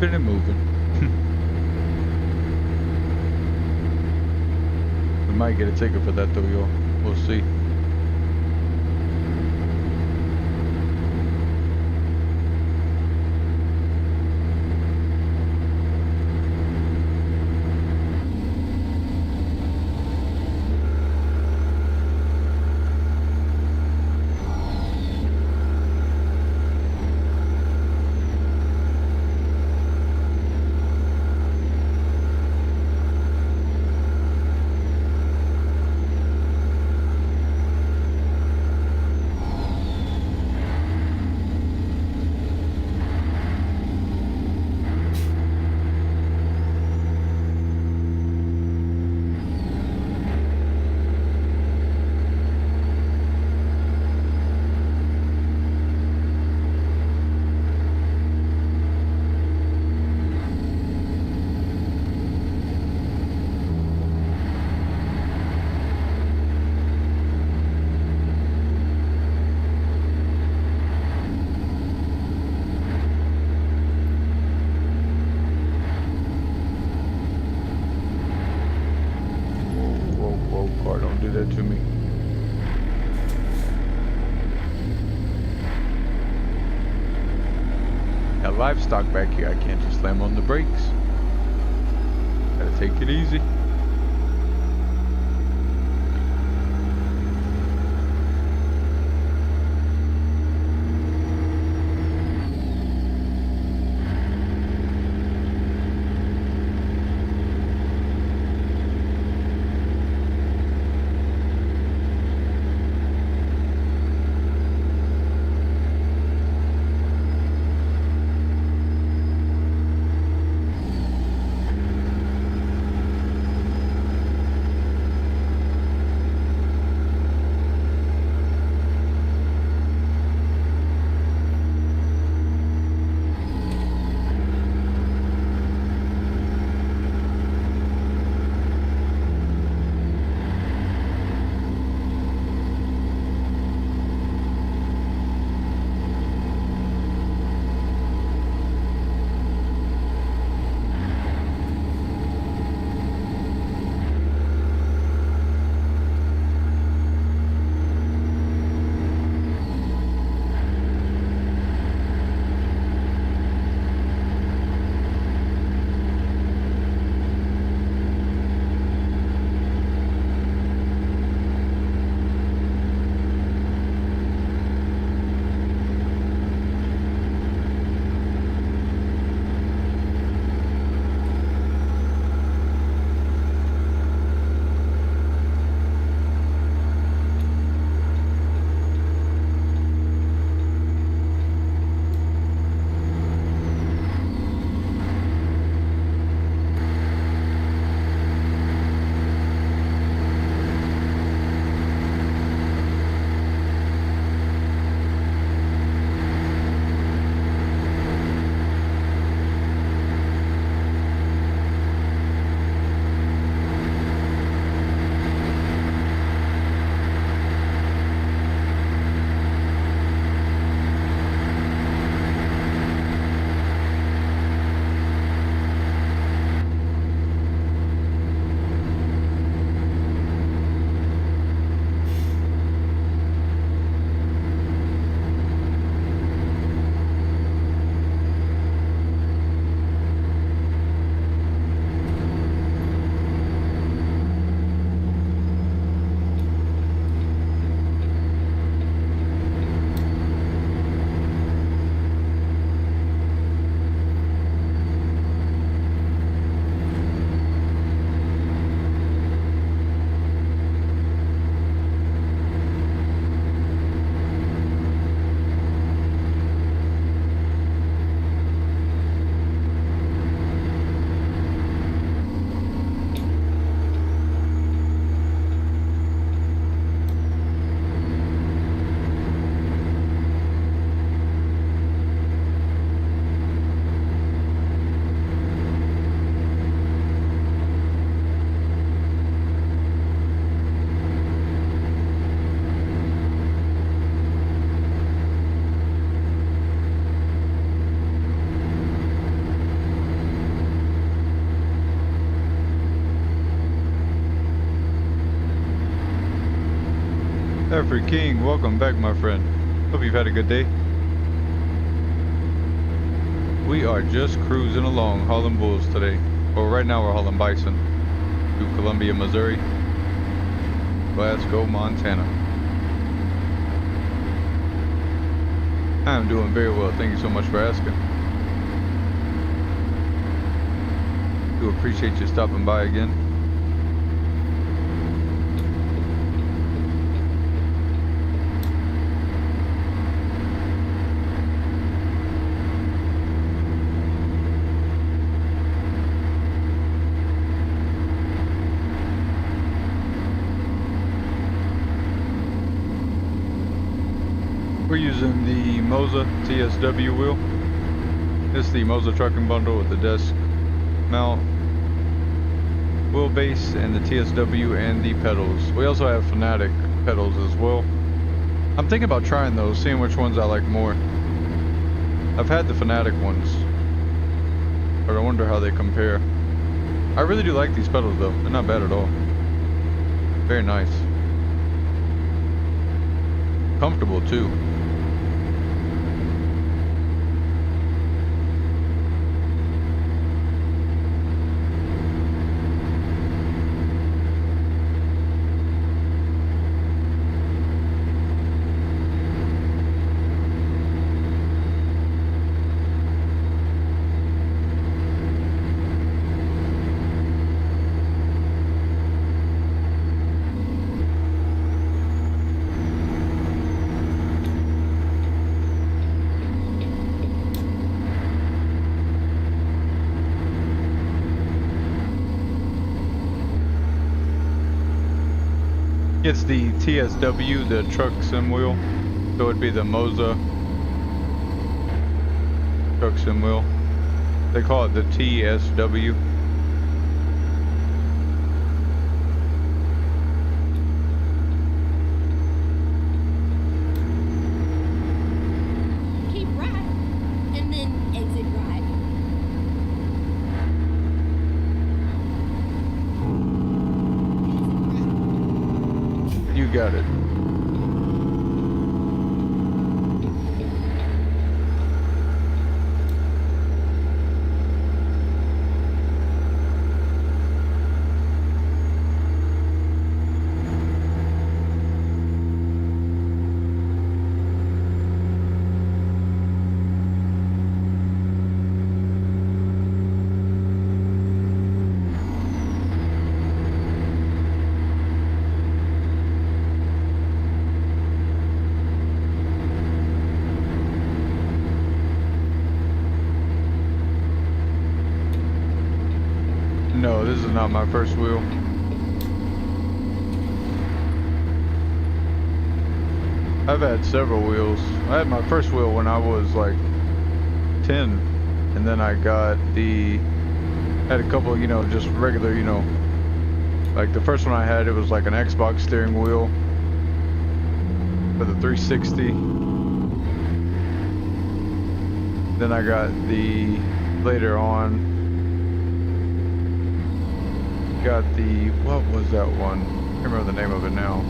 keeping it moving. We might get a ticket for that though, y'all. We'll see. To me. Got livestock back here. I can't just slam on the brakes. Gotta take it easy. Every King, welcome back, my friend. Hope you've had a good day. We are just cruising along, hauling bulls today. Well, right now we're hauling bison to Columbia, Missouri, Glasgow, Montana. I'm doing very well. Thank you so much for asking. Do appreciate you stopping by again. We're using the Moza TSW wheel. This is the Moza trucking bundle with the desk mount, wheelbase, and the TSW and the pedals. We also have Fanatic pedals as well. I'm thinking about trying those, seeing which ones I like more. I've had the Fanatic ones, but I wonder how they compare. I really do like these pedals though, they're not bad at all. Very nice. Comfortable too. It's the TSW, the truck sim wheel. So it'd be the Moza truck sim wheel. They call it the TSW. Keep right, and then exit right. You got it. No, this is not my first wheel. I've had several wheels. I had my first wheel when I was like 10, and then I got had a couple, you know, just regular, you know, like the first one I had, it was like an Xbox steering wheel for the 360. Then I got later on, got what was that one? I can't remember the name of it now.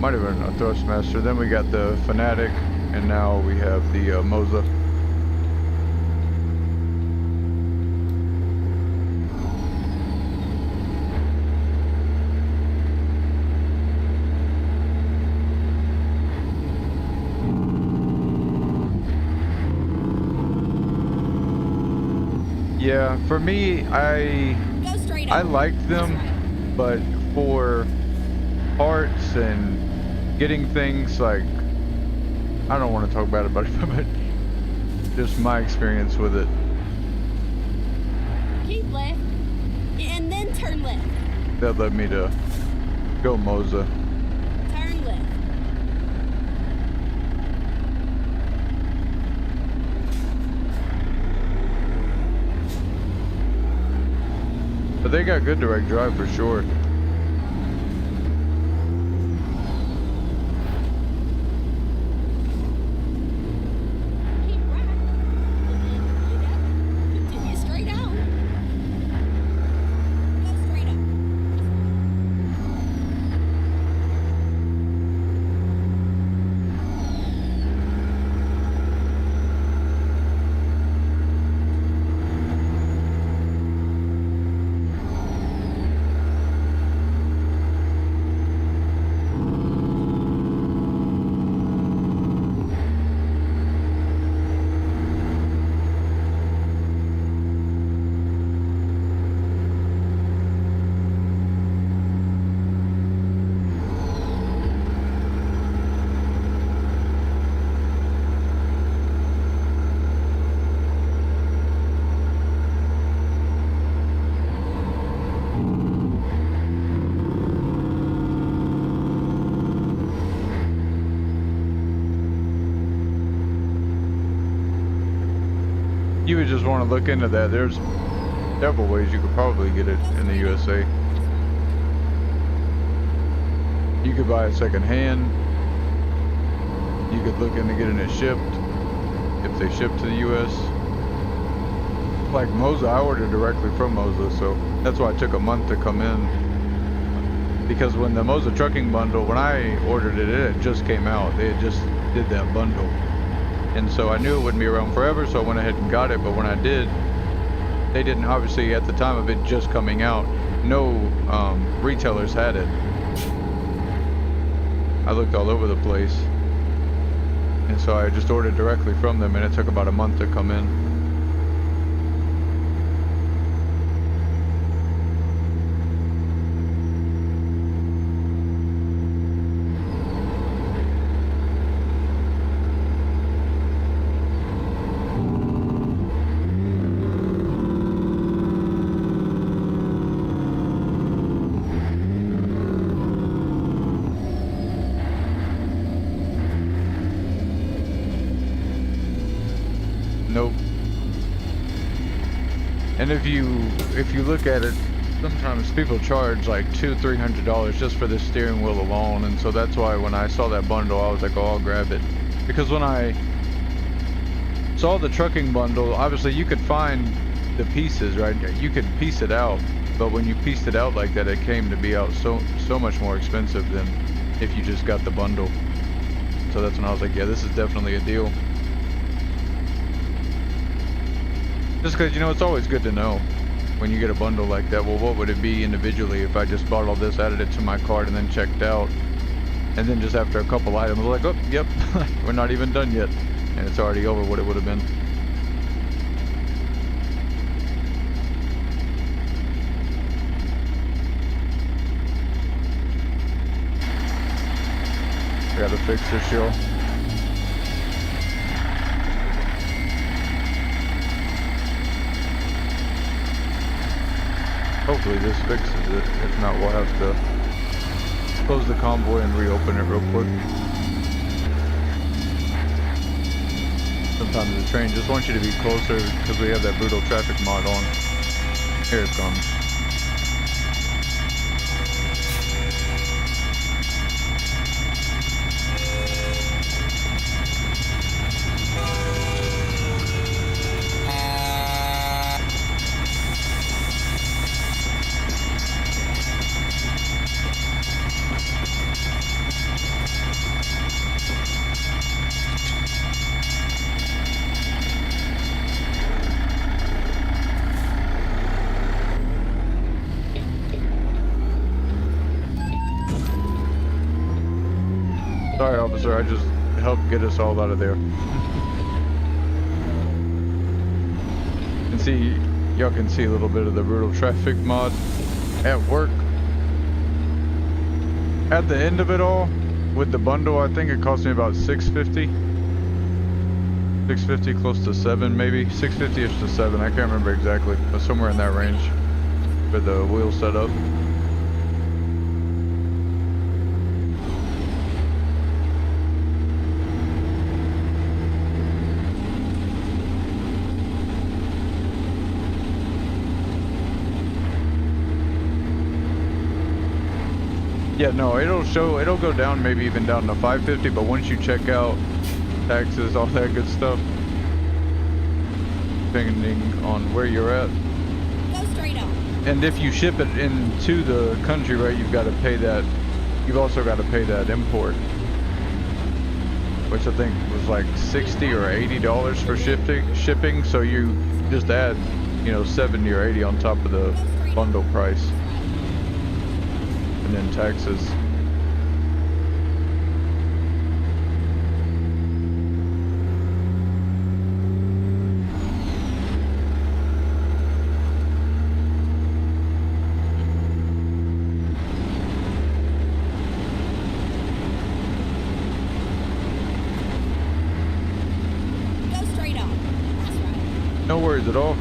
Might have been a Thrustmaster. Then we got the Fanatic, and now we have the Moza. Yeah, for me, Go straight up. I liked them, That's right. but for parts and getting things like, I don't want to talk bad about it, but just my experience with it. Keep left, and then turn left. That led me to go Moza. Turn left. But they got good direct drive for sure. Keep right, and then continue straight on. Go straight up. you would just want to look into that. There's several ways you could probably get it in the USA. You could buy it second hand. You could look into getting it shipped if they ship to the US. Like Moza, I ordered directly from Moza, so that's why it took a month to come in. Because when the Moza trucking bundle, when I ordered it, it had just came out. They had just did that bundle. And so I knew it wouldn't be around forever, so I went ahead and got it. But when I did, they didn't, obviously at the time of it just coming out, no retailers had it. I looked all over the place. And so I just ordered directly from them, and it took about a month to come in. Nope. And if you look at it, sometimes people charge like $200-300 just for the steering wheel alone, and so that's why when I saw that bundle, I was like, oh, I'll grab it. Because when I saw the trucking bundle, obviously you could find the pieces, right? You could piece it out, but when you pieced it out like that, it came to be out so much more expensive than if you just got the bundle. So that's when I was like, yeah, this is definitely a deal. Just because, you know, it's always good to know when you get a bundle like that, well, what would it be individually if I just bought all this, added it to my cart, and then checked out, and then just after a couple items, like, oh, yep, we're not even done yet, and it's already over what it would have been. I gotta fix this, y'all. Hopefully this fixes it. If not, we'll have to close the convoy and reopen it real quick. Sometimes the train just wants you to be closer because we have that brutal traffic mod on. Here it comes. Sorry, officer, I just helped get us all out of there. And see, y'all can see a little bit of the brutal traffic mod at work. At the end of it all, with the bundle, I think it cost me about $650. $650, close to $7 maybe. $650-ish to $7, I can't remember exactly, but somewhere in that range for the wheel setup. Yeah, no, it'll go down, maybe even down to $550, but once you check out taxes, all that good stuff, depending on where you're at. Go straight on. And if you ship it into the country, right, you've got to pay that, you've also got to pay that import, which I think was like $60 or $80 for shipping, so you just add, you know, $70 or $80 on top of the bundle price. And then taxes. Go straight on. That's right. No worries at all.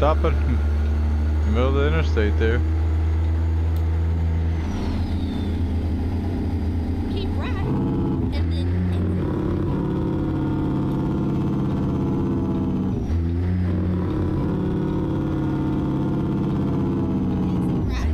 stop it in the middle of the interstate there. Keep right, and then exit. Exit right.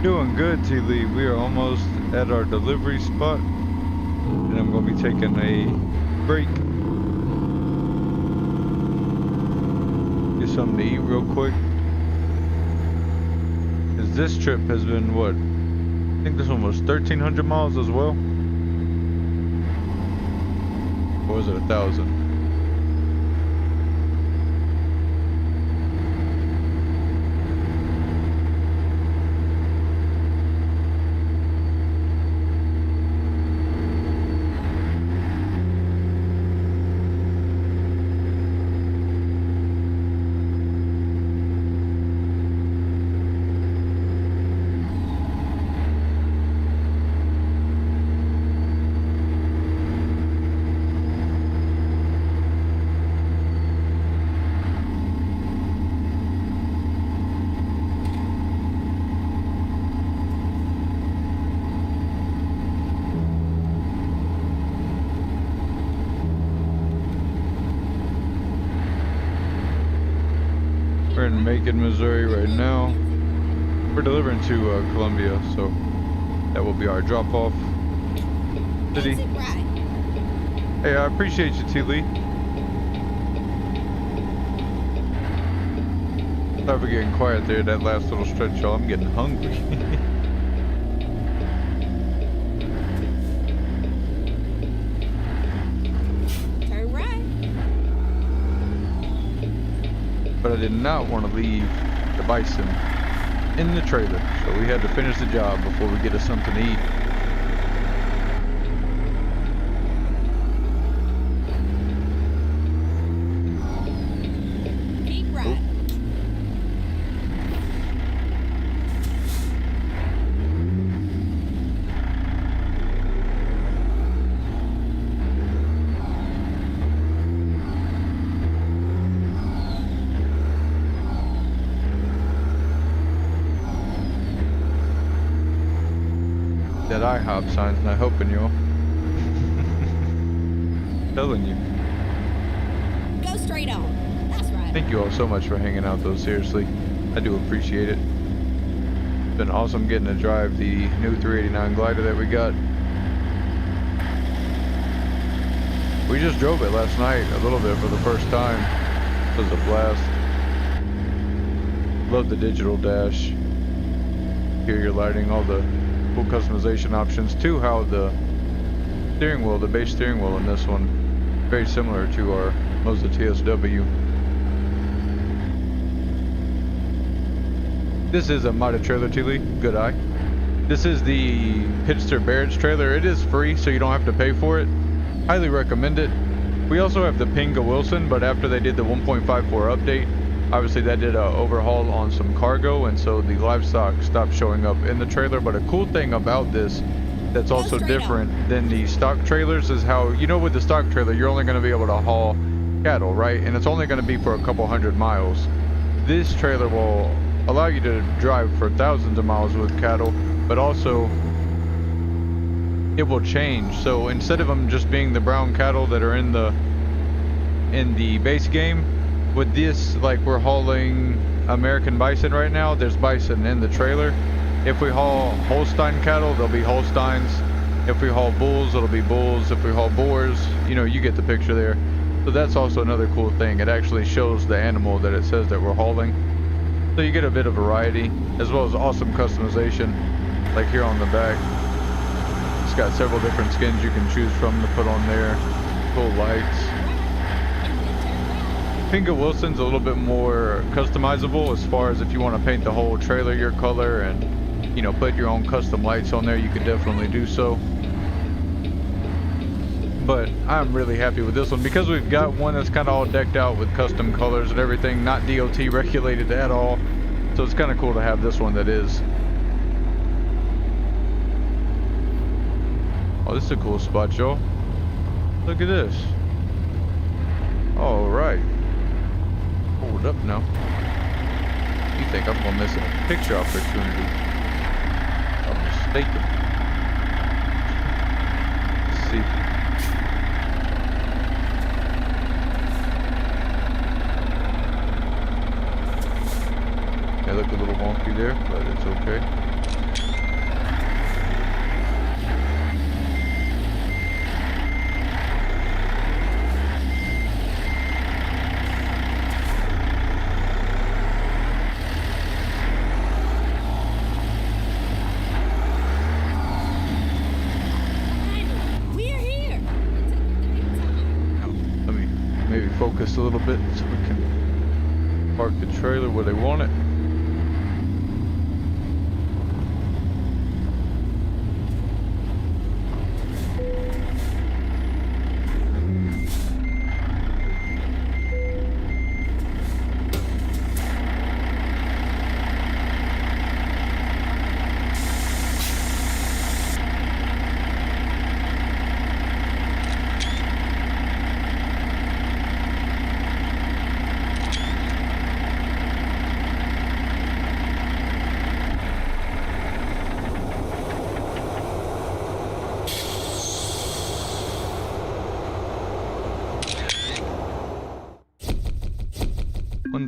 Doing good, T. Lee. We are almost at our delivery spot, and I'm going to be taking a break. Get something to eat real quick. Because this trip has been, what? I think this one was 1,300 miles as well. Or was it 1,000? We're in Macon, Missouri right now. We're delivering to Columbia, so that will be our drop-off city. Exit right. Hey, I appreciate you, T. Lee. Sorry for getting quiet there, that last little stretch, y'all. I'm getting hungry. Turn right. But I did not want to leave the bison in the trailer, so we had to finish the job before we get us something to eat. Keep right. That IHOP sign's not helping y'all. Telling you. Go straight on. That's right. Thank you all so much for hanging out though, seriously. I do appreciate it. It's been awesome getting to drive the new 389 glider that we got. We just drove it last night a little bit for the first time. It was a blast. Love the digital dash. Interior lighting, all the cool customization options too. How the steering wheel, the base steering wheel in this one, very similar to our Mazda TSW. This is a modded trailer, T. Lee. Good eye. This is the Pitster Barrett's trailer. It is free, so you don't have to pay for it. Highly recommend it. We also have the Pinga Wilson, but after they did the 1.54 update, obviously that did an overhaul on some cargo, and so the livestock stopped showing up in the trailer. But a cool thing about this that's also different than the stock trailers is how, you know, with the stock trailer, you're only going to be able to haul cattle, right? And it's only going to be for a couple hundred miles. This trailer will allow you to drive for thousands of miles with cattle, but also it will change. So instead of them just being the brown cattle that are in the base game, with this, like, we're hauling American bison right now, there's bison in the trailer. If we haul Holstein cattle, there'll be Holsteins. If we haul bulls, it'll be bulls. If we haul boars, you know, you get the picture there. So that's also another cool thing. It actually shows the animal that it says that we're hauling. So you get a bit of variety, as well as awesome customization, like here on the back. It's got several different skins you can choose from to put on there. Cool lights. Pinga Wilson's a little bit more customizable as far as if you want to paint the whole trailer your color and, you know, put your own custom lights on there, you can definitely do so. But I'm really happy with this one because we've got one that's kind of all decked out with custom colors and everything, not DOT regulated at all. So it's kind of cool to have this one that is. Oh, this is a cool spot, y'all. Look at this. All right. Hold up now. You think I'm gonna miss a picture opportunity? I'm mistaken. Let's see. They look a little wonky there, but it's okay. this a little bit so we can park the trailer where they want it.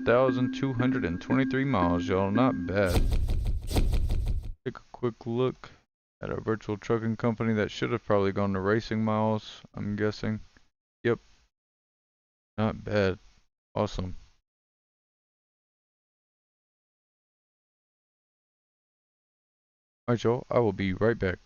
$1,223 miles, y'all. Not bad. Take a quick look at our virtual trucking company. That should have probably gone to racing miles, I'm guessing. Yep. Not bad. Awesome. Alright, y'all. I will be right back.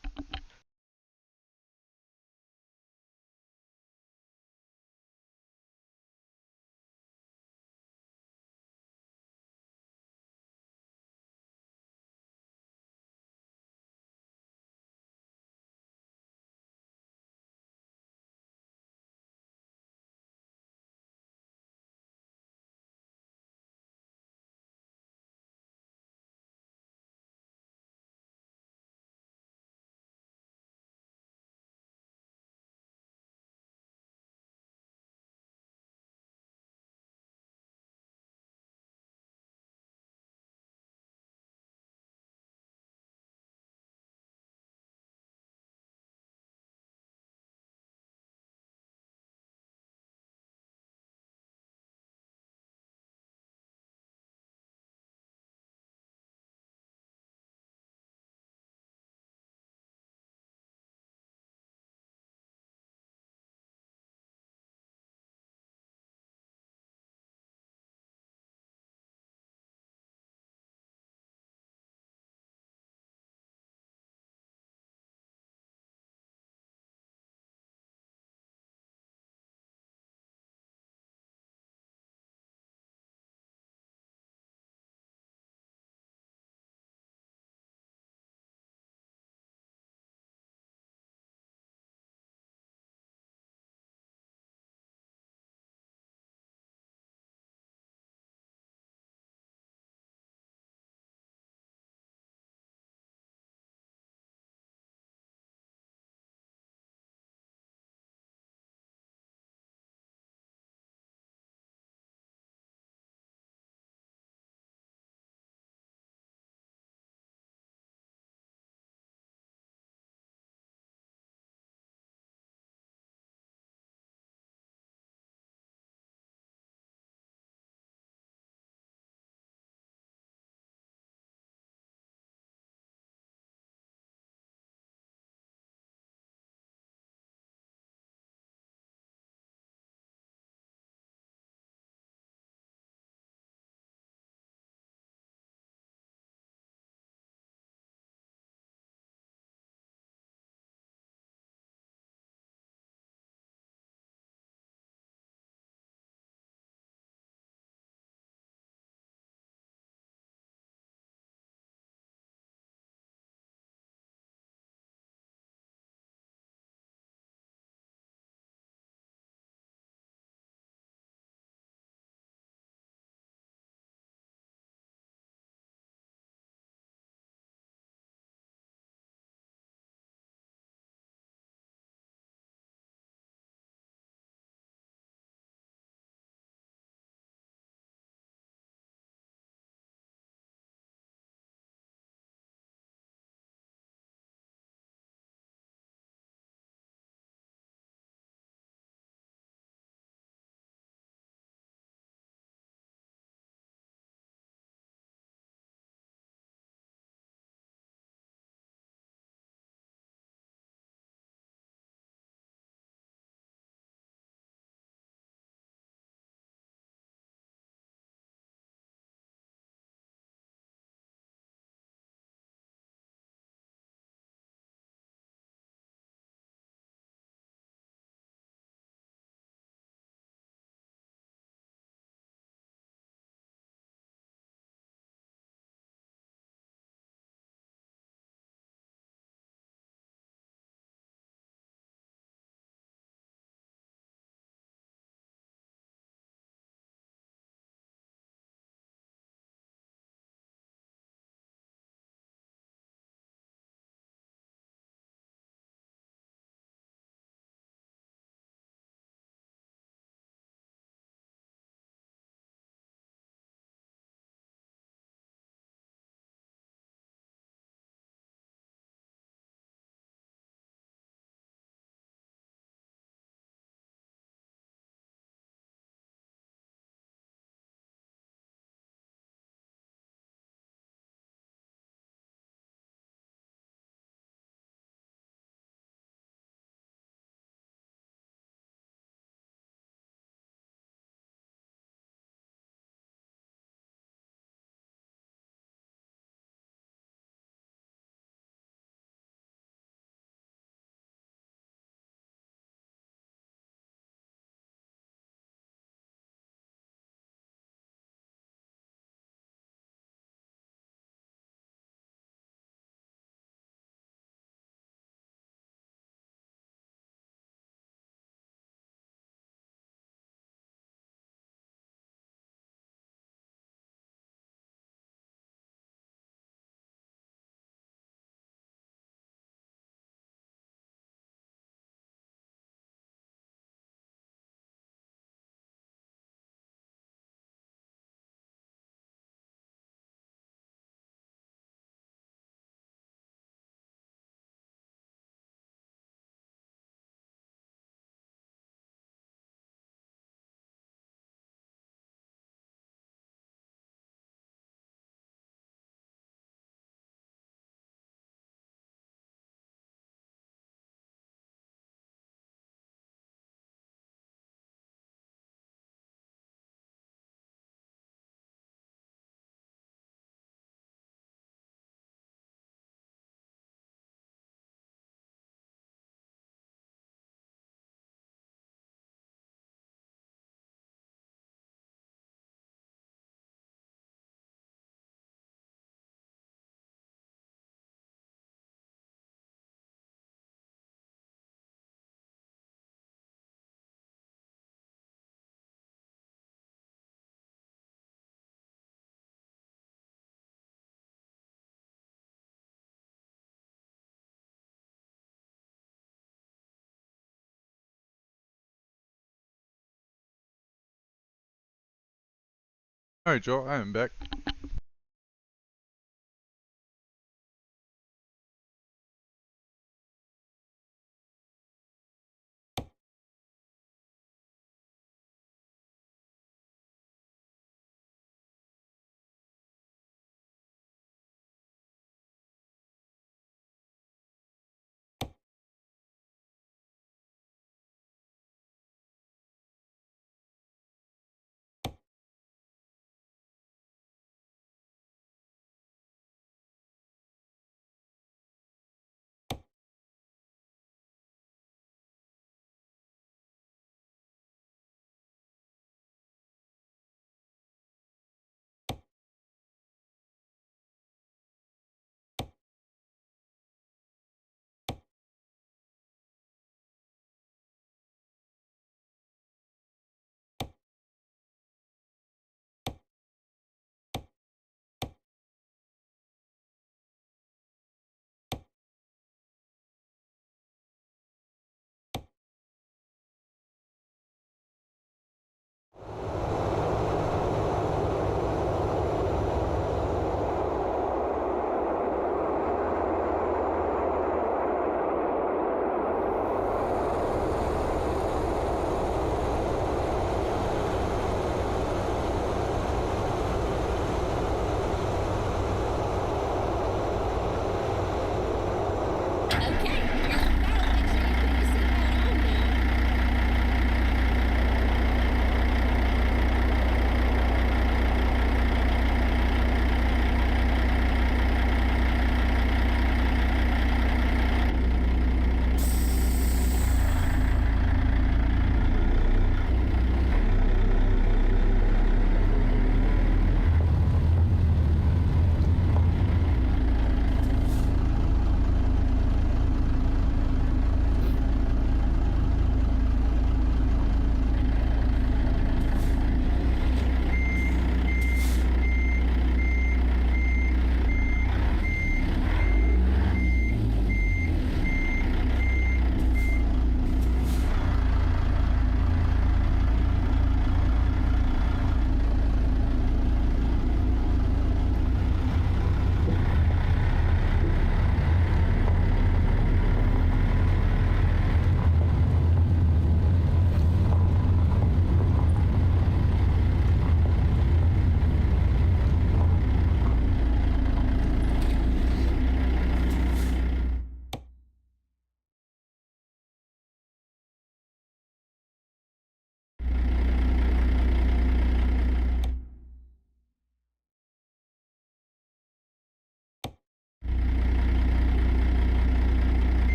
Alright, Joel, I am back.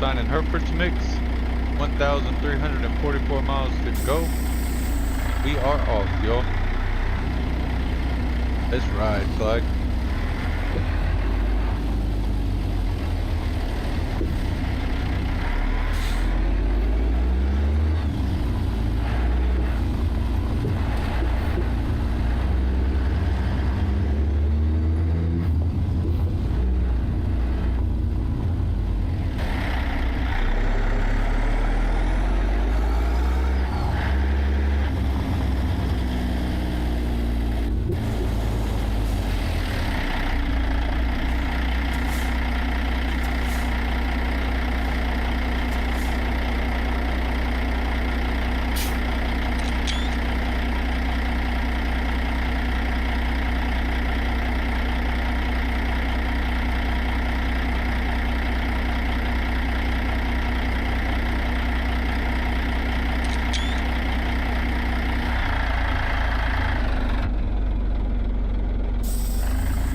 Holstein and Hereford's mix. 1,344 miles to go. We are off, y'all. Let's ride, Clyde.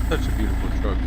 Such a beautiful truck.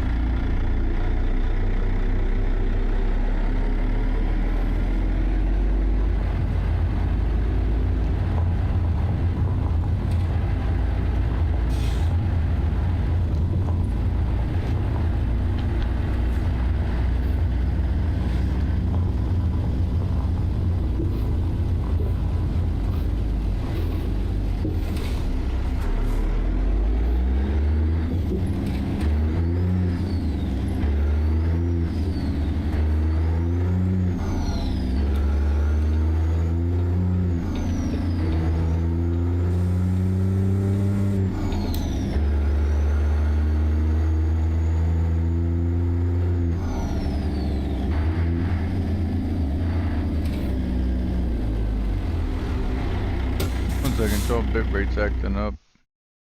One second, so bit rate's acting up.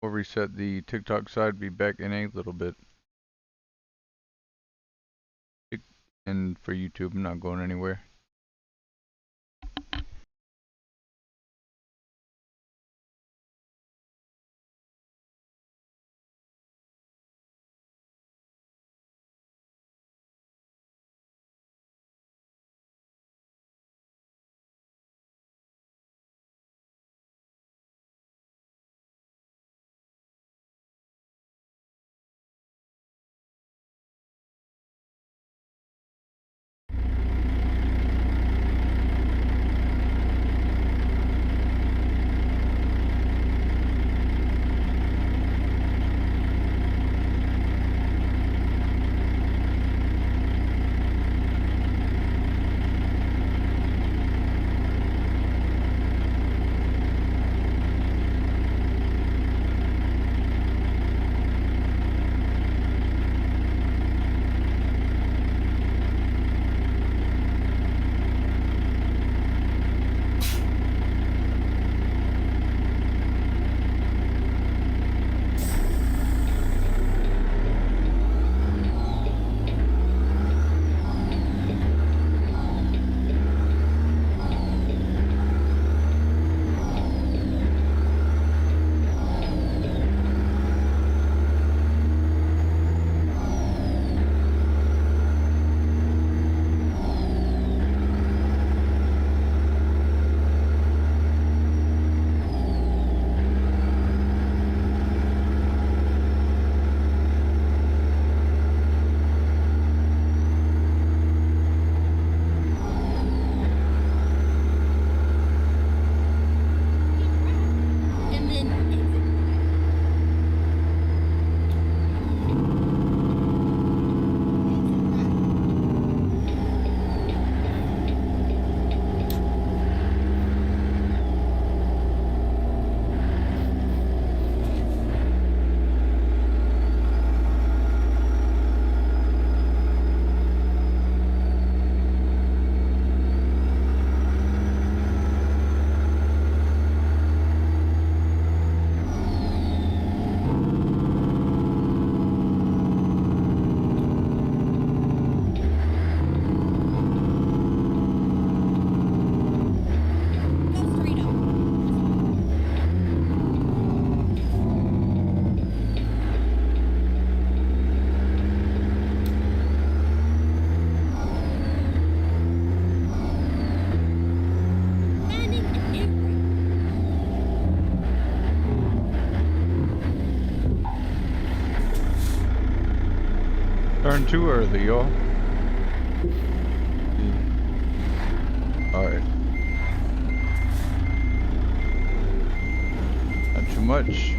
We'll reset the TikTok side, be back in a little bit. And for YouTube, I'm not going anywhere. Turn too early, y'all. Alright. Not too much.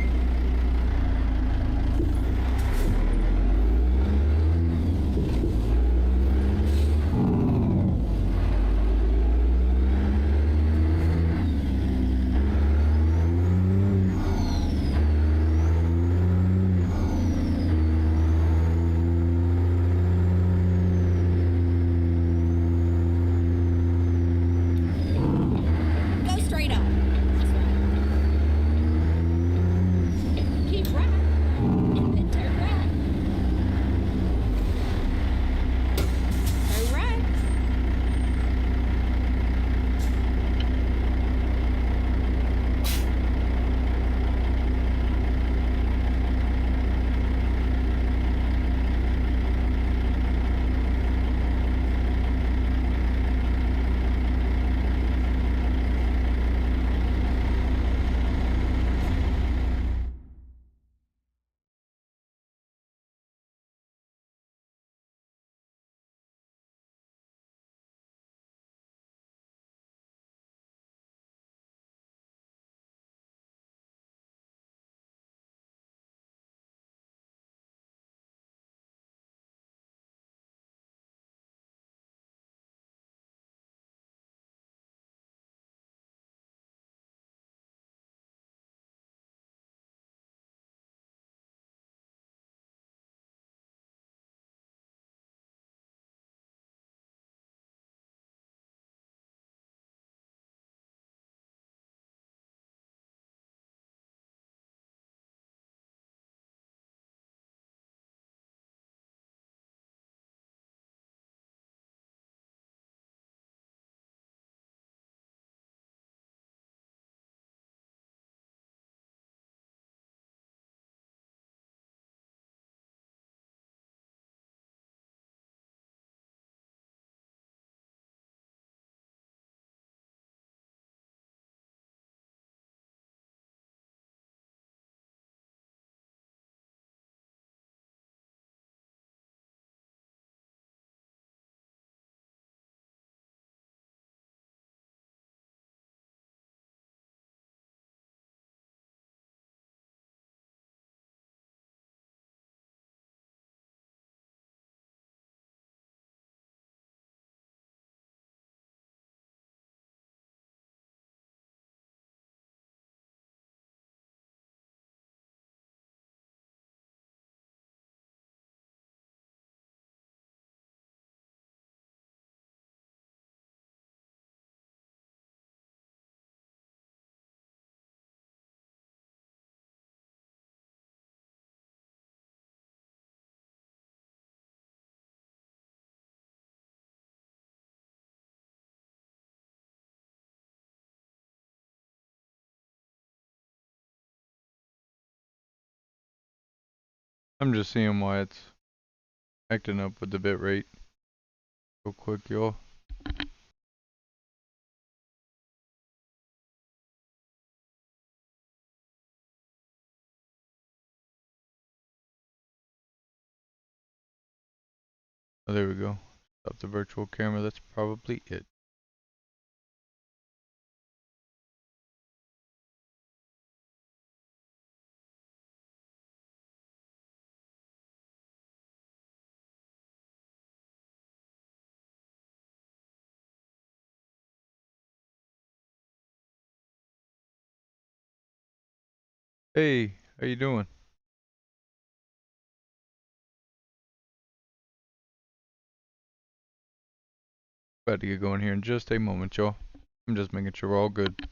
Go straight up. That's right. Keep right. And then turn right. Turn right. I'm just seeing why it's acting up with the bit rate. Real quick, y'all. Oh, there we go. Stop the virtual camera. That's probably it. Hey, how you doing? About to get going here in just a moment, y'all. I'm just making sure we're all good.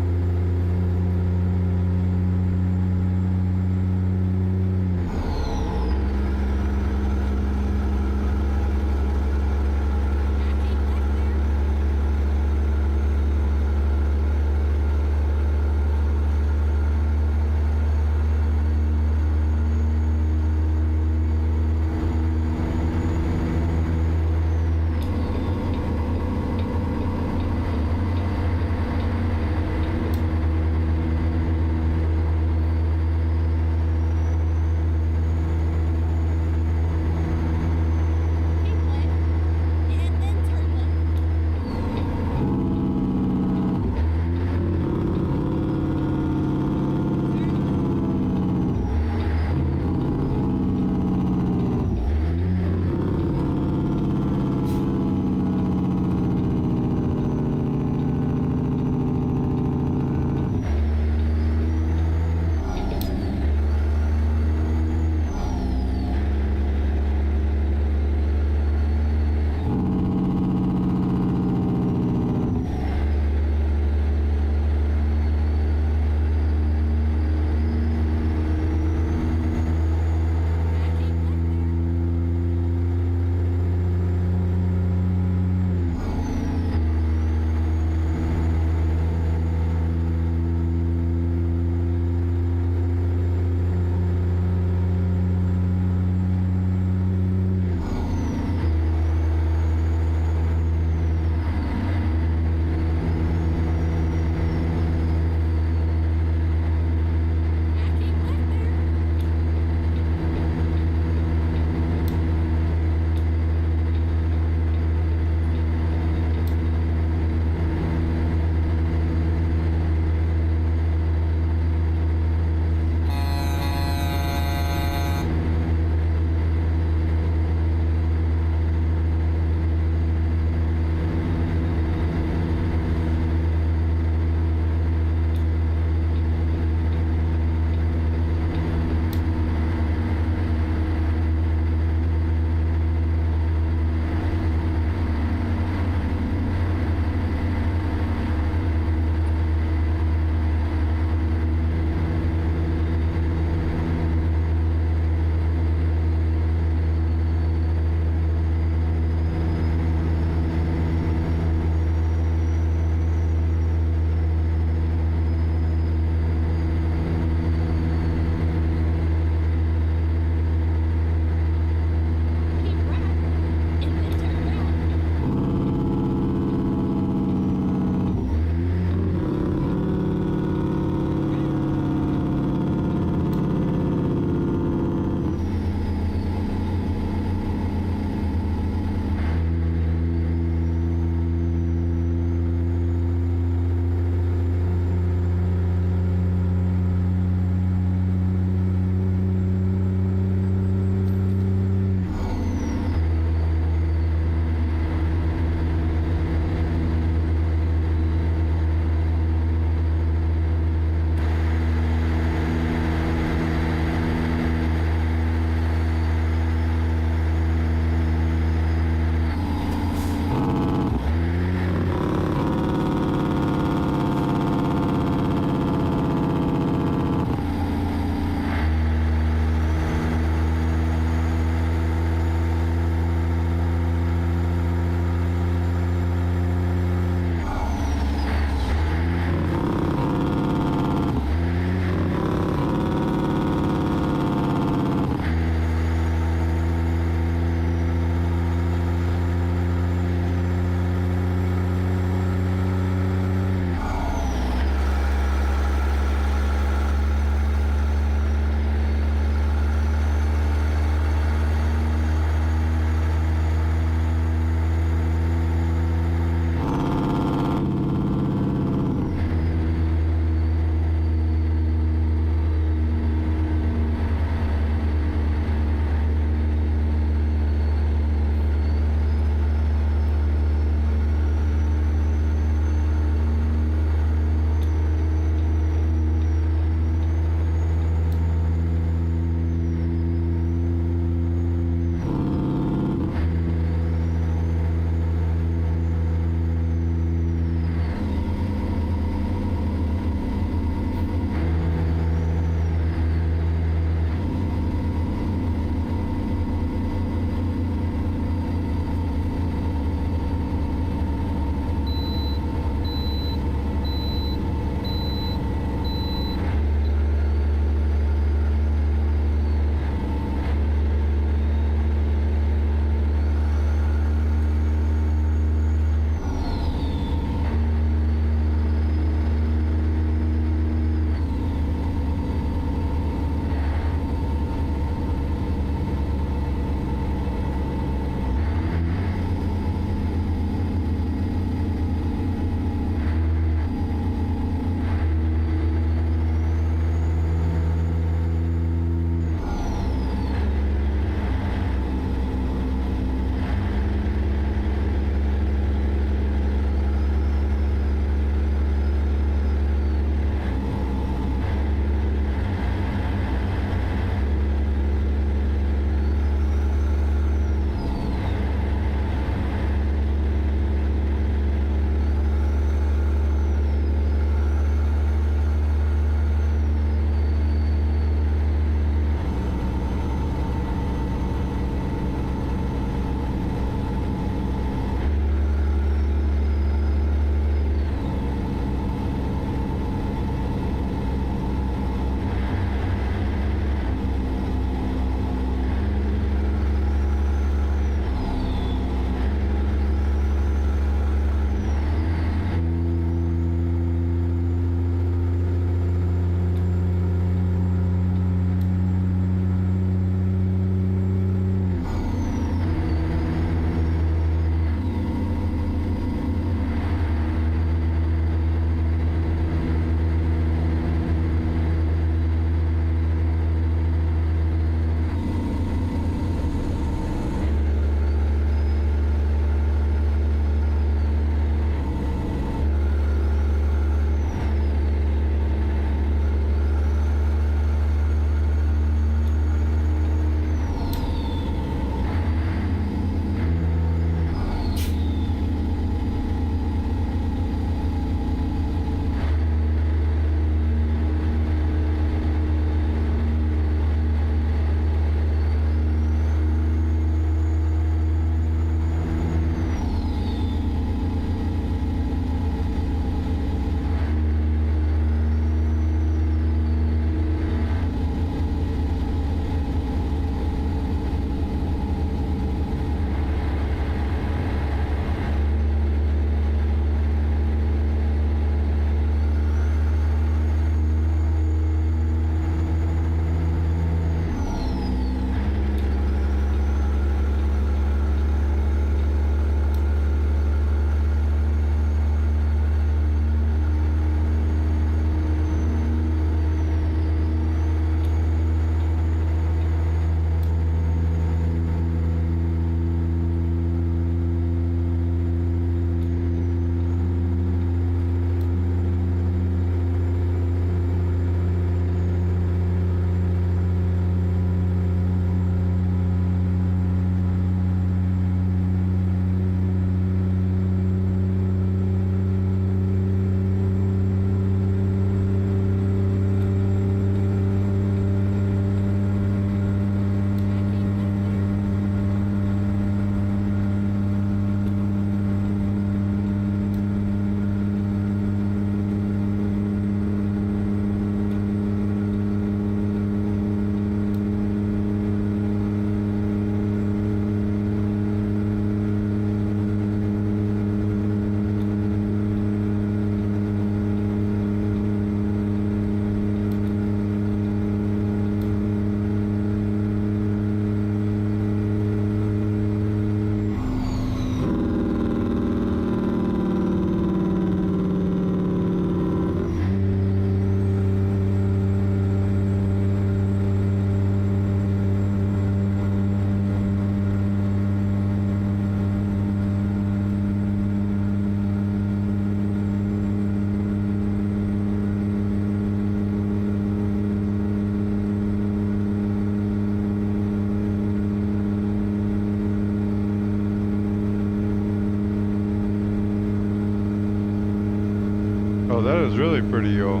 Oh, that is really pretty, y'all.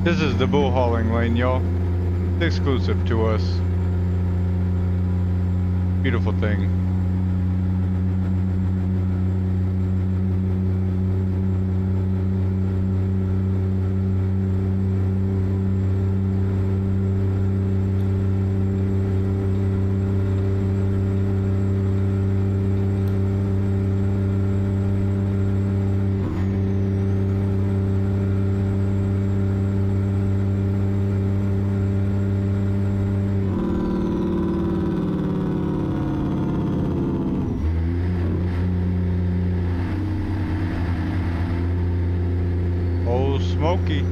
This is the bull hauling lane, y'all. It's exclusive to us. Beautiful thing. Old Smoky.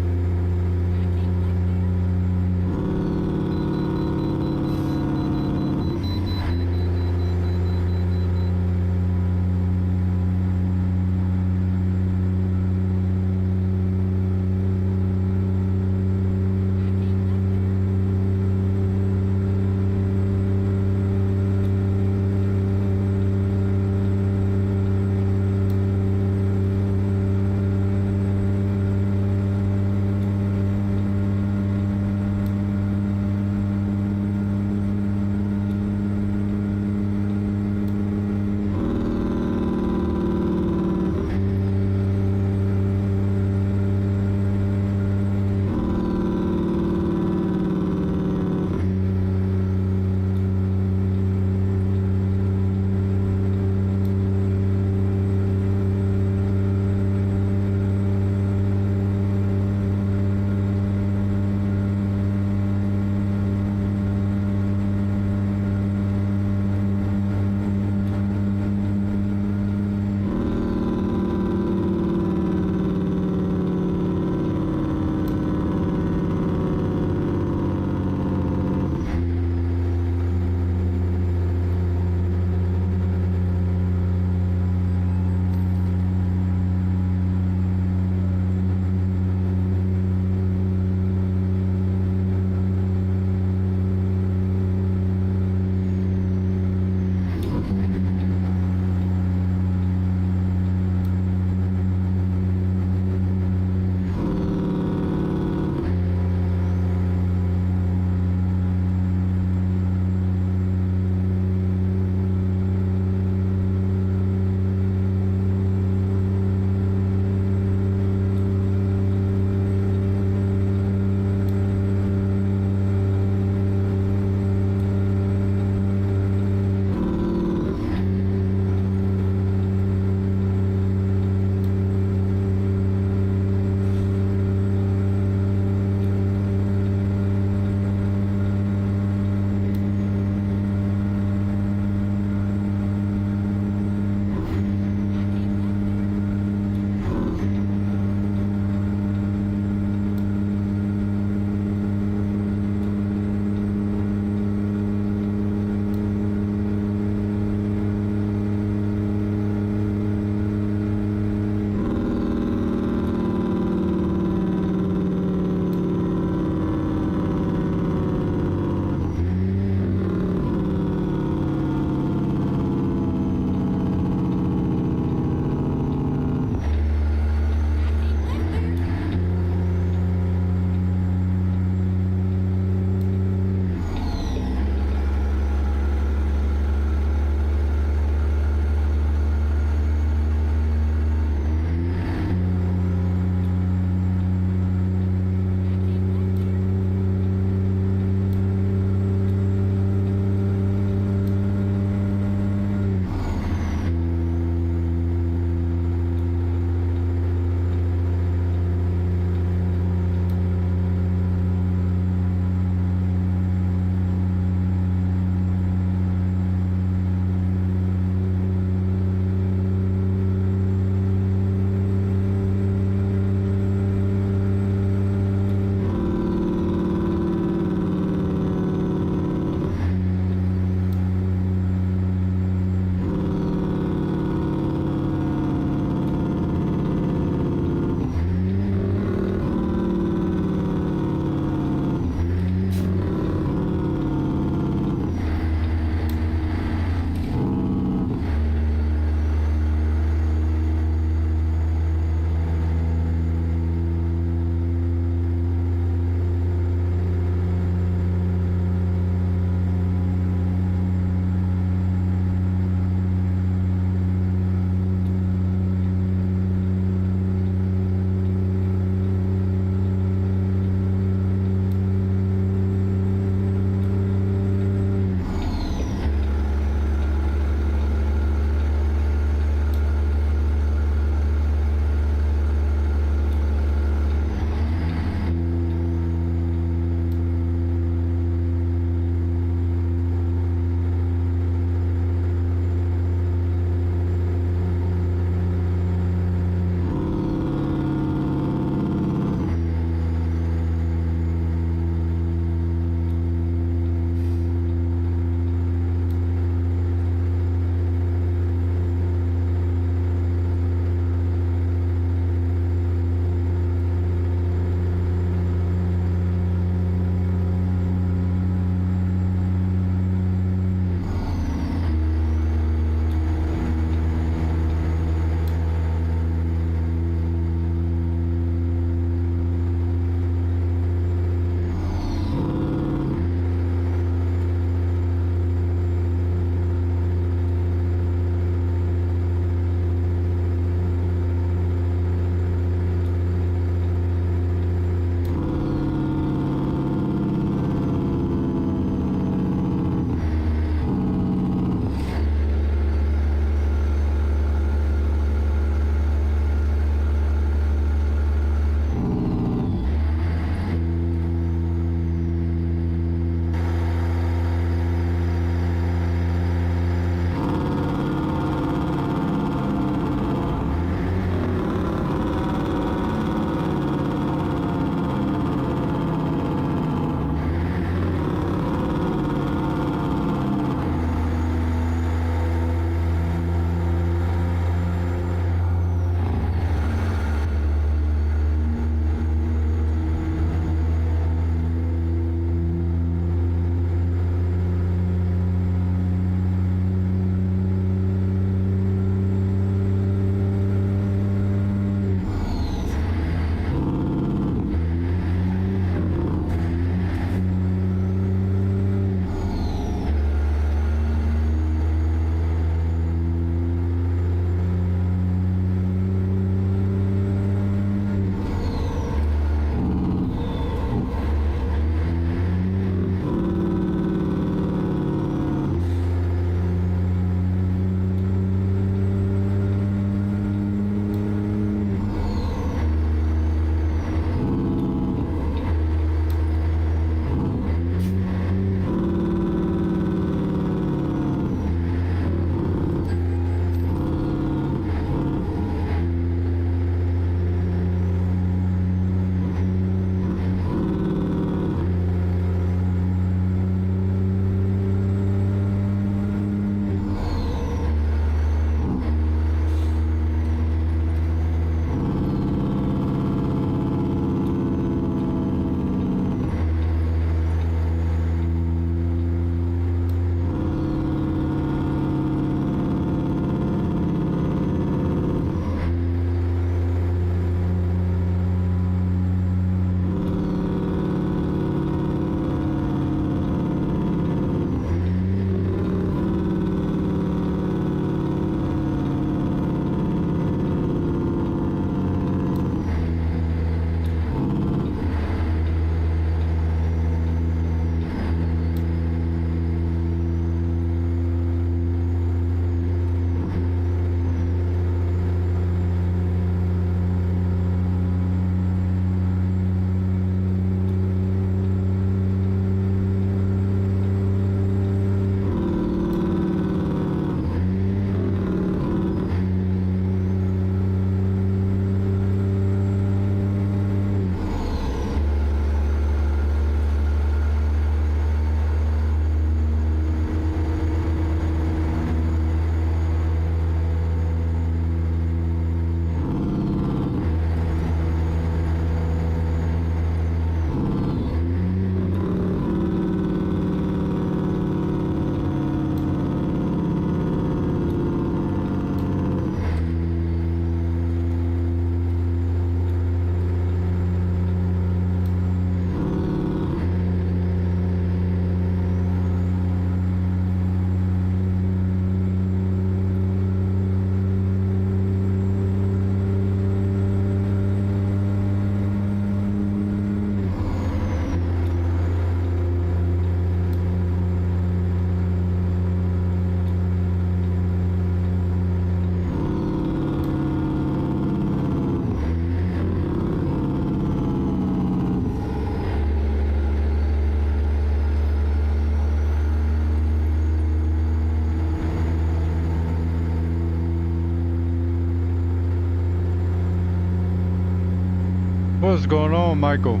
What's going on, Michael?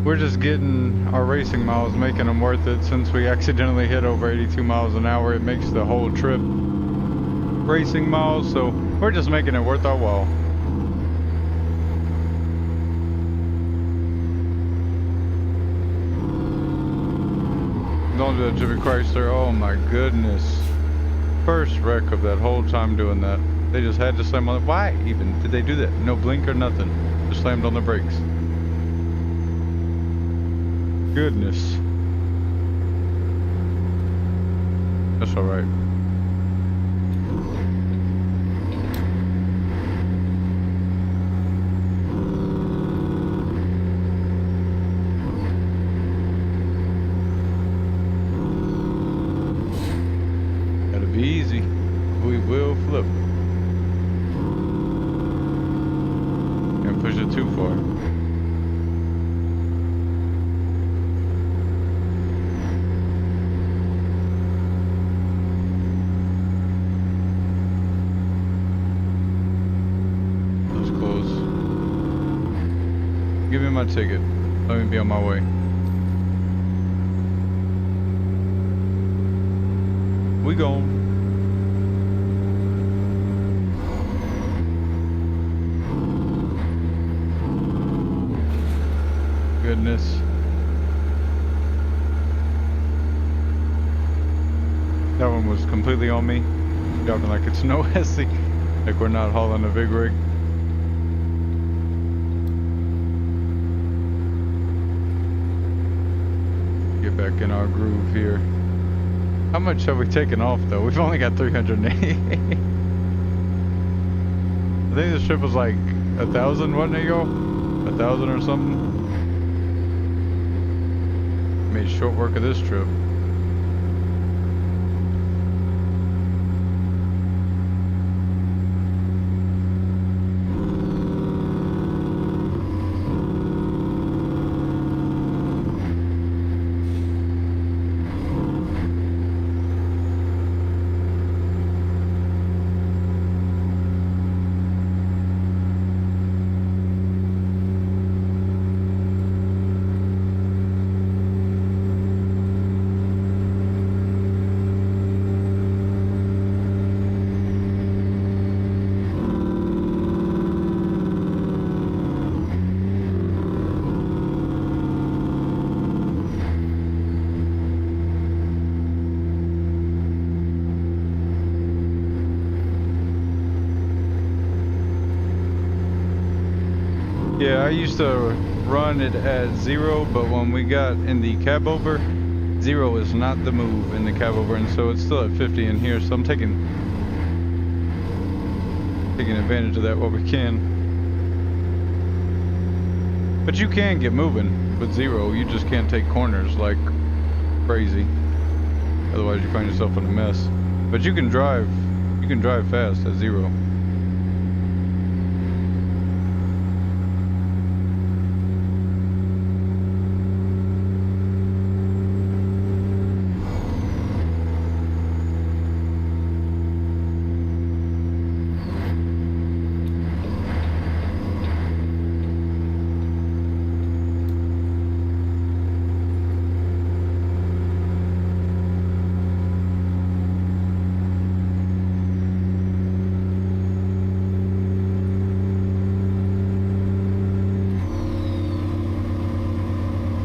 We're just getting our racing miles, making them worth it. Since we accidentally hit over 82 miles an hour, it makes the whole trip racing miles, so we're just making it worth our while. Don't do that, Jimmy Chrysler. Oh my goodness. First wreck of that whole time doing that. They just had to slam on it. Why even did they do that? No blink or nothing. Just slammed on the brakes. Goodness. That's alright. Gotta be easy. We will flip. Can't push it too far. Give me my ticket. Let me be on my way. We gone. Goodness. That one was completely on me. Driving like it's no SC. Like we're not hauling a big rig. Get back in our groove here. How much have we taken off though? We've only got 380. I think this trip was like 1,000, wasn't it, y'all? 1,000 or something. Made short work of this trip. Yeah, I used to run it at 0, but when we got in the cab over, 0 is not the move in the cab over, and so it's still at 50 in here, so I'm taking advantage of that while we can. But you can get moving with 0, you just can't take corners like crazy. Otherwise you find yourself in a mess. But you can drive fast at 0.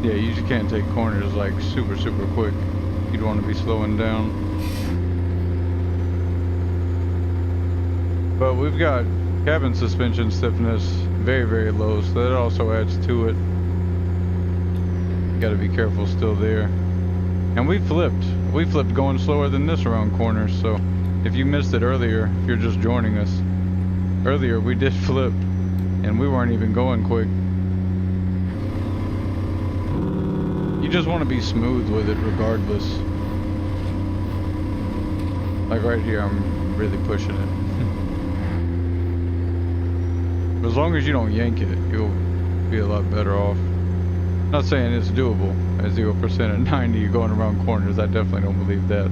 Yeah, you just can't take corners like super quick. You'd want to be slowing down. But we've got cabin suspension stiffness very low, so that also adds to it. Got to be careful still there. And we flipped going slower than this around corners, so if you missed it earlier, if you're just joining us, earlier we did flip and we weren't even going quick. You just want to be smooth with it regardless. Like right here, I'm really pushing it. But as long as you don't yank it, you'll be a lot better off. Not saying it's doable at 0% at 90 going around corners. I definitely don't believe that.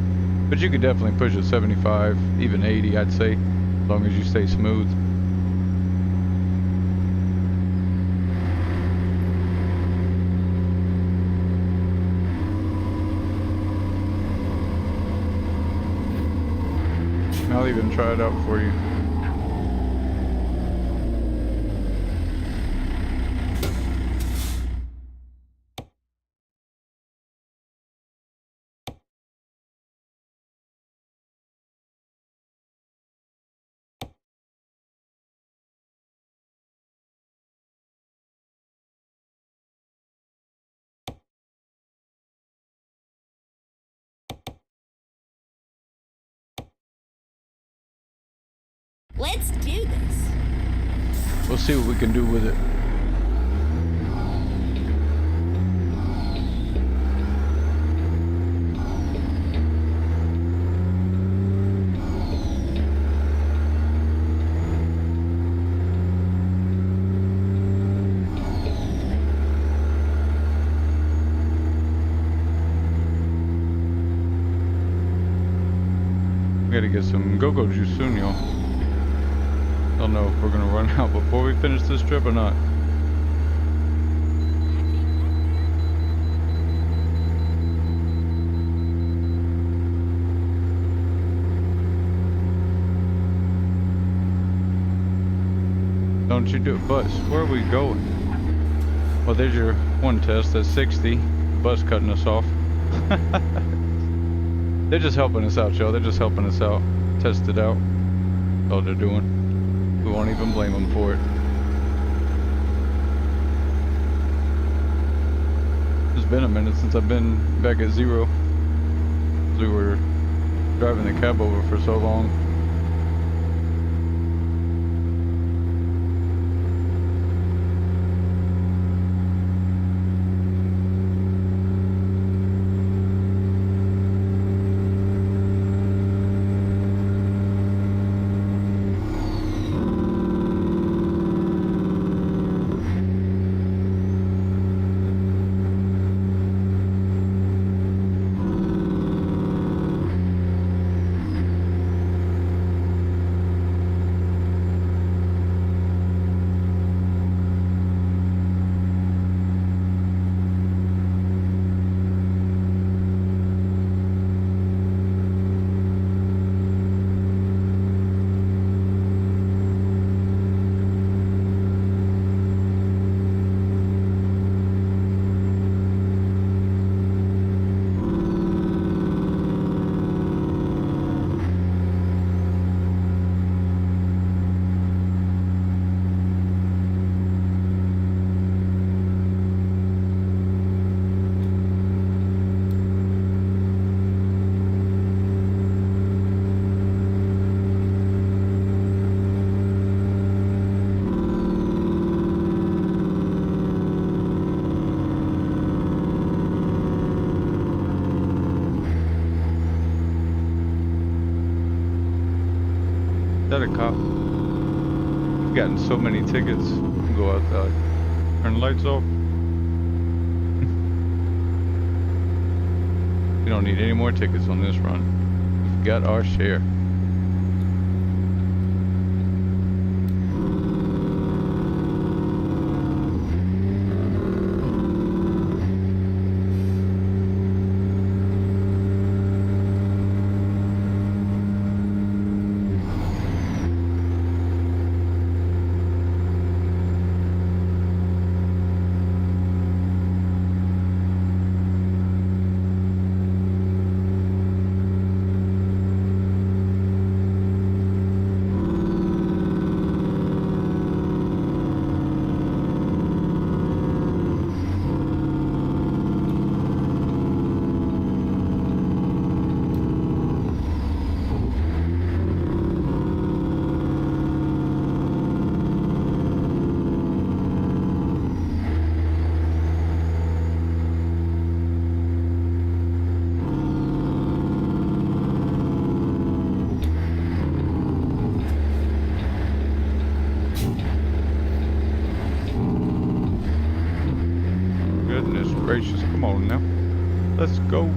But you could definitely push it 75, even 80, I'd say, as long as you stay smooth. I'll even try it out for you. Let's do this. We'll see what we can do with it. We gotta get some go-go juice soon, y'all. Don't know if we're gonna run out before we finish this trip or not. Don't you do it, bus. Where are we going? Well, there's your one test. That's 60. Bus cutting us off. They're just helping us out, y'all. They're just helping us out. Test it out. That's all they're doing. We won't even blame them for it. It's been a minute since I've been back at zero. We were driving the cab over for so long. Is that a cop? We've gotten so many tickets. Go outside. Turn the lights off. We don't need any more tickets on this run. We've got our share. Goodness gracious, come on now. Let's go.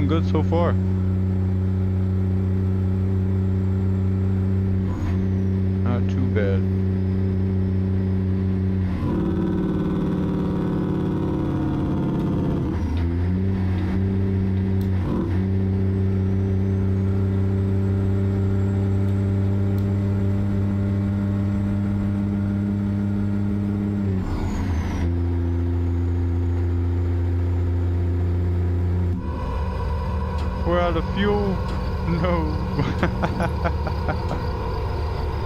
good so far. Not too bad. We're out of fuel. No.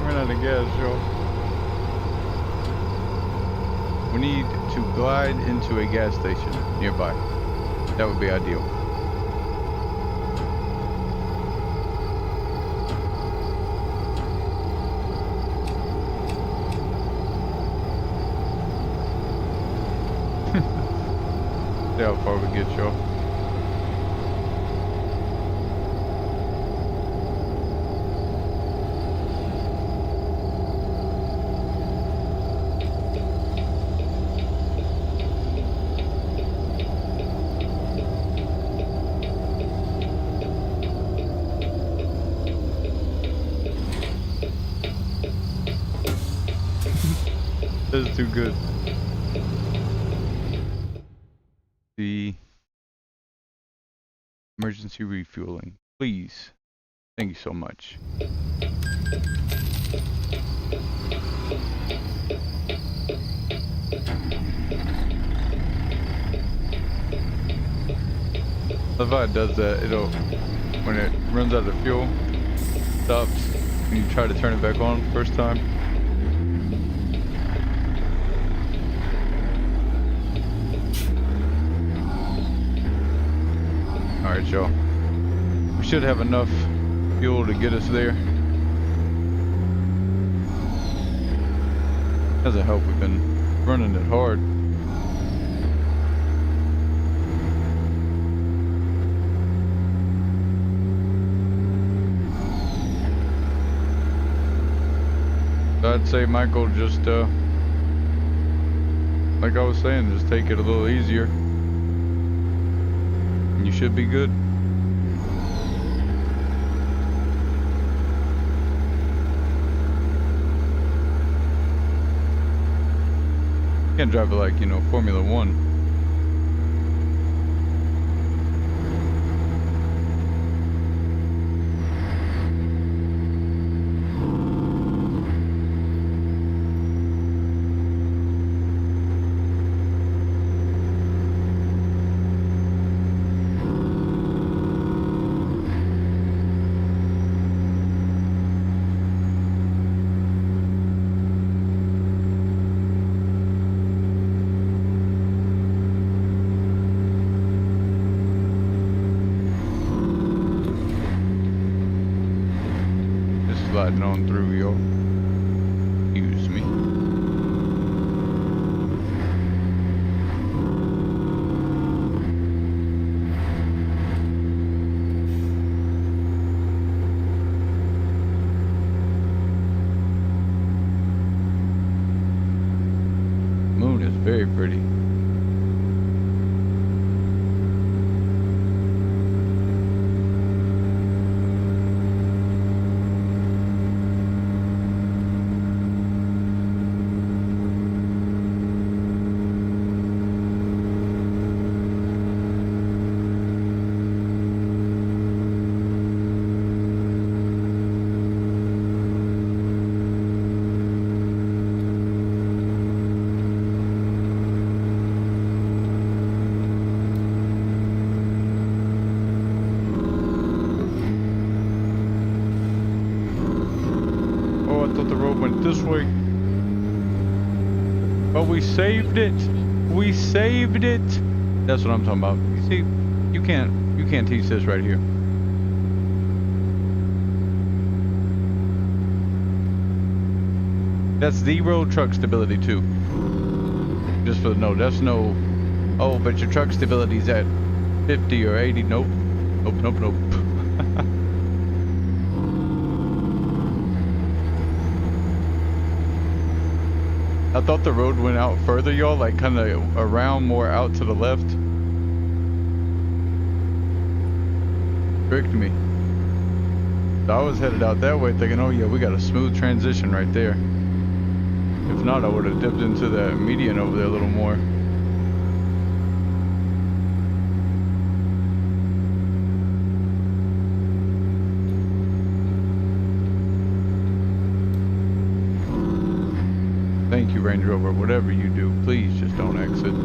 We're out of gas, y'all. We need to glide into a gas station nearby. That would be ideal. See how far we get, y'all. This is too good. The emergency refueling, please. Thank you so much. If it does that, it'll, when it runs out of fuel, stops, and you try to turn it back on first time. Alright, y'all. We should have enough fuel to get us there. Doesn't help, we've been running it hard. So I'd say, Michael, just like I was saying, just take it a little easier. You should be good. You can't drive it like, you know, Formula One. Sliding on through, y'all. Excuse me. Moon is very pretty. This way. But we saved it. We saved it. That's what I'm talking about. You see, you can't teach this right here. That's 0 truck stability too. Just for the note, that's no, oh, but your truck stability's at 50 or 80. Nope. Nope, nope, nope. I thought the road went out further, y'all, like kind of around more out to the left. tricked me. So I was headed out that way thinking, oh yeah, we got a smooth transition right there. If not, I would have dipped into that median over there a little more. Thank you, Range Rover. Whatever you do, please just don't exit.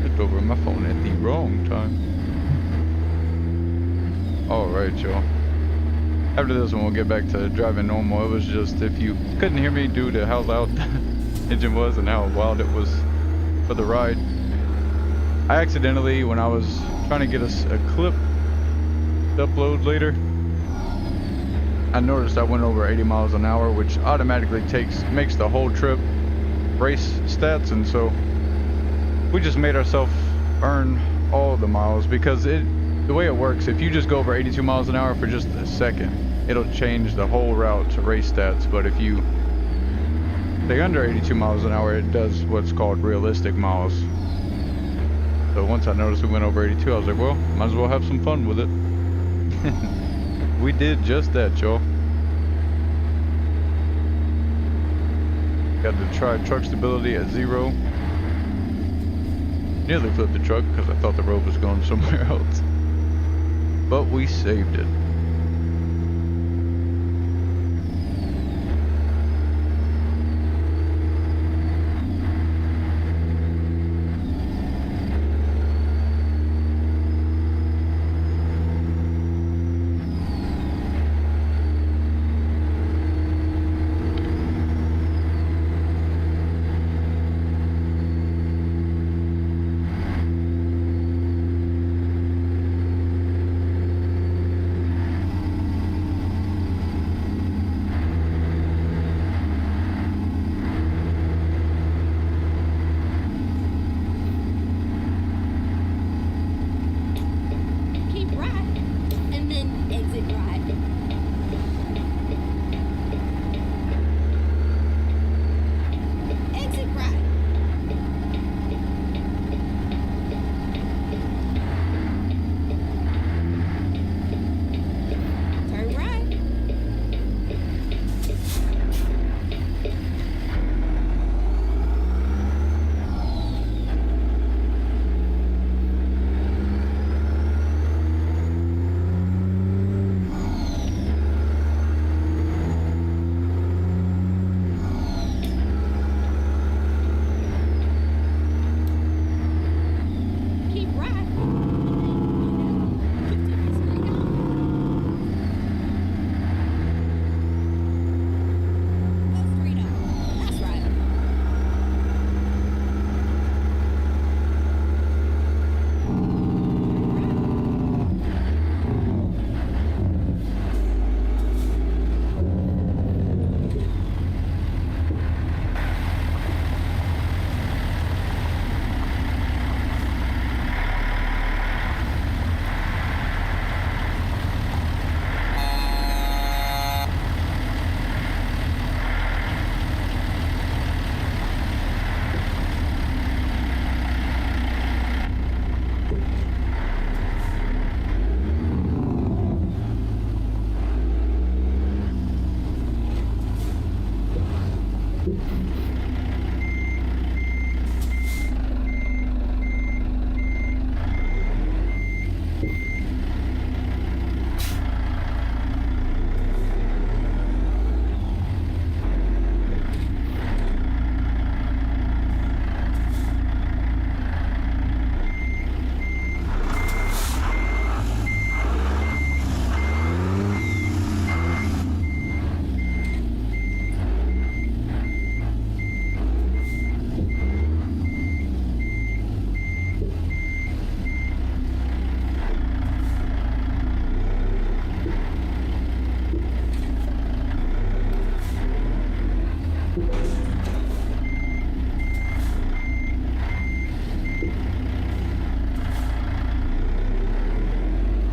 Looked over my phone at the wrong time. Alright, y'all. After this one, we'll get back to driving normal. It was just, if you couldn't hear me due to how loud the engine was and how wild it was for the ride, I accidentally, when I was trying to get us a clip to upload later, I noticed I went over 80 miles an hour, which automatically makes the whole trip race stats, and so we just made ourselves earn all the miles, because the way it works, if you just go over 82 miles an hour for just a second, it'll change the whole route to race stats. But if you stay under 82 miles an hour, it does what's called realistic miles. So once I noticed we went over 82, I was like, well, might as well have some fun with it. We did just that, y'all. Got to try truck stability at 0. Nearly flipped the truck because I thought the road was going somewhere else. But we saved it.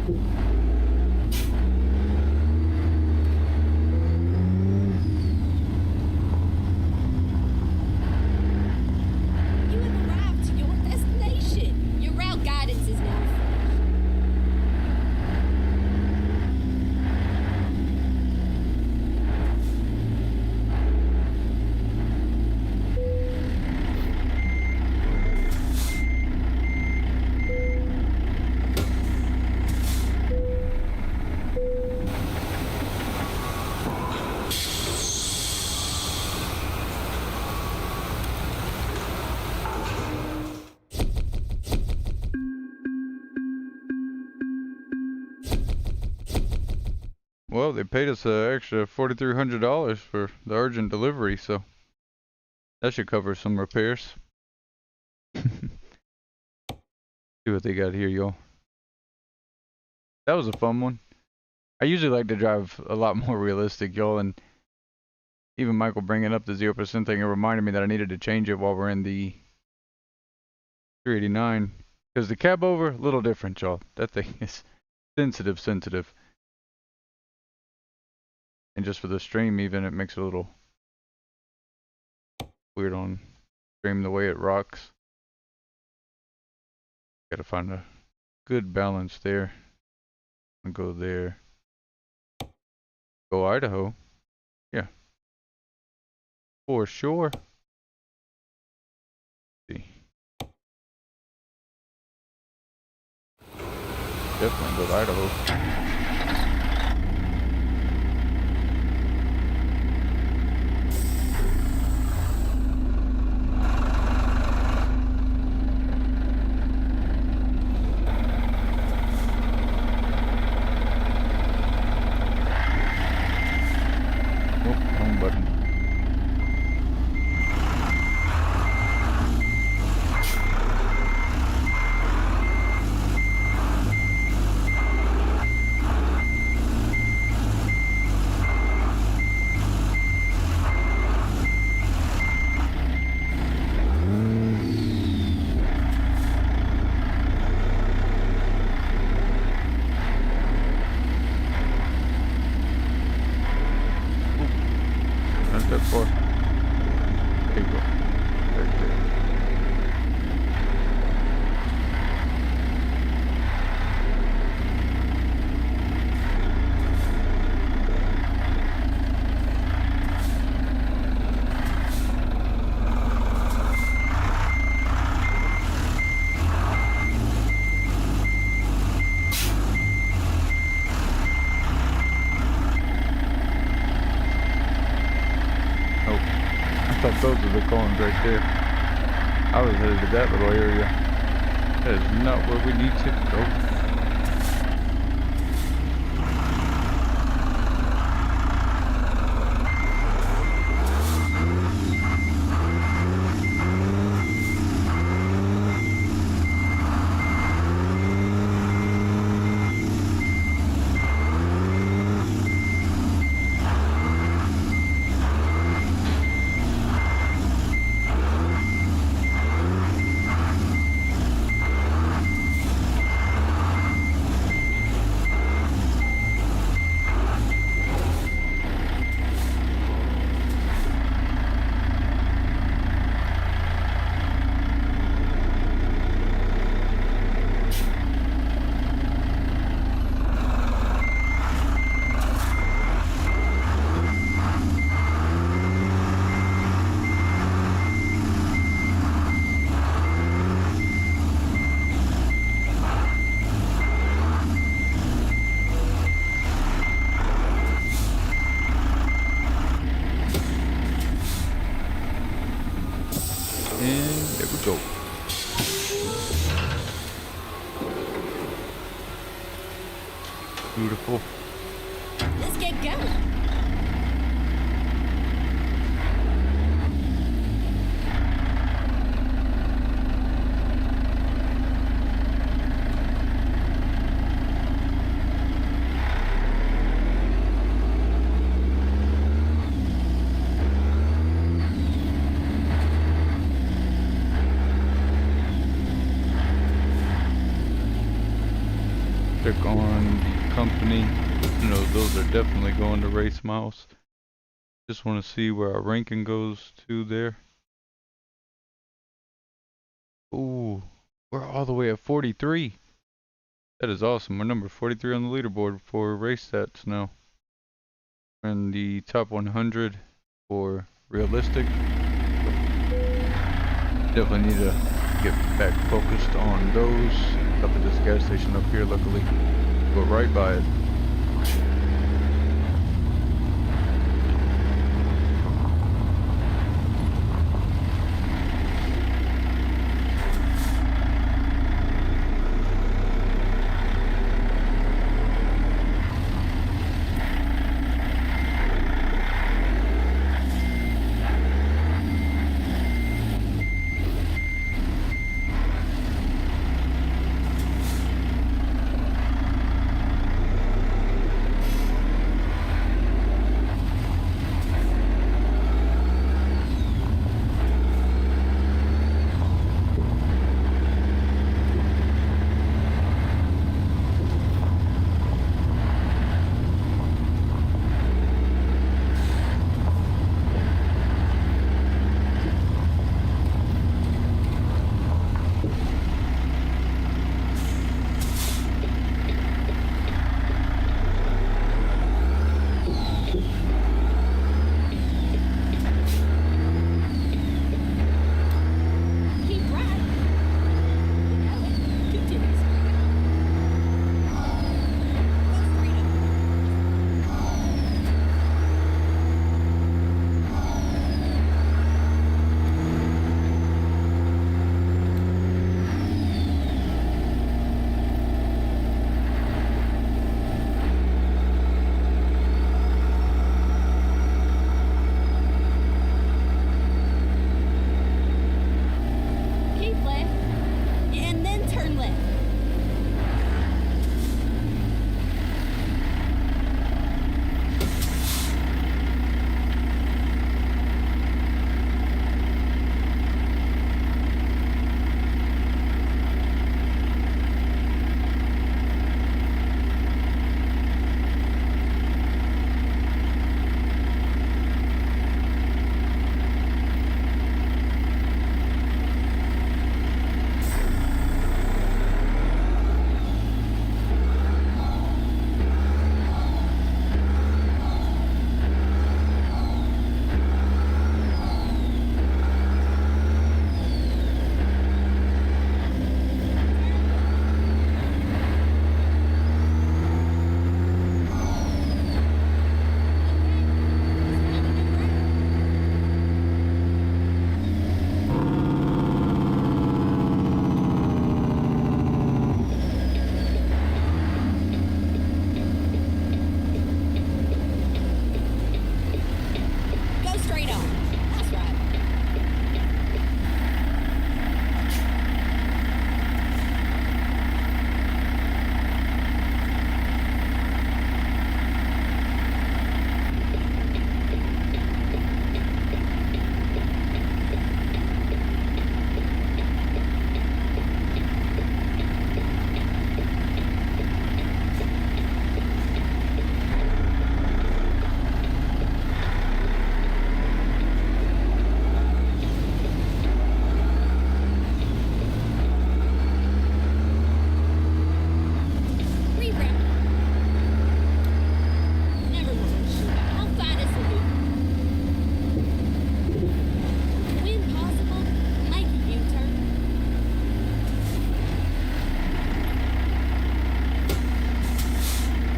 You have arrived to your destination. Your route guidance is now fresh. Well, they paid us an extra $4,300 for the urgent delivery, so that should cover some repairs. See what they got here, y'all. That was a fun one. I usually like to drive a lot more realistic, y'all, and even Michael bringing up the 0% thing, it reminded me that I needed to change it while we're in the 389. Because the cab over, a little different, y'all. That thing is sensitive. And just for the stream even, it makes it a little weird on stream the way it rocks. Gotta find a good balance there. And go there. Go Idaho. Yeah. For sure. Let's see. Definitely go to Idaho. Those are the cones right there. I was headed to that little area. That is not where we need to go. Beautiful. Let's get going. They're on the company. You know, those are definitely going to race miles. Just want to see where our ranking goes to there. Ooh, we're all the way at 43. That is awesome. We're number 43 on the leaderboard for race stats now. We're in the top 100 for realistic. Definitely need to get back focused on those. Up at this gas station up here, luckily. Go right by it.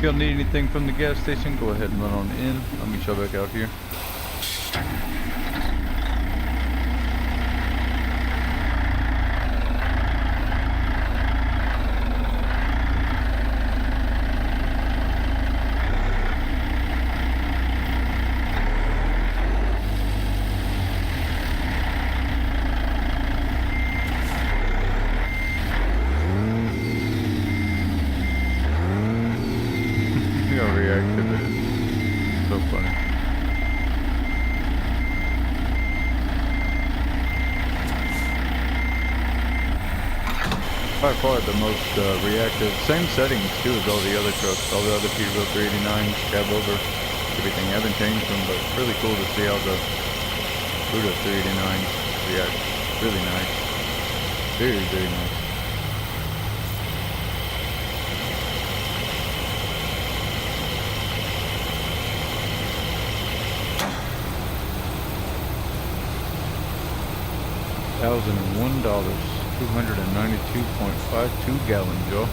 If y'all need anything from the gas station, go ahead and run on in. I'll meet y'all back out here. By far the most reactive. Same settings too as all the other trucks, all the other Peterbilt 389s, cab over, everything. I haven't changed them, but really cool to see how the Ruda 389s react. Really nice. Very, very nice. $1,001, 292.52 gallons, y'all.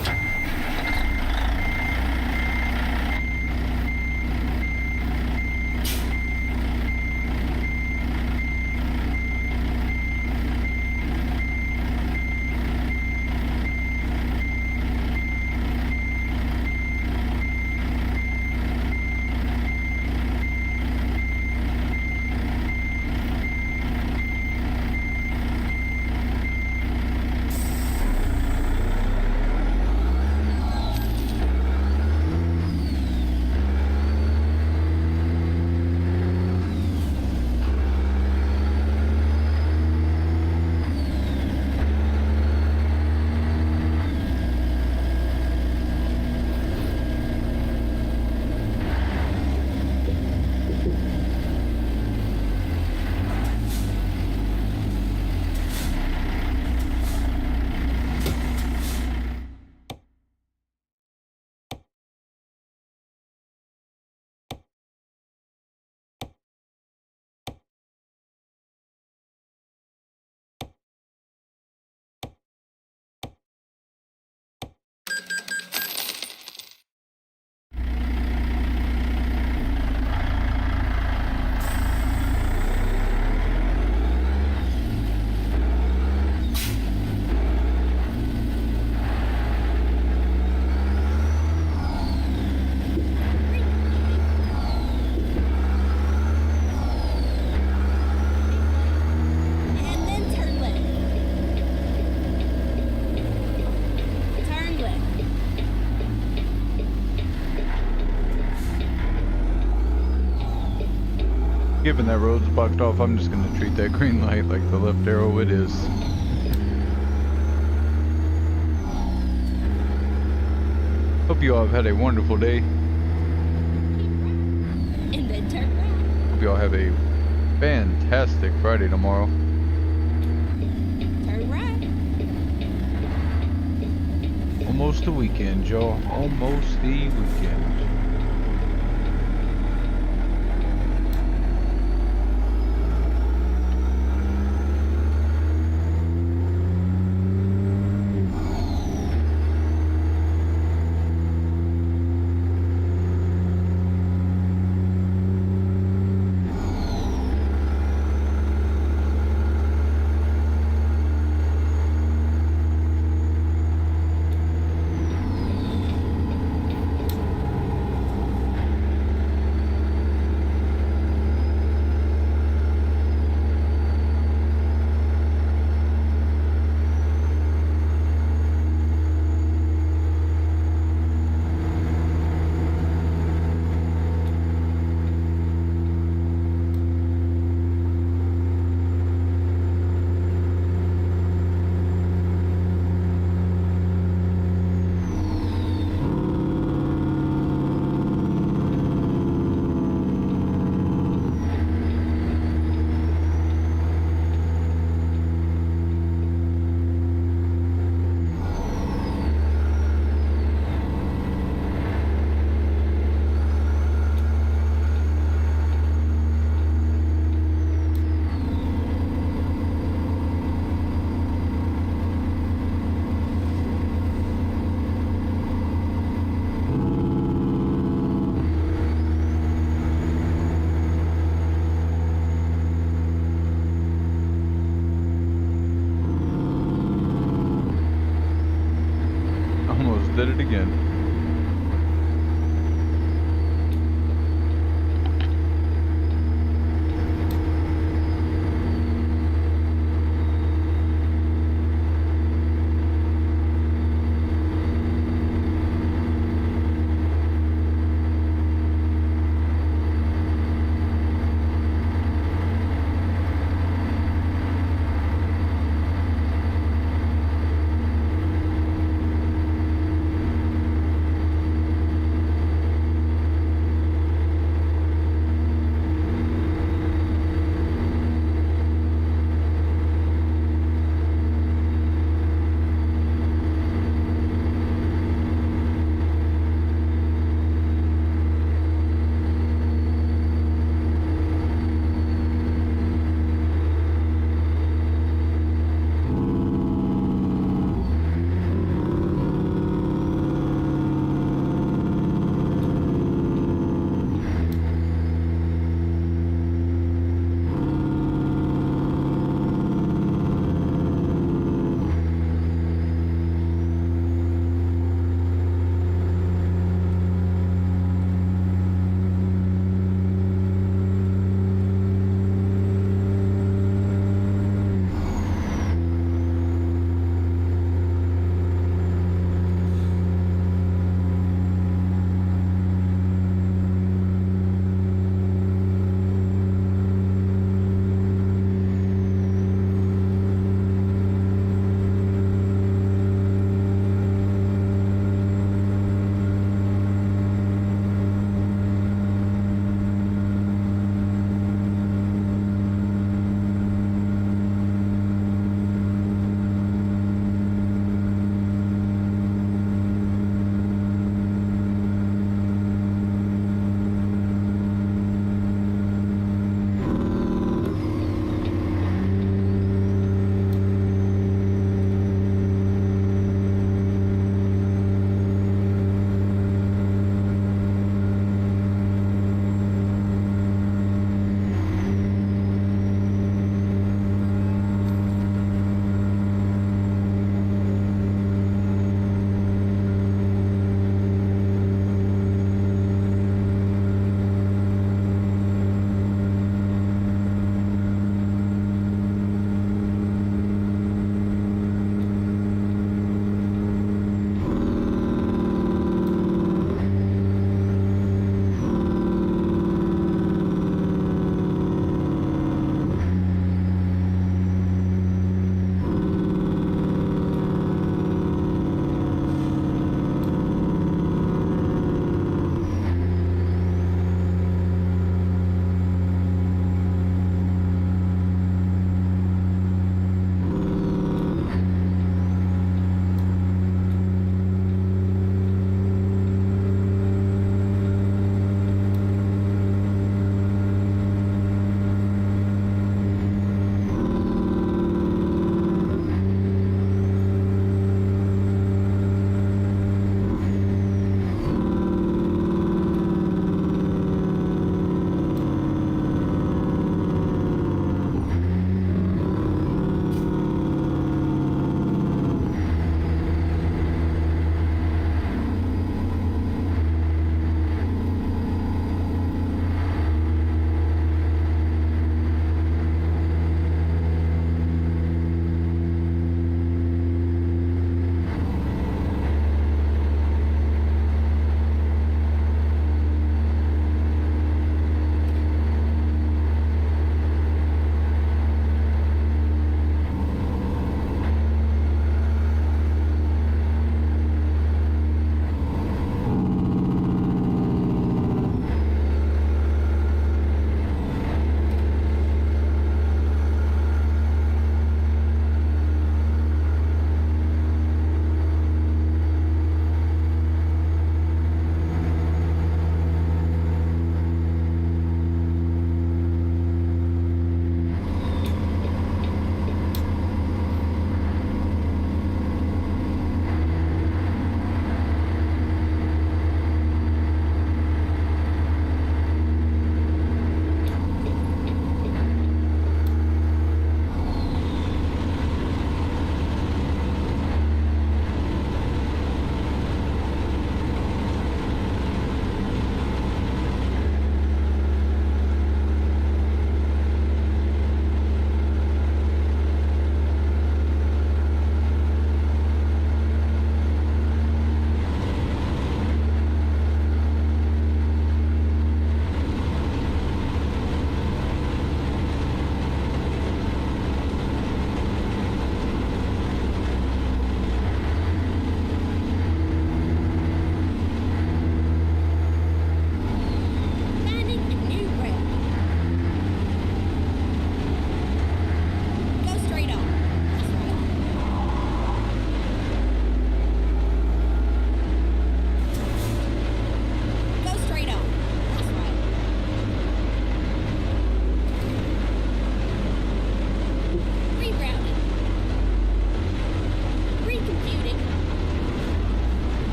And then turn left. Turn left. Given that road's blocked off, I'm just gonna treat that green light like the left arrow it is. Hope you all have had a wonderful day. And then turn right. Hope you all have a fantastic Friday tomorrow. Turn right. Almost the weekend, y'all. Almost the weekend. Did it again.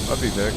I'll be back.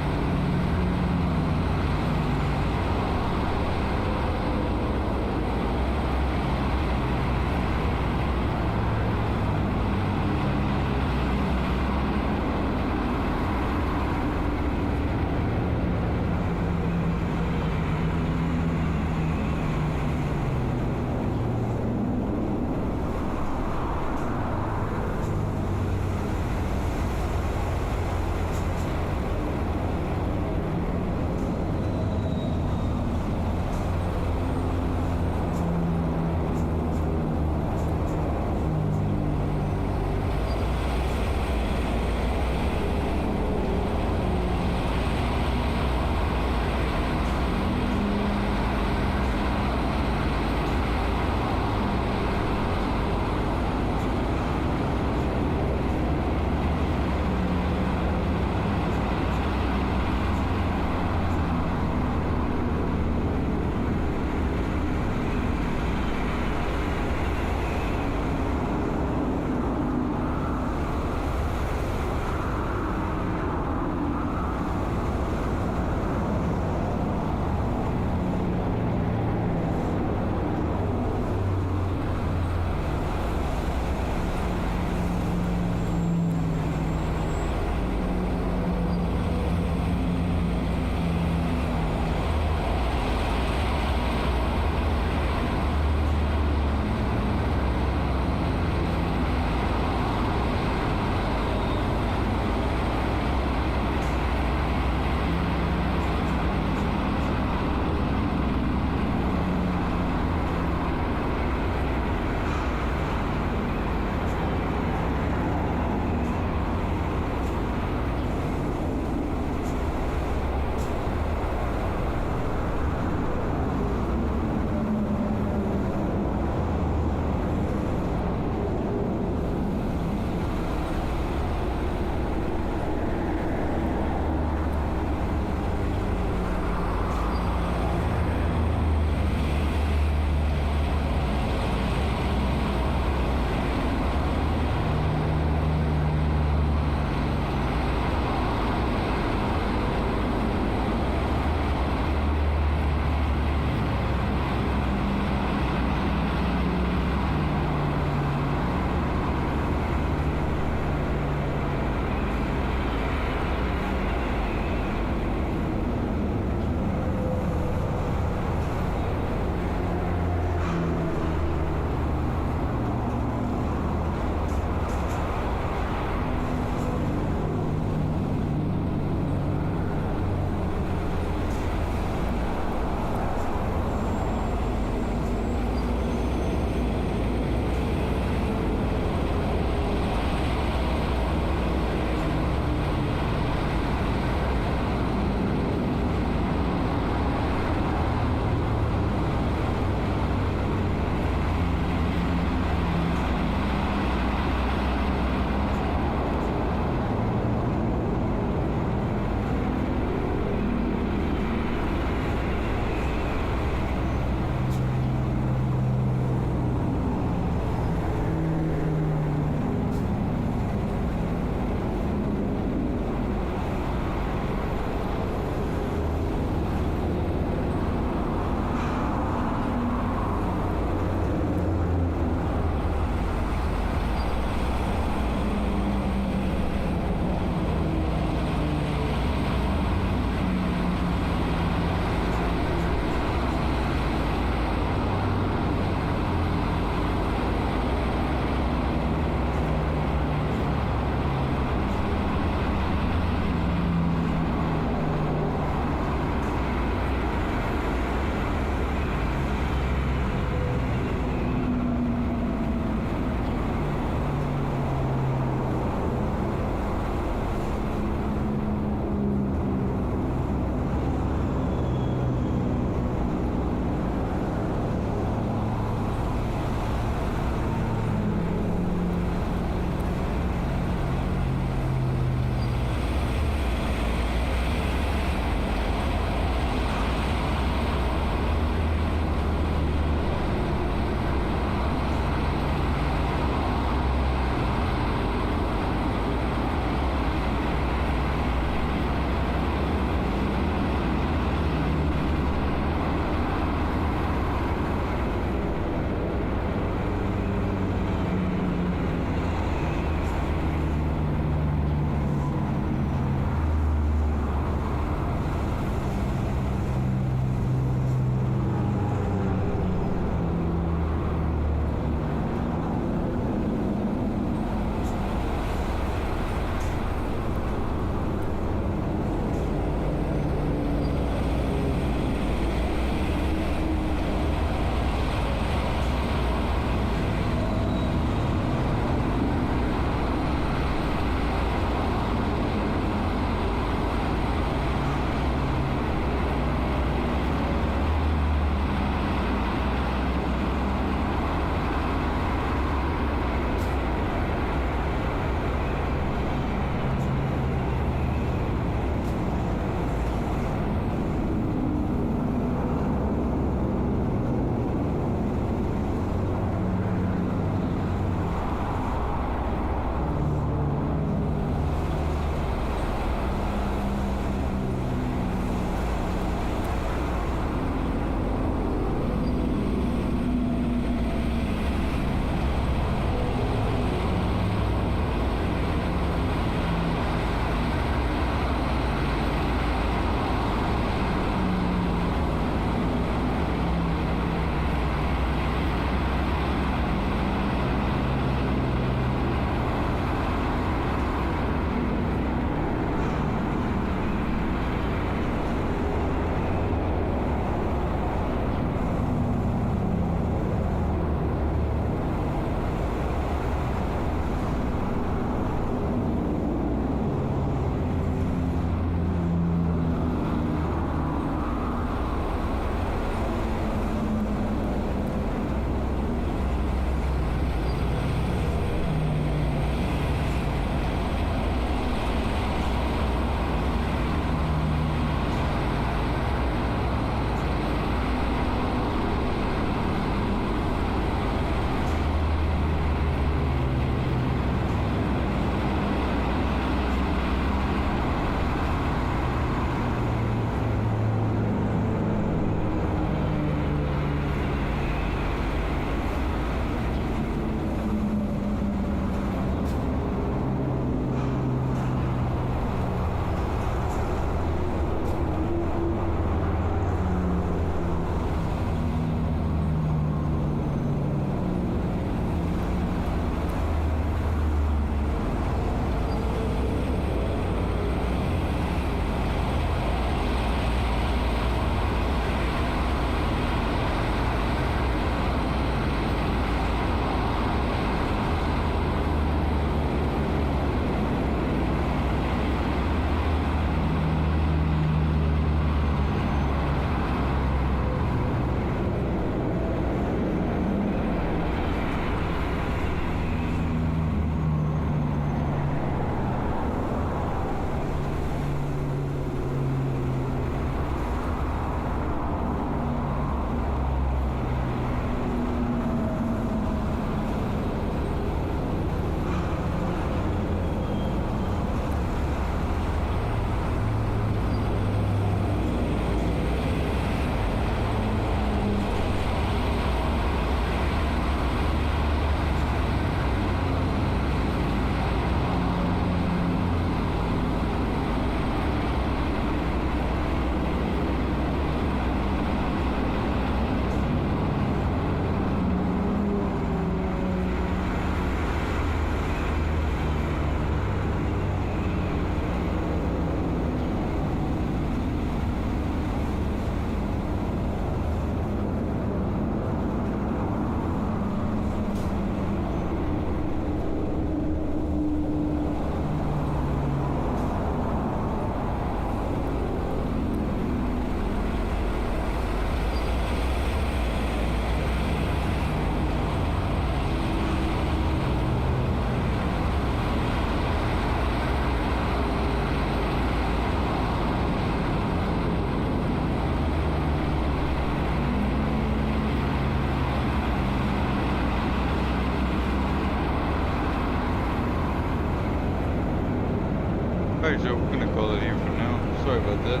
Alright, Joe, we're gonna call it here for now. Sorry about that.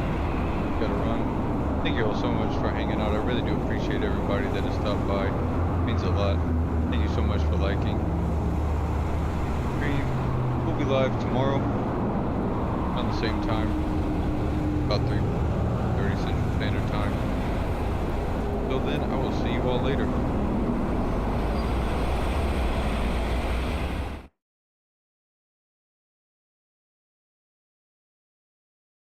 Gotta run. Thank you all so much for hanging out. I really do appreciate everybody that has stopped by. It means a lot. Thank you so much for liking. We'll be live tomorrow on the same time, about 3:30 Central Standard Time. Till then, I will see you all later.